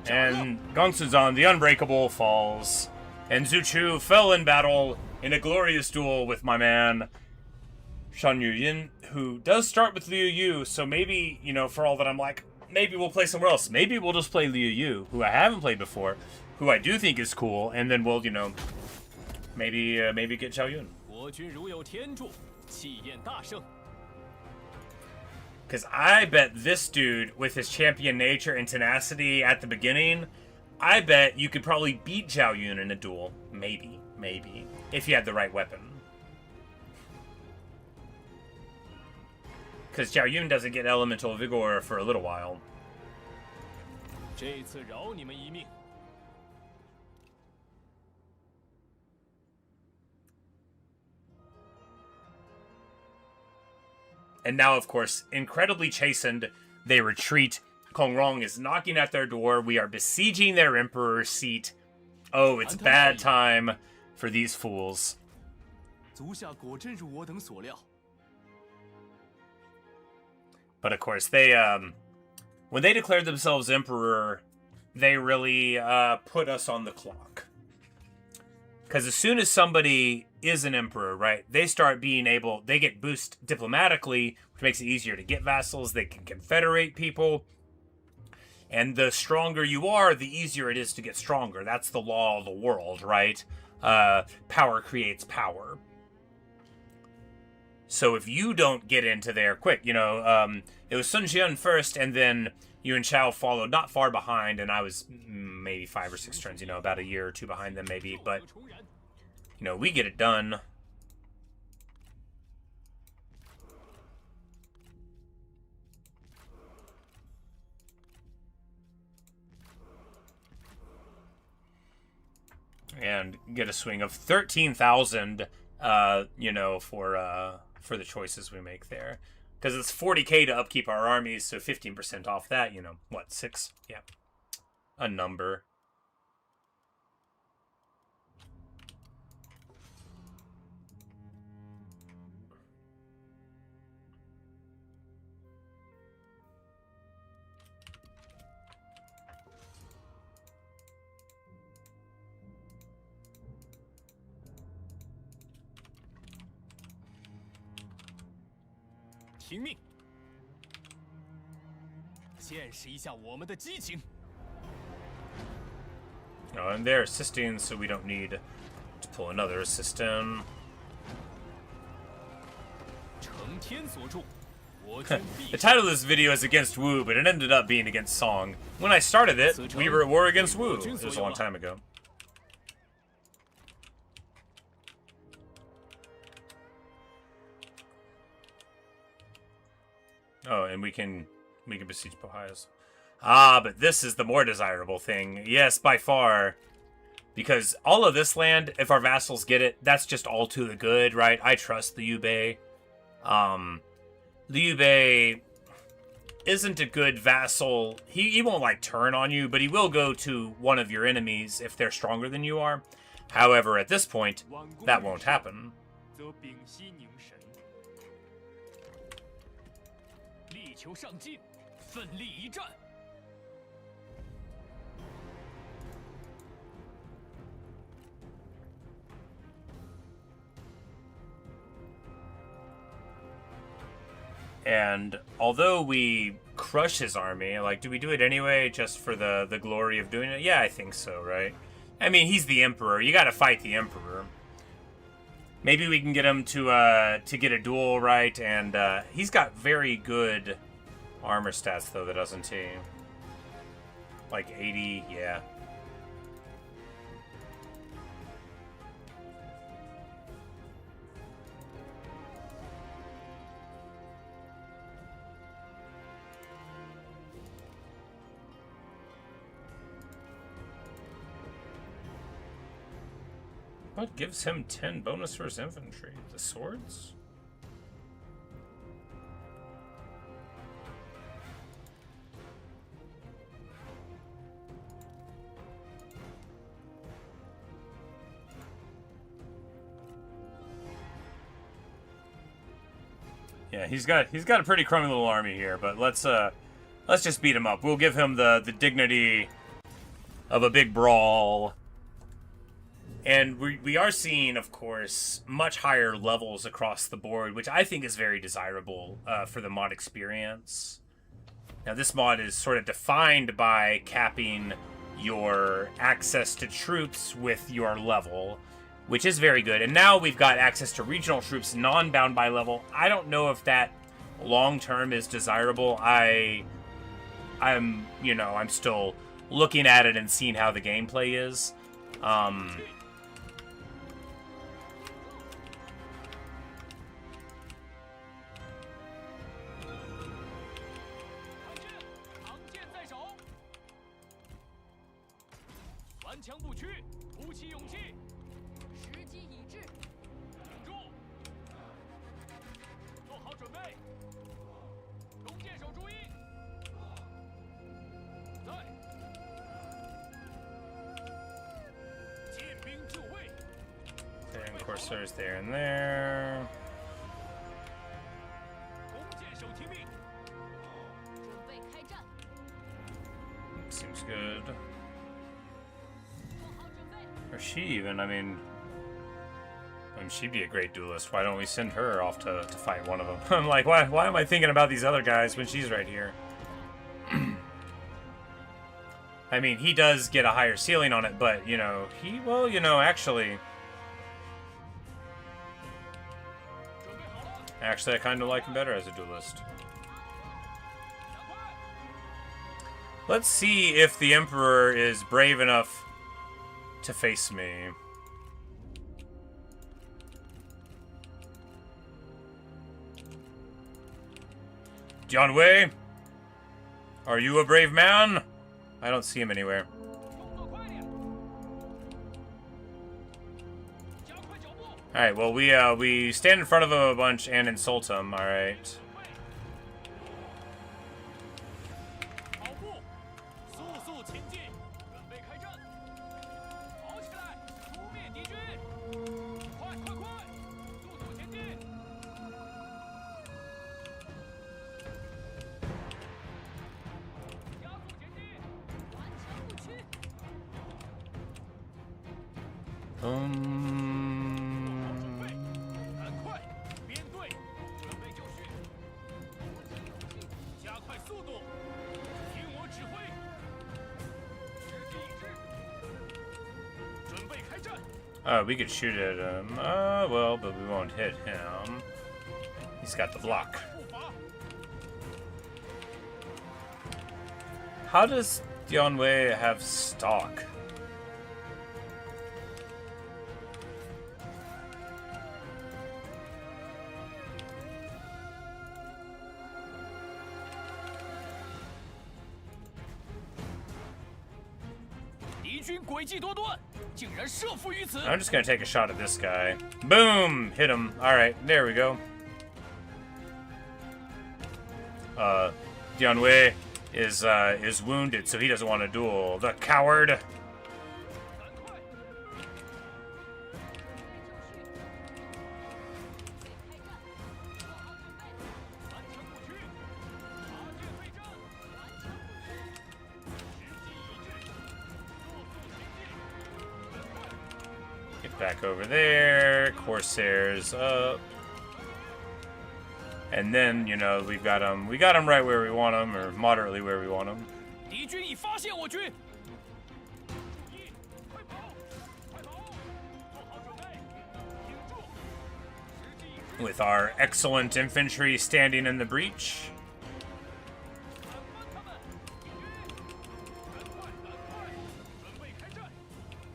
[SPEAKER 1] And Gongsunzan, the Unbreakable, falls. And Zhu Chu fell in battle in a glorious duel with my man, Shan Yuyin, who does start with Liu Yu, so maybe, you know, for all that I'm like, maybe we'll play somewhere else. Maybe we'll just play Liu Yu, who I haven't played before, who I do think is cool, and then we'll, you know, maybe get Zhao Yun. Because I bet this dude, with his champion nature and tenacity at the beginning, I bet you could probably beat Zhao Yun in a duel. Maybe. If you had the right weapon. Because Zhao Yun doesn't get elemental vigor for a little while. And now, of course, incredibly chastened, they retreat. Kong Rong is knocking at their door. We are besieging their emperor's seat. Oh, it's bad time for these fools. But of course, they, when they declared themselves emperor, they really put us on the clock. Because as soon as somebody is an emperor, right, they start being able, they get boost diplomatically, which makes it easier to get vassals. They can confederate people. And the stronger you are, the easier it is to get stronger. That's the law of the world, right? Power creates power. So if you don't get into there quick, you know, it was Sun Jian first, and then Yuan Shao followed not far behind, and I was maybe 5 or 6 turns, you know, about a year or 2 behind them maybe, but, you know, we get it done. And get a swing of 13,000, you know, for the choices we make there. Because it's 40k to upkeep our armies, so 15% off that, you know, what, 6? Yeah. A number. Oh, and they're assisting, so we don't need to pull another assistant. The title of this video is against Wu, but it ended up being against Song. When I started it, we were at war against Wu. It was a long time ago. Oh, and we can besiege Pohayas. Ah, but this is the more desirable thing. Yes, by far. Because all of this land, if our vassals get it, that's just all to the good, right? I trust Liu Bei. Liu Bei isn't a good vassal. He won't, like, turn on you, but he will go to one of your enemies if they're stronger than you are. However, at this point, that won't happen.
[SPEAKER 2] 力求上进，奋力一战。
[SPEAKER 1] And although we crush his army, like, do we do it anyway just for the glory of doing it? Yeah, I think so, right? I mean, he's the emperor. You got to fight the emperor. Maybe we can get him to get a duel, right? And he's got very good armor stats, though, doesn't he? Like 80, yeah. What gives him 10 bonus for his infantry? The swords? Yeah, he's got a pretty crummy little army here, but let's just beat him up. We'll give him the dignity of a big brawl. And we are seeing, of course, much higher levels across the board, which I think is very desirable for the mod experience. Now, this mod is sort of defined by capping your access to troops with your level, which is very good. And now we've got access to regional troops, non-bound by level. I don't know if that long-term is desirable. I'm still looking at it and seeing how the gameplay is. Coursers there and there. Seems good. Or she even, I mean, she'd be a great duelist. Why don't we send her off to fight one of them? I'm like, why am I thinking about these other guys when she's right here? I mean, he does get a higher ceiling on it, but, actually... Actually, I kind of like him better as a duelist. Let's see if the Emperor is brave enough to face me. Jian Wei, are you a brave man? I don't see him anywhere. Alright, well, we stand in front of him a bunch and insult him, alright. We could shoot at him. Well, but we won't hit him. He's got the block. How does Jian Wei have stock? I'm just gonna take a shot at this guy. Boom! Hit him. Alright, there we go. Jian Wei is wounded, so he doesn't want to duel. The coward! back over there. Corsairs up. And then, you know, we got them right where we want them, or moderately where we want them.
[SPEAKER 2] 敌军已发现我军。
[SPEAKER 1] With our excellent infantry standing in the breach.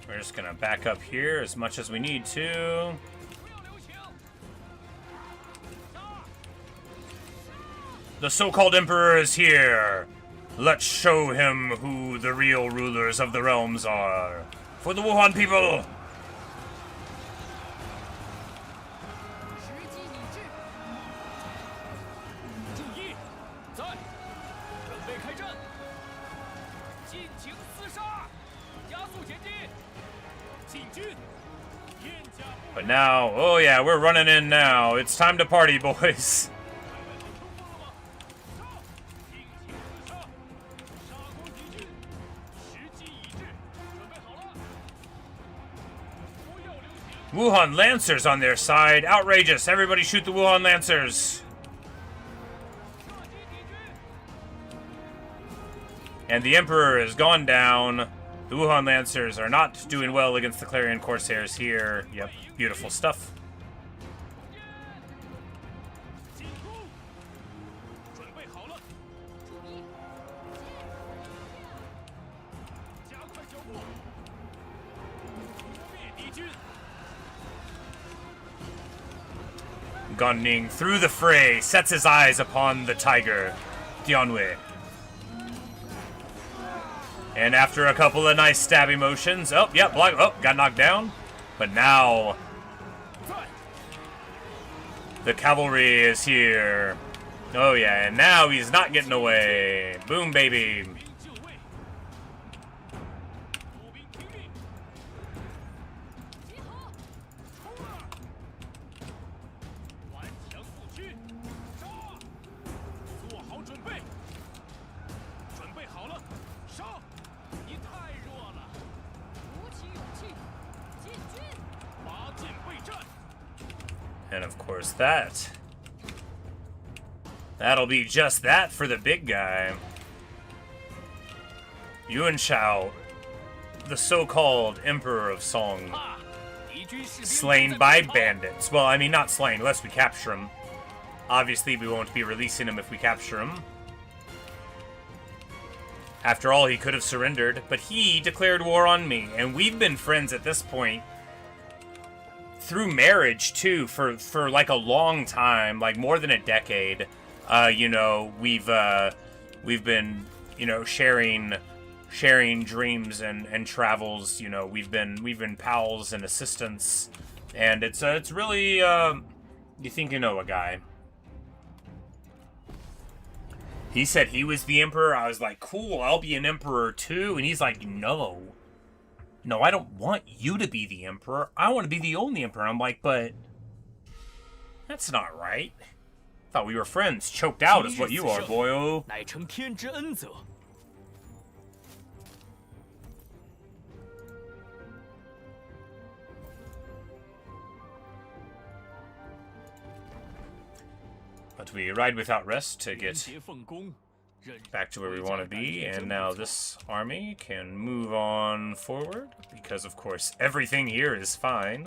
[SPEAKER 1] We're just gonna back up here as much as we need to. The so-called Emperor is here. Let's show him who the real rulers of the realms are. For the Wuhuan people!
[SPEAKER 2] 注意，在，准备开战，尽情厮杀，加速前进，进军。
[SPEAKER 1] But now, oh yeah, we're running in now. It's time to party, boys. Wuhuan Lancers on their side. Outrageous. Everybody shoot the Wuhuan Lancers. And the Emperor has gone down. The Wuhuan Lancers are not doing well against the Clarion Corsairs here. Yep, beautiful stuff. Gunning through the fray, sets his eyes upon the tiger, Dianwei. And after a couple of nice stabbing motions, oh, yep, got knocked down. But now, the cavalry is here. Oh yeah, and now he's not getting away. Boom, baby. And of course that'll be just that for the big guy. Yuan Shao, the so-called Emperor of Song, slain by bandits. Well, I mean, not slain, unless we capture him. Obviously, we won't be releasing him if we capture him. After all, he could have surrendered, but he declared war on me, and we've been friends at this point through marriage too for like a long time, like more than a decade. You know, we've been, you know, sharing dreams and travels. You know, we've been pals and assistants, and it's really you think you know a guy. He said he was the emperor. I was like, cool, I'll be an emperor too. And he's like, no, I don't want you to be the emperor. I want to be the only emperor. I'm like, but that's not right. Thought we were friends. Choked out is what you are, boyo. But we ride without rest to get back to where we want to be, and now this army can move on forward, because of course everything here is fine.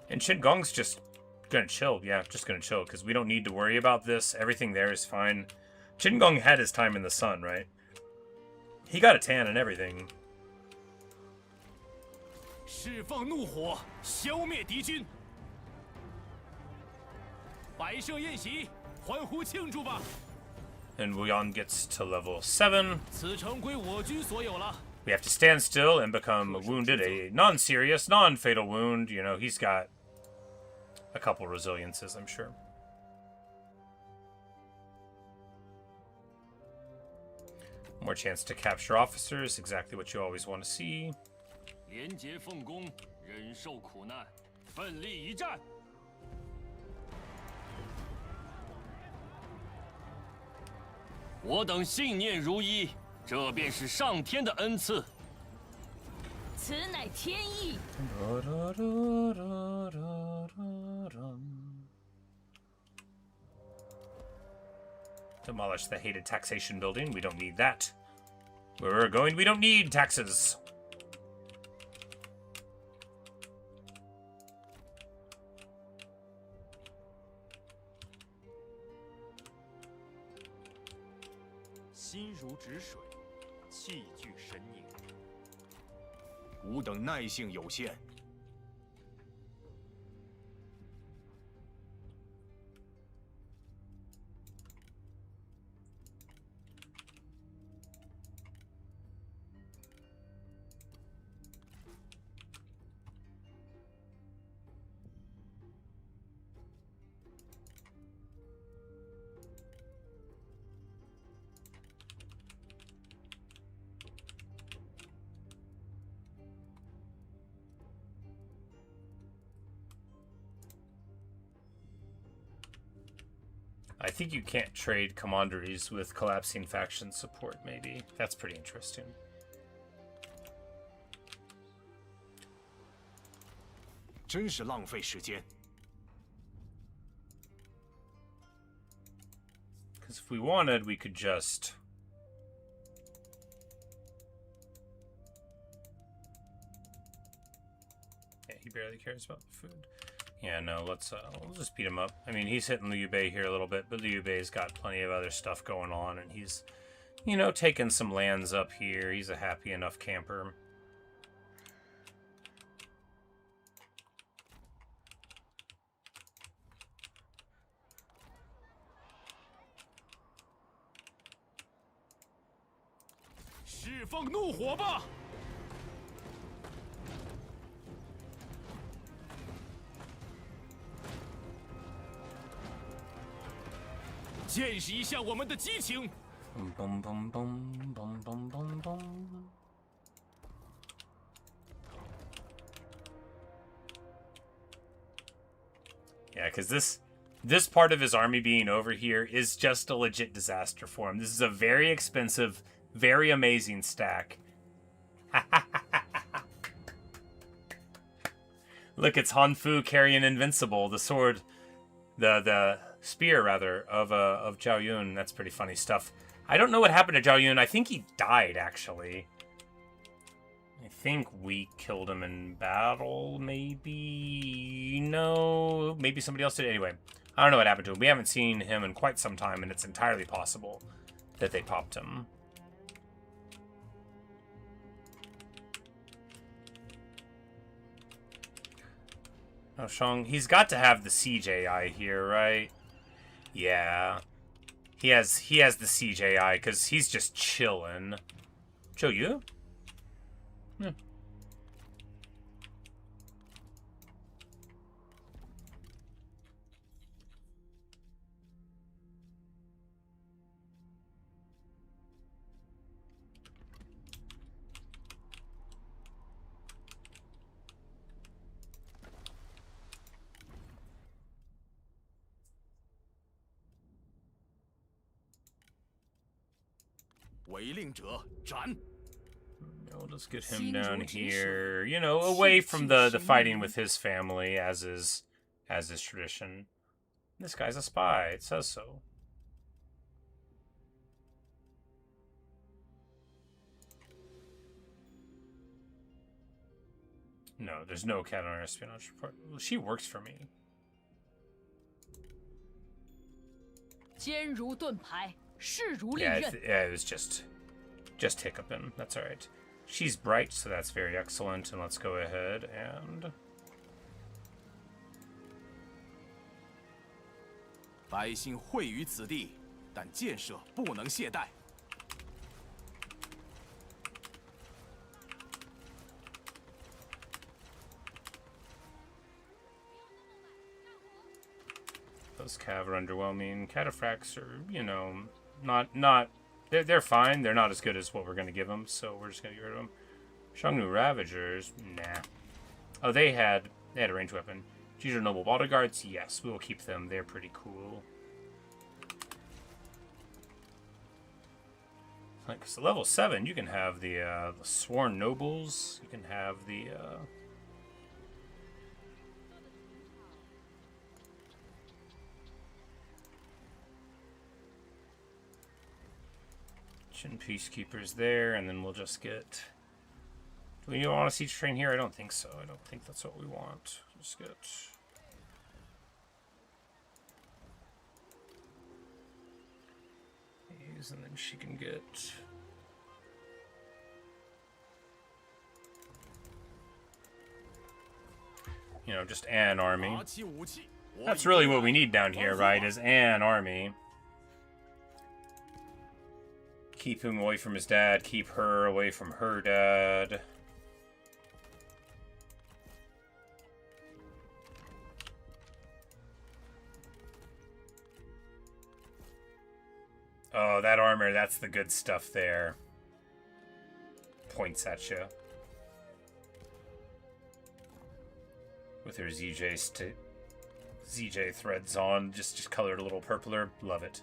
[SPEAKER 1] And Qinggong's just gonna chill, yeah, just gonna chill, because we don't need to worry about this. Everything there is fine. Qinggong had his time in the sun, right? He got a tan and everything.
[SPEAKER 2] 释放怒火，消灭敌军。摆设宴席，欢呼庆祝吧！
[SPEAKER 1] And Wuhuan gets to level 7.
[SPEAKER 2] 此城归我军所有了。
[SPEAKER 1] We have to stand still and become wounded. A non-serious, non-fatal wound. You know, he's got a couple resiliences, I'm sure. More chance to capture officers. Exactly what you always want to see.
[SPEAKER 2] 廉洁奉公，忍受苦难，奋力一战。 我等信念如一，这便是上天的恩赐。
[SPEAKER 4] 此乃天意。
[SPEAKER 1] Demolish the hated taxation building. We don't need that. Where we're going, we don't need taxes.
[SPEAKER 6] 吾等耐性有限，I
[SPEAKER 1] think you can't trade commanderies with collapsing faction support, maybe. That's pretty interesting.
[SPEAKER 6] “真是浪费时间。”
[SPEAKER 1] Because if we wanted, we could just... Yeah, he barely cares about the food. Yeah, no, let's we'll just beat him up. I mean, he's hitting Liu Bei here a little bit, but Liu Bei's got plenty of other stuff going on, and he's, you know, taking some lands up here. He's a happy enough camper.
[SPEAKER 3] “释放怒火吧！” 见识一下我们的激情。
[SPEAKER 1] Boom, boom, boom, boom, boom, boom, boom. Yeah, because this part of his army being over here is just a legit disaster for him. This is a very expensive, very amazing stack. Look, it's Hanfu carrying Invincible, the sword, the spear rather of Zhao Yun. That's pretty funny stuff. I don't know what happened to Zhao Yun. I think he died, actually. I think we killed him in battle, maybe? No, maybe somebody else did. Anyway, I don't know what happened to him. We haven't seen him in quite some time, and it's entirely possible that they popped him. Oh, Shang, he's got to have the CJI here, right? Yeah. He has the CJI because he's just chilling. Zhou Yu? Yeah. We'll just get him down here, you know, away from the fighting with his family, as is tradition. This guy's a spy. It says so. No, there's no counter espionage report. Well, she works for me.
[SPEAKER 4] 坚如盾牌，势如利
[SPEAKER 1] Yeah,
[SPEAKER 4] 刃。
[SPEAKER 1] yeah, it was just hiccuping. That's all right. She's bright, so that's very excellent. And let's go ahead and
[SPEAKER 6] 百姓汇于此地，但建设不能懈怠。
[SPEAKER 1] those cav are underwhelming. Cataphracts are, you know, not they're fine. They're not as good as what we're gonna give them, so we're just gonna get rid of them. Shangnu Ravagers, nah. Oh, they had a ranged weapon. Jeju Noble Bodyguards, yes, we will keep them. They're pretty cool. Like, so level 7, you can have the sworn nobles. You can have the Qin peacekeepers there, and then we'll just get. Do we want a siege train here? I don't think so. I don't think that's what we want. Just get. These, and then she can get. You know, just an army. That's really what we need down here, right? Is an army. Keep him away from his dad. Keep her away from her dad. Oh, that armor, that's the good stuff there. Points at you. With her ZJ threads on, just colored a little purpler. Love it.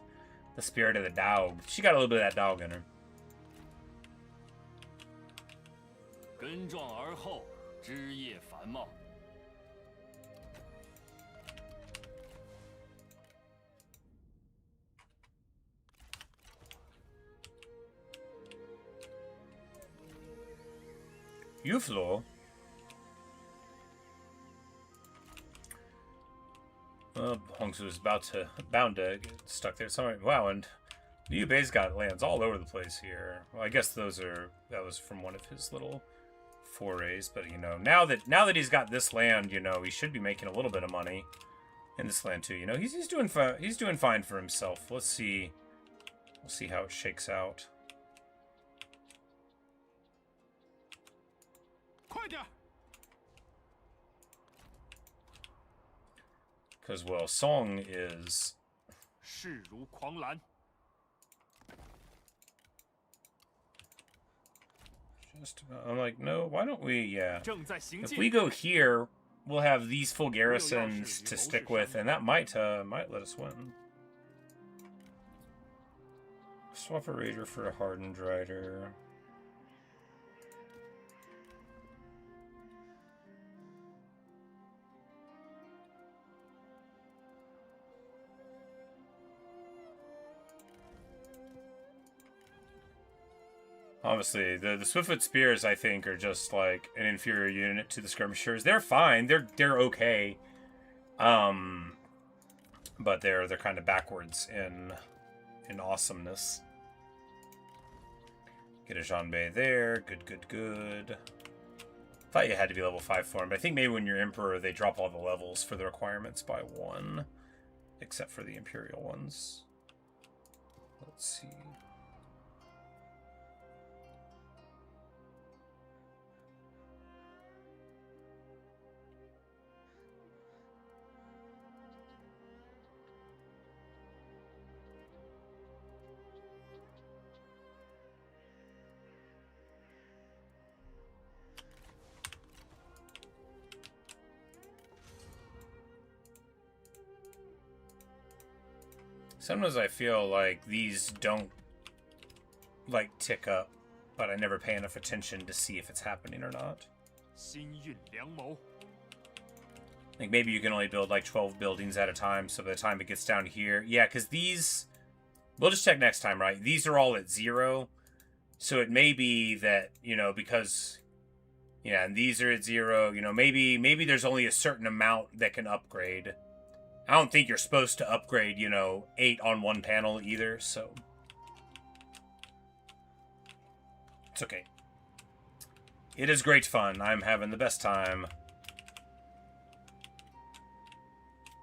[SPEAKER 1] The spirit of the dog. She got a little bit of that dog in her.
[SPEAKER 2] 根壮而后，枝叶繁茂。
[SPEAKER 1] Yuflo. Hongsu is bound to get stuck there. Sorry. Wow, and Liu Bei's got lands all over the place here. Well, I guess that was from one of his little forays, but you know, now that he's got this land, you know, he should be making a little bit of money in this land too. You know, he's doing fine for himself. We'll see how it shakes out. Because, well, Song is...
[SPEAKER 3] 势如狂澜。
[SPEAKER 1] I'm like, no, why don't we, yeah.
[SPEAKER 3] 正在行进。
[SPEAKER 1] If we go here, we'll have these full garrisons to stick with, and that might let us win. Swap a raider for a hardened rider. Honestly, the Swiftfoot Spears, I think, are just like an inferior unit to the skirmishers. They're fine. They're okay. But they're kind of backwards in awesomeness. Get a Zhanbei there. Good. Thought you had to be level 5 for him, but I think maybe when you're Emperor, they drop all the levels for the requirements by 1. Except for the Imperial ones. Let's see. Sometimes I feel like these don't, like, tick up, but I never pay enough attention to see if it's happening or not.
[SPEAKER 3] 心运良谋。
[SPEAKER 1] Like, maybe you can only build, like, 12 buildings at a time, so by the time it gets down here... Yeah, because these... We'll just check next time, right? These are all at 0, so it may be that, you know, because... Yeah, and these are at 0, you know, maybe there's only a certain amount that can upgrade. I don't think you're supposed to upgrade, you know, 8 on one panel either, so... It's okay. It is great fun. I'm having the best time.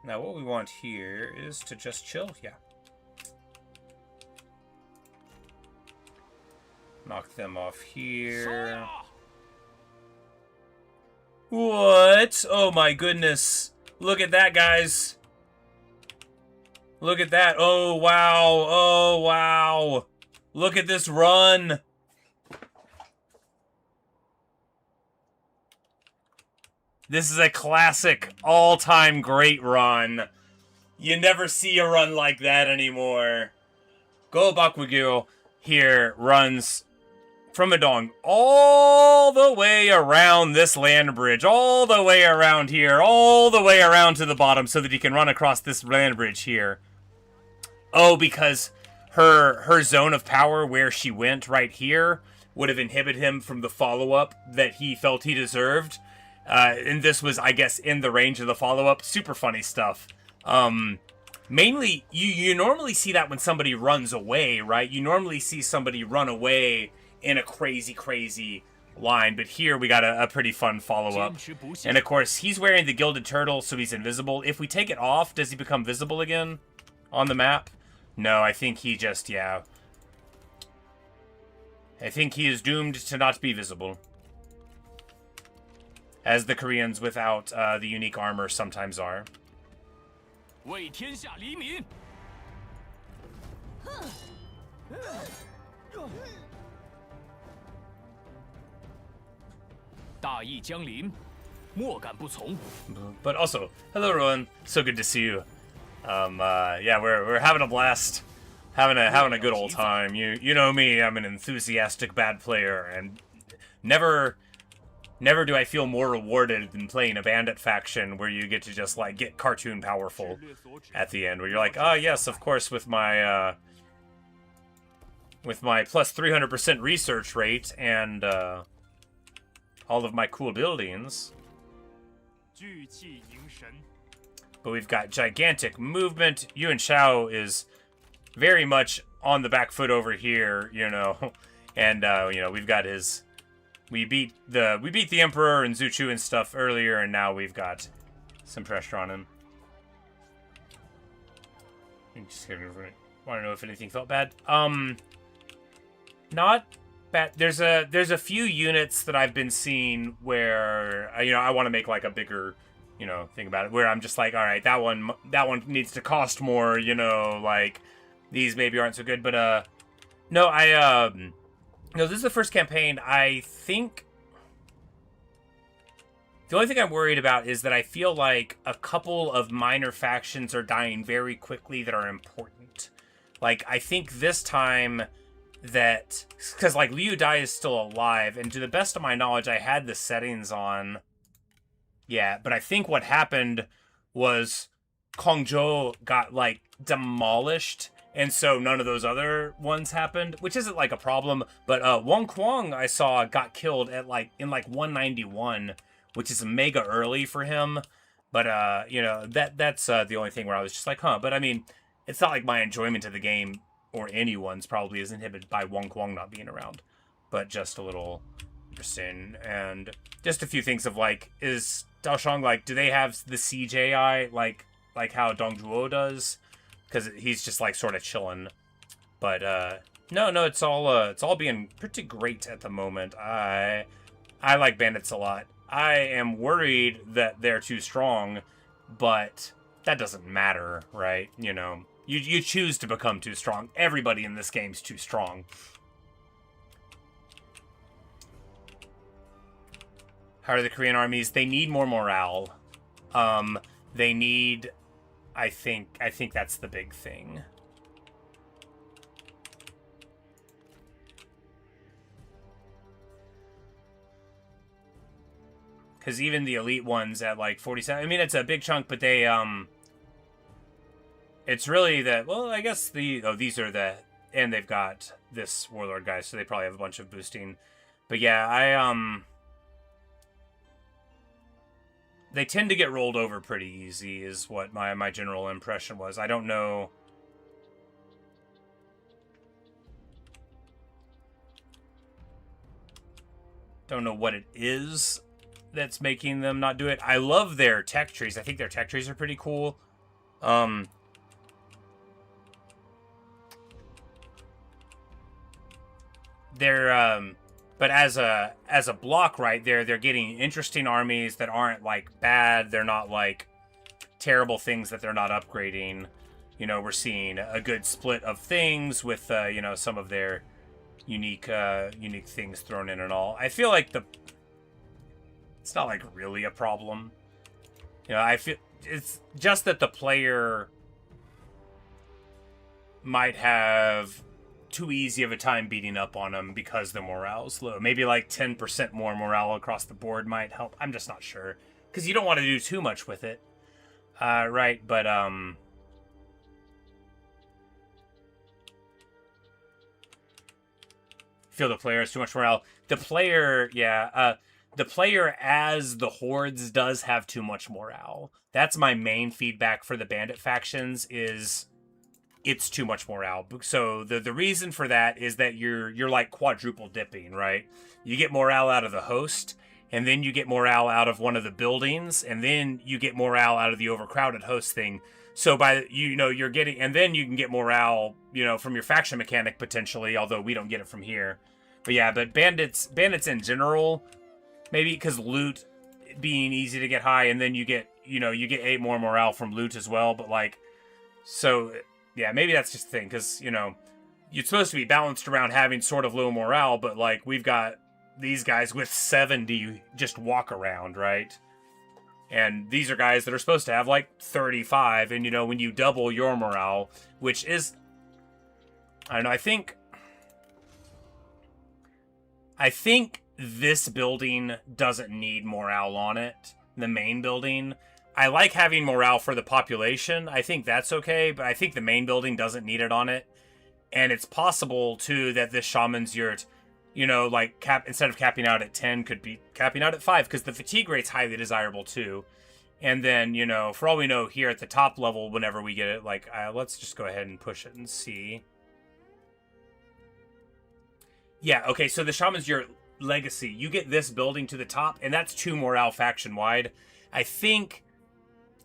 [SPEAKER 1] Now, what we want here is to just chill. Yeah. Knock them off here. What? Oh my goodness. Look at that, guys. Look at that. Oh, wow. Oh, wow. Look at this run. This is a classic, all-time great run. You never see a run like that anymore. Go Bakugyo. here runs from Adong all the way around this land bridge, all the way around here, all the way around to the bottom so that he can run across this land bridge here. Oh, because her zone of power where she went right here would have inhibited him from the follow-up that he felt he deserved. And this was, I guess, in the range of the follow-up. Super funny stuff. Mainly, you normally see that when somebody runs away, right? You normally see somebody run away in a crazy line. But here, we got a pretty fun follow-up. And, of course, he's wearing the Gilded Turtle, so he's invisible. If we take it off, does he become visible again on the map? No, I think he just, yeah. I think he is doomed to not be visible. As the Koreans without the unique armor sometimes are.
[SPEAKER 2] 为天下黎民。大义将临，莫敢不从。
[SPEAKER 1] But also, hello everyone. So good to see you. Yeah, we're having a blast, having a good old time. You know me. I'm an enthusiastic bad player, and never do I feel more rewarded than playing a bandit faction where you get to just like get cartoon powerful at the end, where you're like, oh yes, of course, with my plus 300% research rate and all of my cool buildings.
[SPEAKER 3] 聚气凝神。
[SPEAKER 1] But we've got gigantic movement. Yuan Shao is very much on the back foot over here, you know, and you know, we've got his. We beat the Emperor and Zuchu and stuff earlier, and now we've got some pressure on him. I'm just gonna want to know if anything felt bad. Not bad. There's a few units that I've been seeing where you know, I want to make like a bigger, you know, thing about it, where I'm just like, all right, that one needs to cost more, you know, like these maybe aren't so good, but no, no, this is the first campaign. I think the only thing I'm worried about is that I feel like a couple of minor factions are dying very quickly that are important. Like, I think this time that, because like Liu Dai is still alive, and to the best of my knowledge, I had the settings on. Yeah, but I think what happened was Kongzhou got like demolished, and so none of those other ones happened, which isn't like a problem. But Wang Kuang I saw got killed at in 191, which is mega early for him. But you know, that's the only thing where I was just like, huh. But I mean, it's not like my enjoyment of the game or anyone's probably is inhibited by Wang Kuang not being around, but just a little interesting. And just a few things of like, is Daoshang like, do they have the siege AI like how Dongzhuo does? Because he's just like sort of chilling. But no, it's all being pretty great at the moment. I like bandits a lot. I am worried that they're too strong, but that doesn't matter, right? You know, you choose to become too strong. Everybody in this game's too strong. How are the Korean armies? They need more morale. They need, I think that's the big thing. Because even the elite ones at like 47, I mean, it's a big chunk, but they, it's really that, well, I guess these are the, and they've got this warlord guy, so they probably have a bunch of boosting. But yeah, they tend to get rolled over pretty easy, is what my general impression was. I don't know. Don't know what it is that's making them not do it. I love their tech trees. I think their tech trees are pretty cool. But as a block right there, they're getting interesting armies that aren't like bad. They're not like terrible things that they're not upgrading. You know, we're seeing a good split of things with you know, some of their unique things thrown in and all. I feel like it's not like really a problem. You know, I feel it's just that the player might have too easy of a time beating up on them because the morale's low. Maybe like 10% more morale across the board might help. I'm just not sure. Because you don't want to do too much with it. Right, but, feel the player has too much morale. The player, yeah, the player as the hordes does have too much morale. That's my main feedback for the bandit factions is it's too much morale. So the reason for that is that you're like quadruple dipping, right? You get morale out of the host, and then you get morale out of one of the buildings, and then you get morale out of the overcrowded host thing. So by, you're getting, and then you can get morale, from your faction mechanic potentially, although we don't get it from here. But yeah, but bandits in general, maybe because loot being easy to get high, and then you get 8 more morale from loot as well. But like, so yeah, maybe that's just the thing, because, you're supposed to be balanced around having sort of low morale, but like we've got these guys with 70 just walk around, right? And these are guys that are supposed to have like 35, and when you double your morale, which is, I don't know, I think this building doesn't need morale on it, the main building. I like having morale for the population. I think that's okay, but I think the main building doesn't need it on it. And it's possible, too, that this Shaman's Yurt, instead of capping out at 10, could be capping out at 5, because the fatigue rate's highly desirable, too. And then, for all we know, here at the top level, whenever we get it, let's just go ahead and push it and see. Yeah, okay, so the Shaman's Yurt Legacy, you get this building to the top, and that's 2 morale faction-wide. I think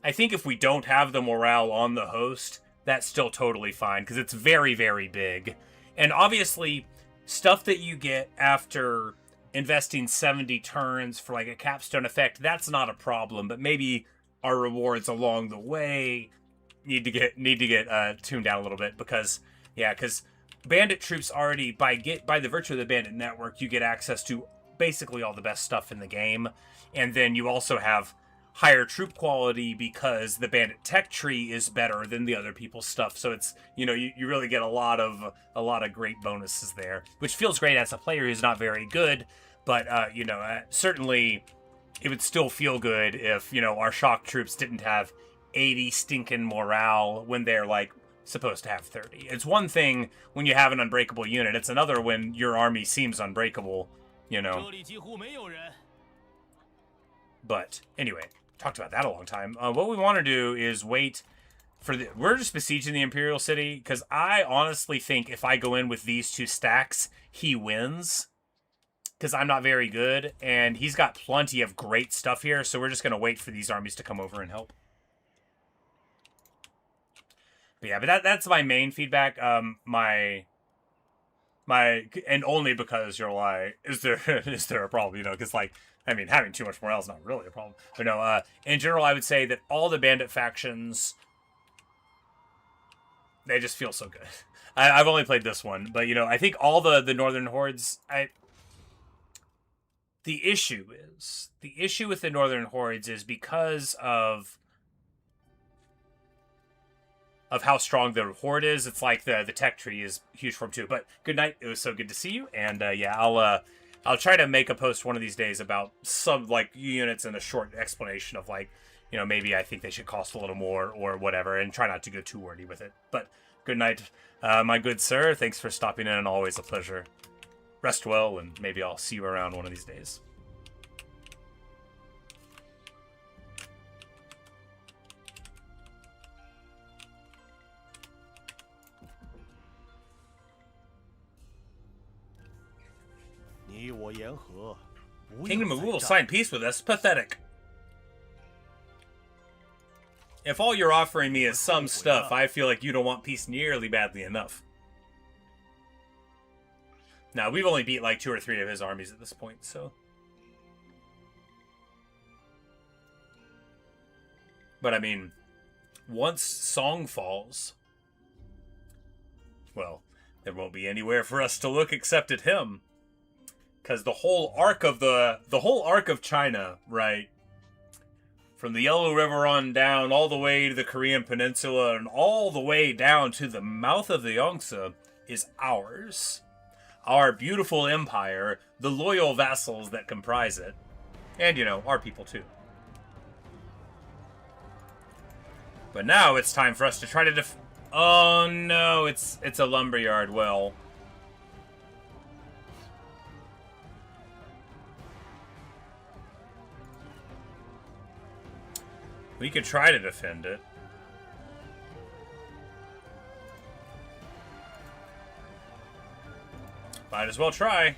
[SPEAKER 1] if we don't have the morale on the host, that's still totally fine, because it's very, very big. And obviously, stuff that you get after investing 70 turns for like a capstone effect, that's not a problem, but maybe our rewards along the way need to get tuned down a little bit, because bandit troops already, by the virtue of the bandit network, you get access to basically all the best stuff in the game, and then you also have higher troop quality because the bandit tech tree is better than the other people's stuff. So it's, you really get a lot of great bonuses there, which feels great as a player who's not very good. But, certainly it would still feel good if, our shock troops didn't have 80 stinking morale when they're like supposed to have 30. It's one thing when you have an unbreakable unit. It's another when your army seems unbreakable, But anyway, talked about that a long time. What we want to do is wait for we're just besieging the Imperial City, because I honestly think if I go in with these 2 stacks, he wins. Because I'm not very good, and he's got plenty of great stuff here, so we're just going to wait for these armies to come over and help. But yeah, but that's my main feedback. My and only because you're like, is there a problem? Because having too much morale is not really a problem. But no, in general, I would say that all the bandit factions, they just feel so good. I've only played this one, but I think all the northern hordes, the issue with the northern hordes is because of how strong the horde is. It's like the tech tree is huge for them too. But good night. It was so good to see you. And yeah, I'll try to make a post one of these days about some units and a short explanation of maybe I think they should cost a little more or whatever, and try not to go too wordy with it. But good night, my good sir. Thanks for stopping in, and always a pleasure. Rest well, and maybe I'll see you around one of these days. Kingdom of Wu sign peace with us. Pathetic. If all you're offering me is some stuff, I feel like you don't want peace nearly badly enough. Now, we've only beat 2 or 3 of his armies at this point, so. But I mean, once Song falls, well, there won't be anywhere for us to look except at him. Because the whole arc of China, right, from the Yellow River on down, all the way to the Korean Peninsula, and all the way down to the mouth of the Yangtze, is ours. Our beautiful empire, the loyal vassals that comprise it, and, you know, our people too. But now it's time for us to try to oh no, it's a lumberyard. Well, we could try to defend it. Might as well try.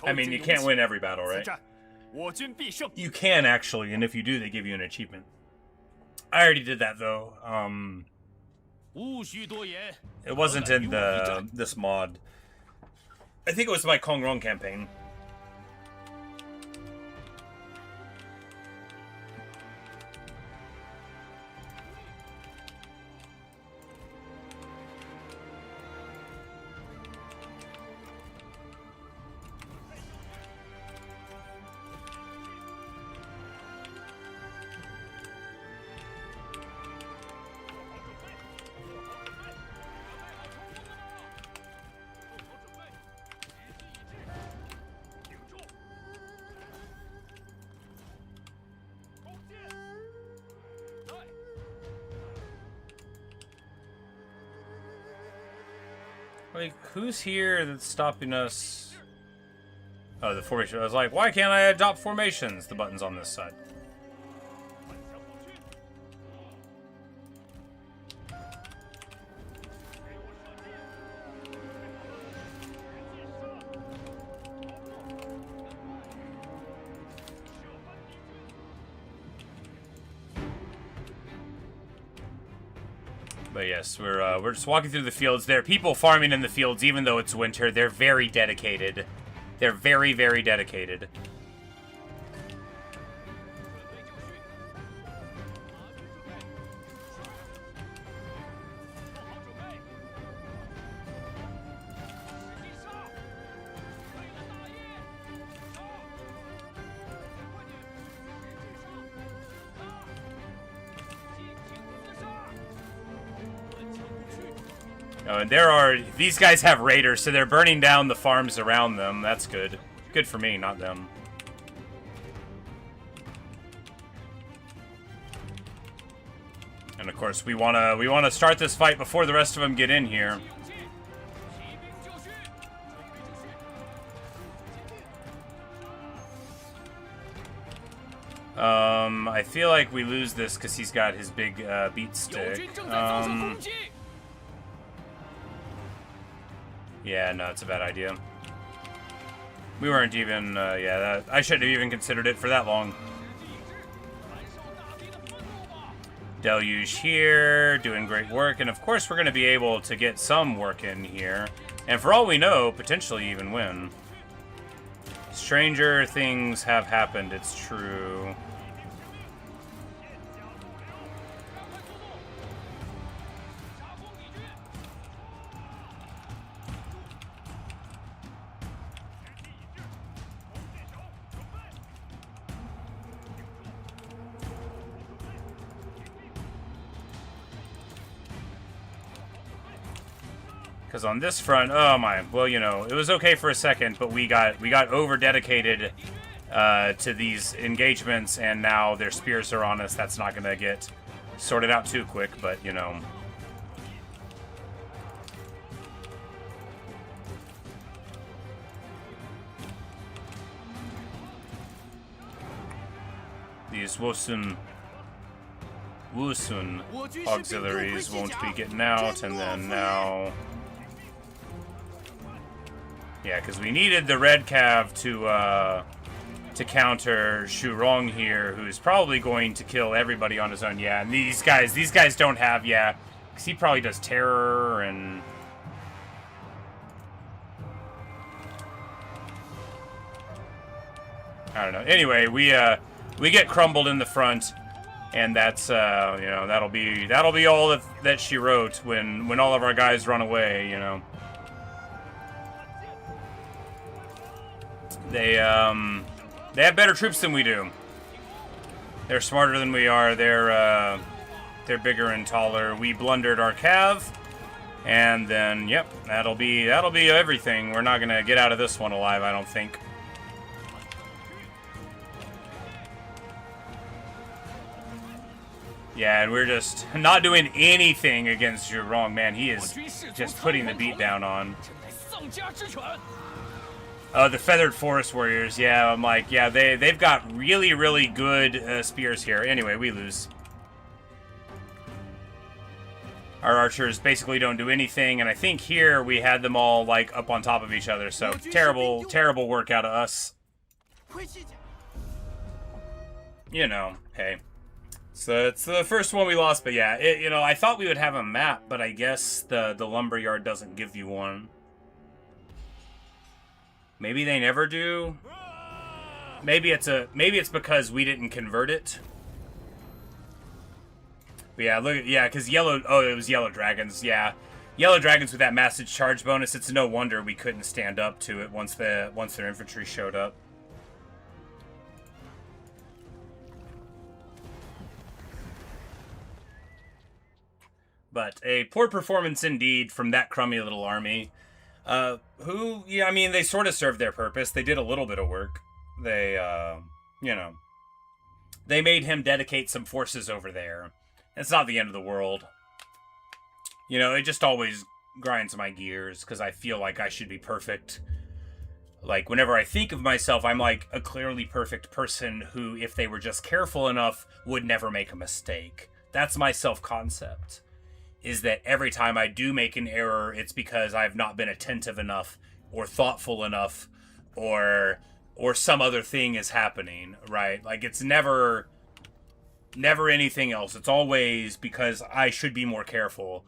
[SPEAKER 1] I mean, you can't win every battle, right? You can, actually, and if you do, they give you an achievement. I already did that, though. It wasn't in this mod. I think it was my Kongrong campaign. Like, who's here that's stopping us? Oh, the formation. I was like, why can't I adopt formations? The button's on this side. But yes, we're just walking through the fields. There are people farming in the fields, even though it's winter. They're very dedicated. They're very, very dedicated. Oh, and these guys have raiders, so they're burning down the farms around them. That's good. Good for me, not them. And of course, we wanna start this fight before the rest of them get in here. I feel like we lose this because he's got his big beat stick. Yeah, no, it's a bad idea. We weren't even, yeah, I shouldn't have even considered it for that long. Deluge here, doing great work, and of course we're going to be able to get some work in here. And for all we know, potentially even win. Stranger things have happened, it's true. Because on this front, oh my, well, you know, it was okay for a second, but we got over dedicated to these engagements, and now their spears are on us. That's not going to get sorted out too quick, but you know. These Wusun auxiliaries won't be getting out, and then now. Yeah, because we needed the red cav to counter Shuofang here, who's probably going to kill everybody on his own. Yeah, and these guys don't have, yeah, because he probably does terror and. I don't know. Anyway, we get crumbled in the front, and that's you know, that'll be all that she wrote when all of our guys run away, you know. They have better troops than we do. They're smarter than we are. They're bigger and taller. We blundered our cav, And then, yep, that'll be everything. We're not gonna get out of this one alive, I don't think. Yeah, and we're just not doing anything against Zhurong, man. He is just putting the beat down on. The Feathered Forest Warriors, yeah, I'm like, yeah, they've got really, really good spears here. Anyway, we lose. Our archers basically don't do anything, and I think here we had them all, like, up on top of each other, so terrible, terrible work out of us. You know, hey. So it's the first one we lost, but yeah, you know, I thought we would have a map, but I guess the lumberyard doesn't give you one. Maybe they never do. Maybe it's because we didn't convert it. But yeah, look, yeah, because it was yellow dragons, yeah. Yellow dragons with that massive charge bonus, it's no wonder we couldn't stand up to it once their infantry showed up. But a poor performance indeed from that crummy little army. Who, yeah, I mean, they sort of served their purpose. They did a little bit of work. They, you know, they made him dedicate some forces over there. It's not the end of the world. You know, it just always grinds my gears because I feel like I should be perfect. Like, whenever I think of myself, I'm like a clearly perfect person who, if they were just careful enough, would never make a mistake. That's my self-concept. Is that every time I do make an error, it's because I've not been attentive enough or thoughtful enough or some other thing is happening, right? Like, it's never anything else. It's always because I should be more careful.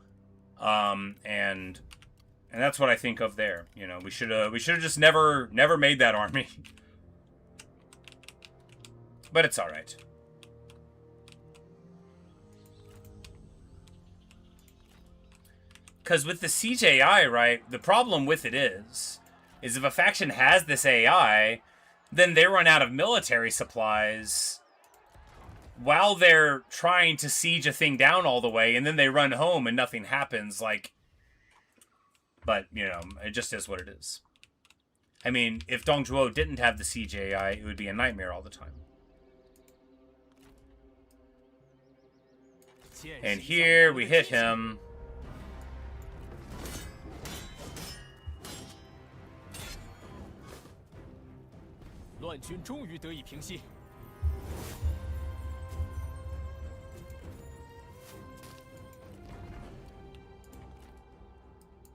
[SPEAKER 1] And that's what I think of there. You know, we should have just never made that army. But it's all right. Because with the siege AI, right, the problem with it is if a faction has this AI, then they run out of military supplies while they're trying to siege a thing down all the way, and then they run home and nothing happens, like... But, you know, it just is what it is. I mean, if Dongzhuo didn't have the siege AI, it would be a nightmare all the time. And here, we hit him...
[SPEAKER 2] 乱军终于得以平息。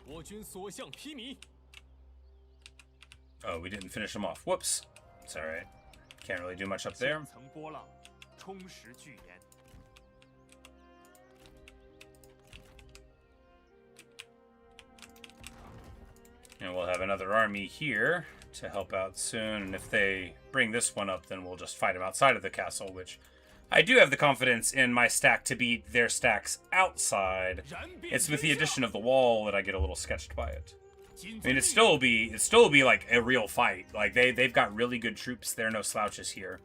[SPEAKER 2] 我军所向披靡。
[SPEAKER 1] Oh, we didn't finish him off. Whoops. It's all right. Can't really do much up there.
[SPEAKER 3] 层波浪，充实巨岩。
[SPEAKER 1] And we'll have another army here to help out soon. And if they bring this one up, then we'll just fight them outside of the castle, which I do have the confidence in my stack to beat their stacks outside. It's with the addition of the wall that I get a little sketched by it. I mean, it'd still be like a real fight. Like they've got really good troops. There are no slouches here.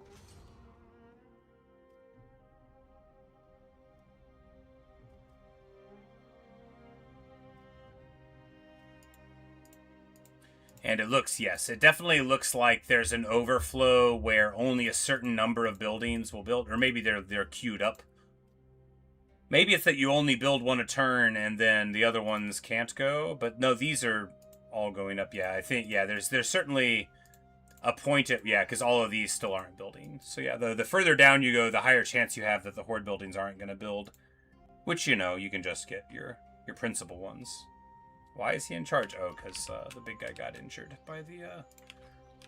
[SPEAKER 1] And it looks, yes, it definitely looks like there's an overflow where only a certain number of buildings will build, or maybe they're queued up. Maybe it's that you only build one a turn and then the other ones can't go, but no, these are all going up. Yeah, I think, yeah, there's certainly a point at, yeah, because all of these still aren't building. So yeah, the further down you go, the higher chance you have that the horde buildings aren't going to build, which, you know, you can just get your principal ones. Why is he in charge? Oh, because the big guy got injured by the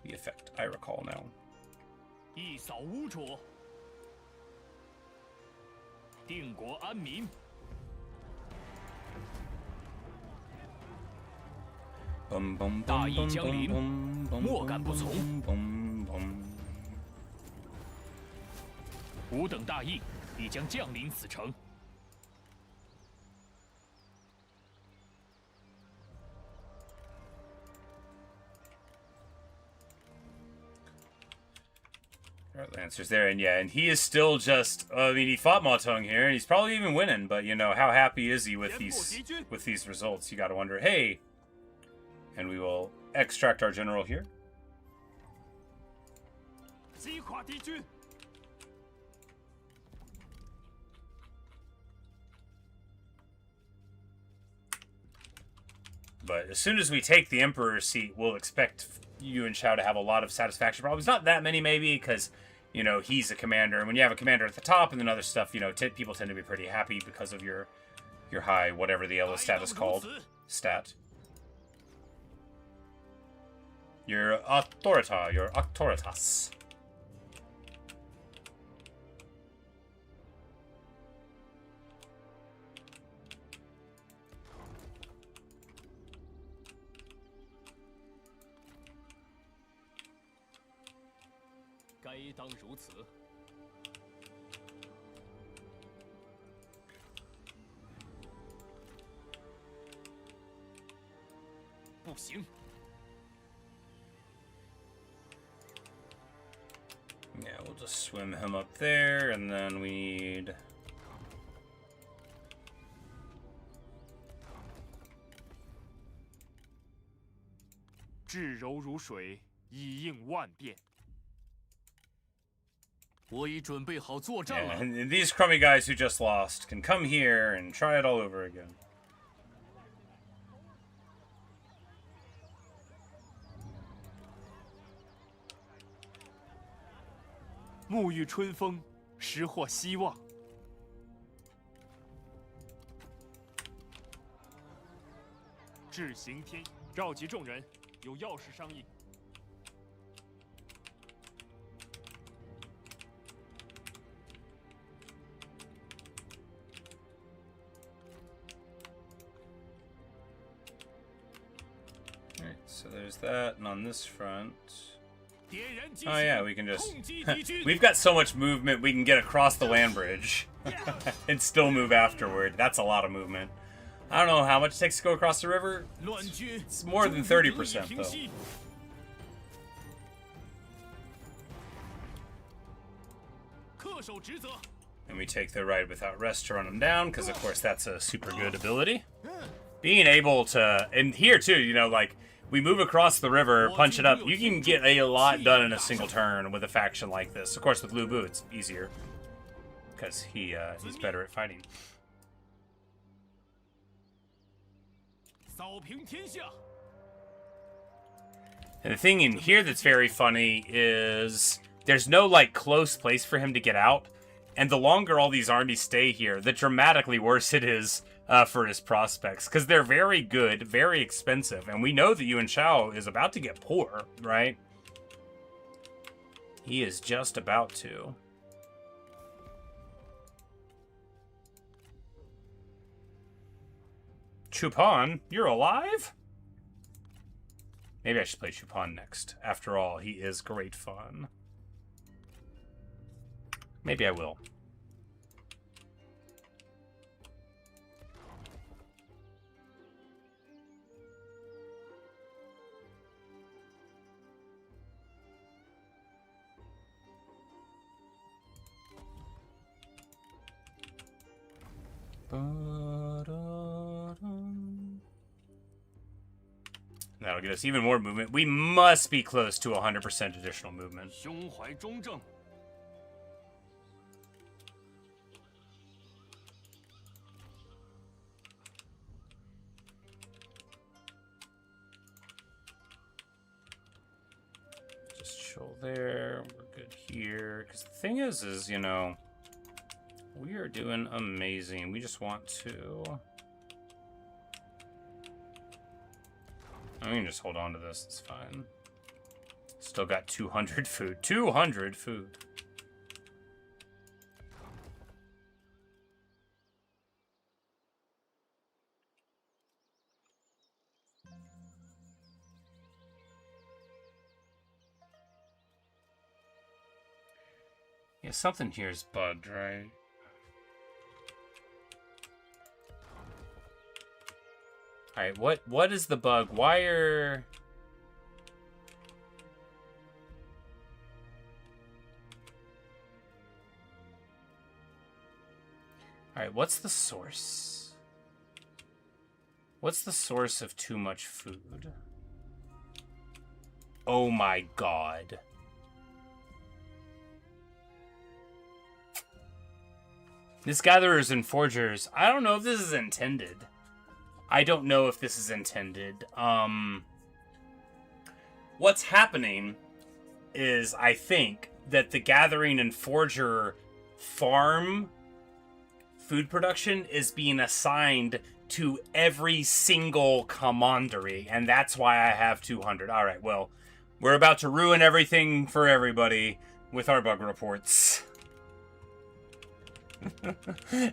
[SPEAKER 1] effect. I recall now.
[SPEAKER 2] 一扫污浊，定国安民。大义将临，莫敢不从。吾等大义必将降临此城。
[SPEAKER 1] All Our Lancer's there, and yeah, and he is still just, I mean, he fought Maotong here, and he's probably even winning, but, you know, how happy is he with these results? You gotta wonder, hey, and we will extract our general here.
[SPEAKER 3] 击垮敌军。
[SPEAKER 1] But as soon as we take the Emperor's seat, we'll expect Yuan Shao to have a lot of satisfaction problems. Not that many, maybe, because, you know, he's a commander. And when you have a commander at the top and then other stuff, you know, people tend to be pretty happy because of your high, whatever the yellow stat is called. Stat. Your authorita, your auctoritas. Yeah, we'll just swim him up there, and then we need...
[SPEAKER 3] 至柔如水，以应万变。
[SPEAKER 6] 我已准备好作战
[SPEAKER 1] Yeah,
[SPEAKER 6] 了。
[SPEAKER 1] and these crummy guys who just lost can come here and try it all over again.
[SPEAKER 3] 沐浴春风，拾获希望。至行天，召集众人，有要事商议。
[SPEAKER 1] Alright, so there's that, and on this front... Oh yeah, we can just... We've got so much movement, we can get across the land bridge and still move afterward. That's a lot of movement. I don't know how much it takes to go across the river. It's more than 30% though. And we take the ride without rest to run them down, because of course that's a super good ability. Being able to... And here too, you know, like... We move across the river, punch it up. You can get a lot done in a single turn with a faction like this. Of course, with Lu Bu, it's easier because he's better at fighting. And the thing in here that's very funny is there's no like close place for him to get out, and the longer all these armies stay here, the dramatically worse it is. For his prospects, because they're very good, very expensive, and we know that Yuan Shao is about to get poor, right? He is just about to. Chupan, you're alive? Maybe I should play Chupan next. After all, he is great fun. Maybe I will. That'll get us even more movement. We must be close to 100% additional movement.
[SPEAKER 3] 胸怀中正。
[SPEAKER 1] Just chill there. We're good here. Because the thing is, you know, we are doing amazing. We just want to... I can just hold on to this. It's fine. Still got 200 food. 200 food. Yeah, something here is bugged, right? Alright, what is the bug? Why are... Alright, what's the source? What's the source of too much food? Oh my god. This Gatherers and Forgers, I don't know if this is intended. I don't know if this is intended. What's happening is, I think, that the Gathering and Forger farm food production is being assigned to every single commandery, and that's why I have 200. Alright, well, we're about to ruin everything for everybody with our bug reports.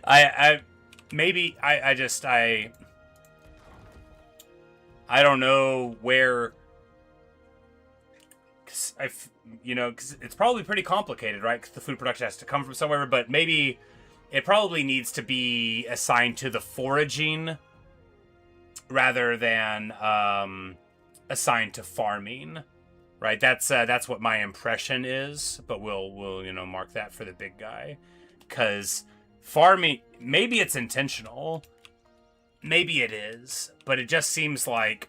[SPEAKER 1] I don't know where, cause it's probably pretty complicated, right? Because the food production has to come from somewhere, but maybe it probably needs to be assigned to the foraging rather than assigned to farming, right? That's what my impression is, but we'll mark that for the big guy. Because farming, maybe it's intentional, maybe it is, but it just seems like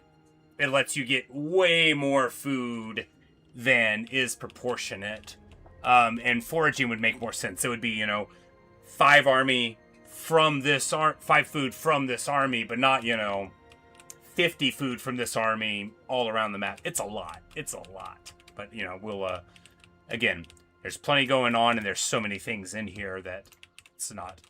[SPEAKER 1] it lets you get way more food than is proportionate. And foraging would make more sense. It would be, 5 army from this 5 food from this army, but not, 50 food from this army all around the map. It's a lot. It's a lot. But, we'll, again, there's plenty going on, and there's so many things in here that it's not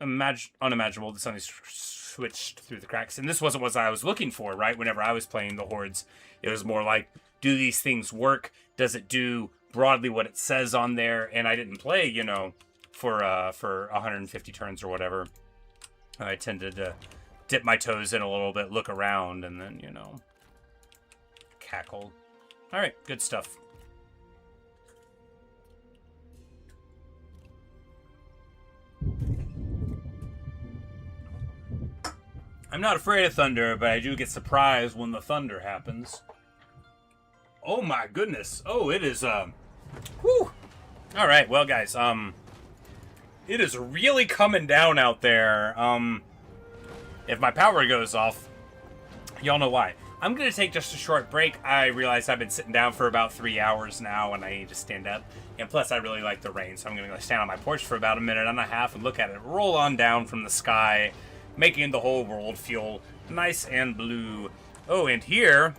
[SPEAKER 1] unimaginable that something switched through the cracks. And this wasn't what I was looking for, right? Whenever I was playing the Hordes, it was more like, do these things work? Does it do broadly what it says on there? And I didn't play, for 150 turns or whatever. I tended to dip my toes in a little bit, look around, and then, cackle. All right, good stuff. I'm not afraid of thunder, but I do get surprised when the thunder happens. Oh my goodness. Oh, it is, whew. All right, well, guys, it is really coming down out there. If my power goes off, y'all know why. I'm going to take just a short break. I realize I've been sitting down for about 3 hours now, and I need to stand up. And plus, I really like the rain, so I'm going to go stand on my porch for about a minute and a half and look at it roll on down from the sky, making the whole world feel nice and blue. Oh, and here,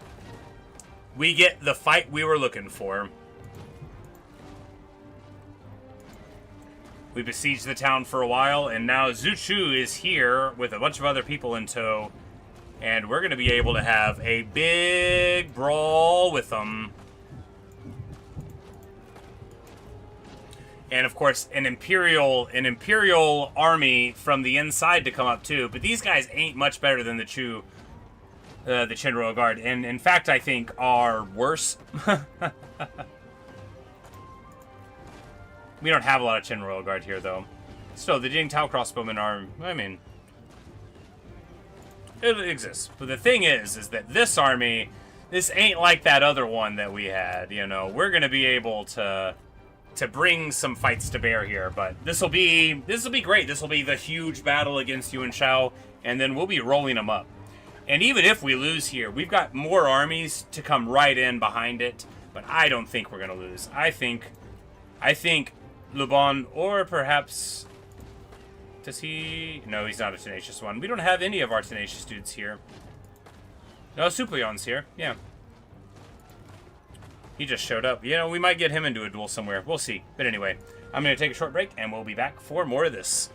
[SPEAKER 1] we get the fight we were looking for. We besieged the town for a while, and now Zuchu is here with a bunch of other people in tow. And we're going to be able to have a big brawl with them. And, of course, an Imperial army from the inside to come up, too. But these guys ain't much better than the Qin Royal Guard. And, in fact, I think are worse. We don't have a lot of Qin Royal Guard here, though. Still, the Jingtao crossbowmen are, it exists. But the thing is that this army, this ain't like that other one that we had, We're going to be able to bring some fights to bear here, but this will be great. This will be the huge battle against Yuan Shao, and then we'll be rolling them up. And even if we lose here, we've got more armies to come right in behind it, but I don't think we're going to lose. I think Lubon, or perhaps... Does he... No, he's not a Tenacious one. We don't have any of our Tenacious dudes here. No, Supleon's here. Yeah. He just showed up. We might get him into a duel somewhere. We'll see. But anyway, I'm going to take a short break, and we'll be back for more of this.